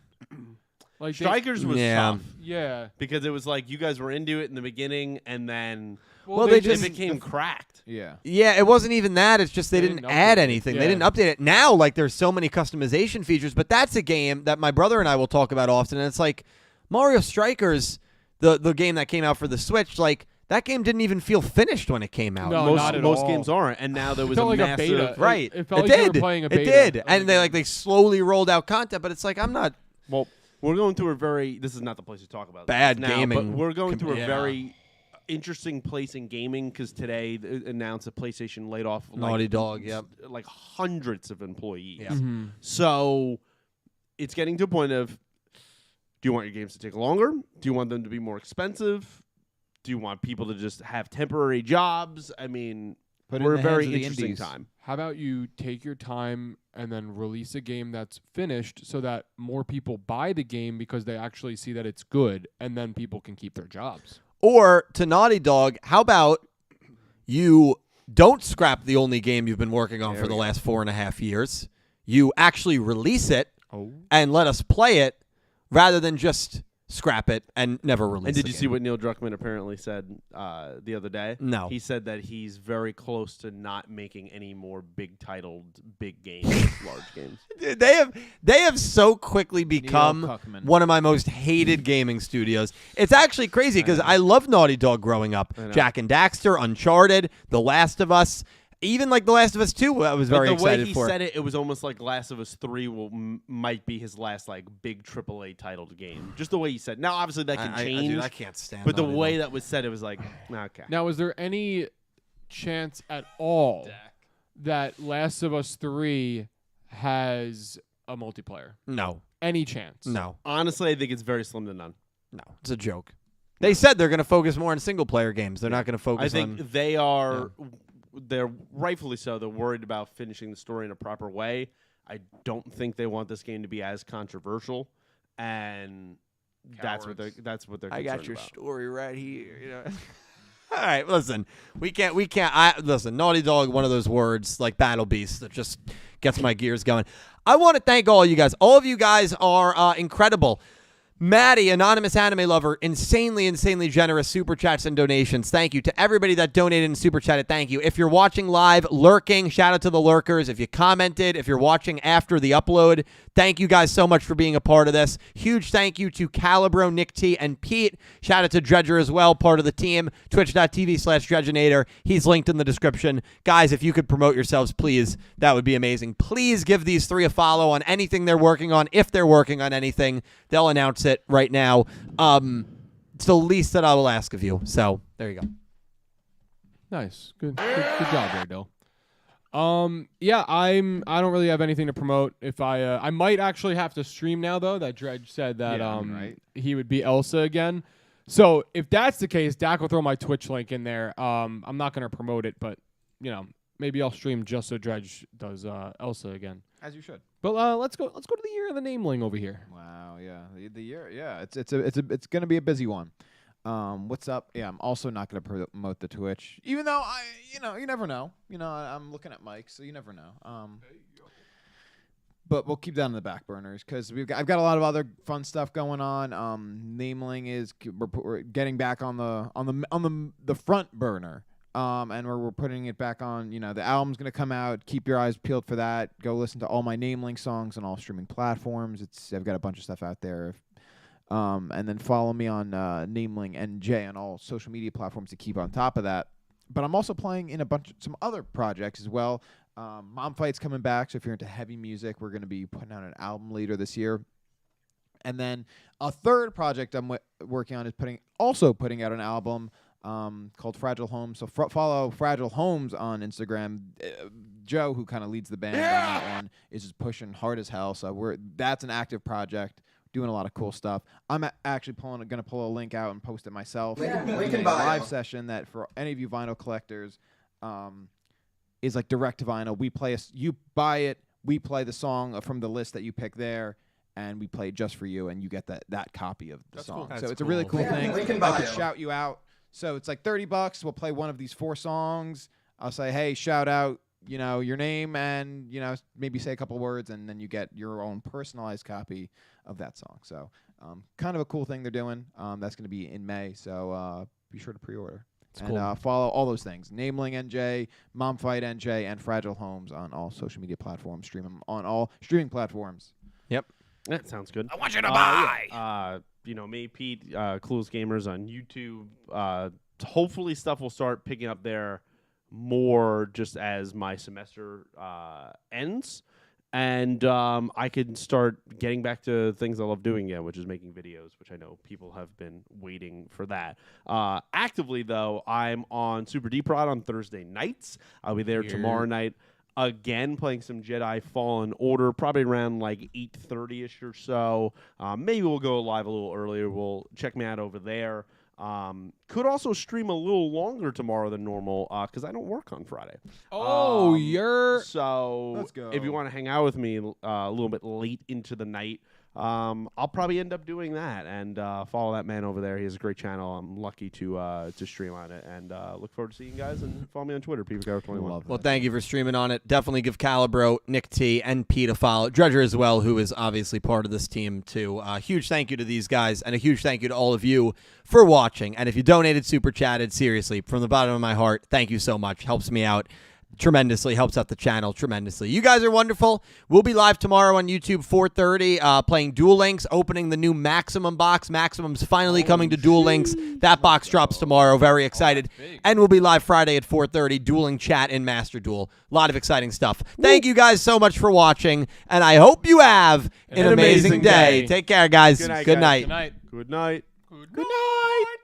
Like Strikers was Yeah. tough Yeah. because it was like you guys were into it in the beginning, and then Well, they it just- became cracked. Yeah. Yeah, it wasn't even that. It's just they They didn't didn't add update it. anything. They Yeah. didn't update it. Now, like, there's so many customization features, but that's a game that my brother and I will talk about often. And it's like Mario Strikers, the game that came out for the Switch, like, that game didn't even feel finished when it came out. No, not at most all. games aren't, and now there was felt a like a massive beta. Right. It felt it like you did. were playing a It beta did. of And the they game. slowly rolled out content, but it's like, I'm not. Well, we're going through a very. This is not the place to talk about Bad this now, gaming but we're going through a yeah. very interesting place in gaming because today they announced that PlayStation laid off Naughty Dog, yep. like hundreds of employees. Yep. Mhm. So it's getting to a point of: do you want your games to take longer? Do you want them to be more expensive? Do you want people to just have temporary jobs? I mean, Put it in we're a the very hands of the interesting indies. time. How about you take your time and then release a game that's finished so that more people buy the game because they actually see that it's good, and then people can keep their jobs. Or to Naughty Dog, how about you don't scrap the only game you've been working on for the last 4.5 years? You actually release it and let us play it rather than just scrap it and never release it. And did you see what Neil Druckmann apparently said the other day? No. He said that he's very close to not making any more big titled, big games, large games. Dude, they have so quickly become Druckmann. one of my most hated gaming studios. It's actually crazy because I loved Naughty Dog growing up. know. Jack and Daxter, Uncharted, The Last of Us, even like The Last of Us 2 I was very But the way excited he for. said it, it was almost like Last of Us 3 might be his last like big AAA titled game. Just the way he said. Now, obviously, that can change. Dude, I can't stand but the Naughty way Dog. that was said, it was like, okay. Now, is there any chance at all that Last of Us 3 has a multiplayer? No. Any chance? No. Honestly, I think it's very slim to none. No. It's a joke. They said they're going to focus more on single-player games. They're not going to focus I think on... they are. They're rightfully so. They're worried about finishing the story in a proper way. I don't think they want this game to be as controversial, and that's what they're I got concerned your about. story right here. You know. All right, listen. We can't. Listen. Naughty Dog, one of those words like Battle Beast that just gets my gears going. I want to thank all you guys. All of you guys are incredible. Maddie, anonymous anime lover, insanely generous super chats and donations. Thank you to everybody that donated and super chatted. Thank you. If you're watching live, lurking, shout out to the lurkers. If you commented, if you're watching after the upload, thank you guys so much for being a part of this. Huge thank you to Calibro, Nick T, and Pete. Shout out to Dredger as well, part of the team. Twitch.tv/Dredgenator. He's linked in the description. Guys, if you could promote yourselves, please, that would be amazing. Please give these three a follow on anything they're working on. If they're working on anything, they'll announce it right now. It's the least that I will ask of you. So there you go. Nice. Good job there, Dill. Yeah, I don't really have anything to promote. If I might actually have to stream now though. That Dredge said that right. he would be Elsa again. So if that's the case, Dak will throw my Twitch link in there. I'm not gonna promote it, but maybe I'll stream just so Dredge does Elsa again. As you should. But let's go to the year of the nameling over here. Wow, yeah, the year, yeah, it's gonna be a busy one. What's up? Yeah, I'm also not gonna promote the Twitch, even though you never know. I'm looking at Mike, so you never know. But we'll keep that on the back burners because I've got a lot of other fun stuff going on. Nameling is we're getting back on the front burner. And we're putting it back on, the album's going to come out. Keep your eyes peeled for that. Go listen to all my Nameling songs on all streaming platforms. I've got a bunch of stuff out there. And then follow me on Nameling NJ on all social media platforms to keep on top of that. But I'm also playing in some other projects as well. Mom Fight's coming back, so if you're into heavy music, we're going to be putting out an album later this year. And then a third project I'm working on is putting out an album called Fragile Homes. So follow Fragile Homes on Instagram. Joe, who kind of leads the band on that one, is just pushing hard as hell. So that's an active project, doing a lot of cool stuff. I'm actually going to pull a link out and post it myself. Doing a live session that for any of you vinyl collectors is like direct to vinyl. You buy it, we play the song from the list that you pick there, and we play it just for you, and you get that copy of the song. cool. So That's it's a really cool. cool thing. I can shout you out. So it's like $30. We'll play one of these 4 songs. I'll say, hey, shout out your name and maybe say a couple words, and then you get your own personalized copy of that song. So kind of a cool thing they're doing. That's going to be in May, so be sure to pre-order. And follow all those things. Nameling NJ, Momfight NJ, and Fragile Homes on all social media platforms. Stream them on all streaming platforms. Yep. That sounds good. I want you to buy. Me, Pete, Clueless Gamers on YouTube. Hopefully stuff will start picking up there more just as my semester ends. And I can start getting back to things I love doing again, which is making videos, which I know people have been waiting for that. Actively, though, I'm on Super Deep Rod on Thursday nights. I'll be there tomorrow night again playing some Jedi Fallen Order, probably around like 8:30ish or so. Maybe we'll go live a little earlier. We'll check me out over there. Could also stream a little longer tomorrow than normal because I don't work on Friday. Oh, So Let's go. if you want to hang out with me a little bit late into the night, I'll probably end up doing that and follow that man over there. He has a great channel. I'm lucky to stream on it, and look forward to seeing you guys. And follow me on Twitter, PeterCow21. Well, thank you for streaming on it. Definitely give Calibro, Nick T, and Pete a follow. Dredger as well, who is obviously part of this team too. Huge thank you to these guys, and a huge thank you to all of you for watching. And if you donated, super chatted, seriously, from the bottom of my heart, thank you so much. Helps me out tremendously, helps out the channel tremendously. You guys are wonderful. We'll be live tomorrow on YouTube 4:30 playing Duel Links, opening the new Maximum box. Maximum's finally coming to Duel Links. That box drops tomorrow. Very excited. And we'll be live Friday at 4:30 dueling chat in Master Duel. A lot of exciting stuff. Thank you guys so much for watching, and I hope you have an amazing day. Take care, guys. Good night, Good guys. night. Good night. Good night. Good night.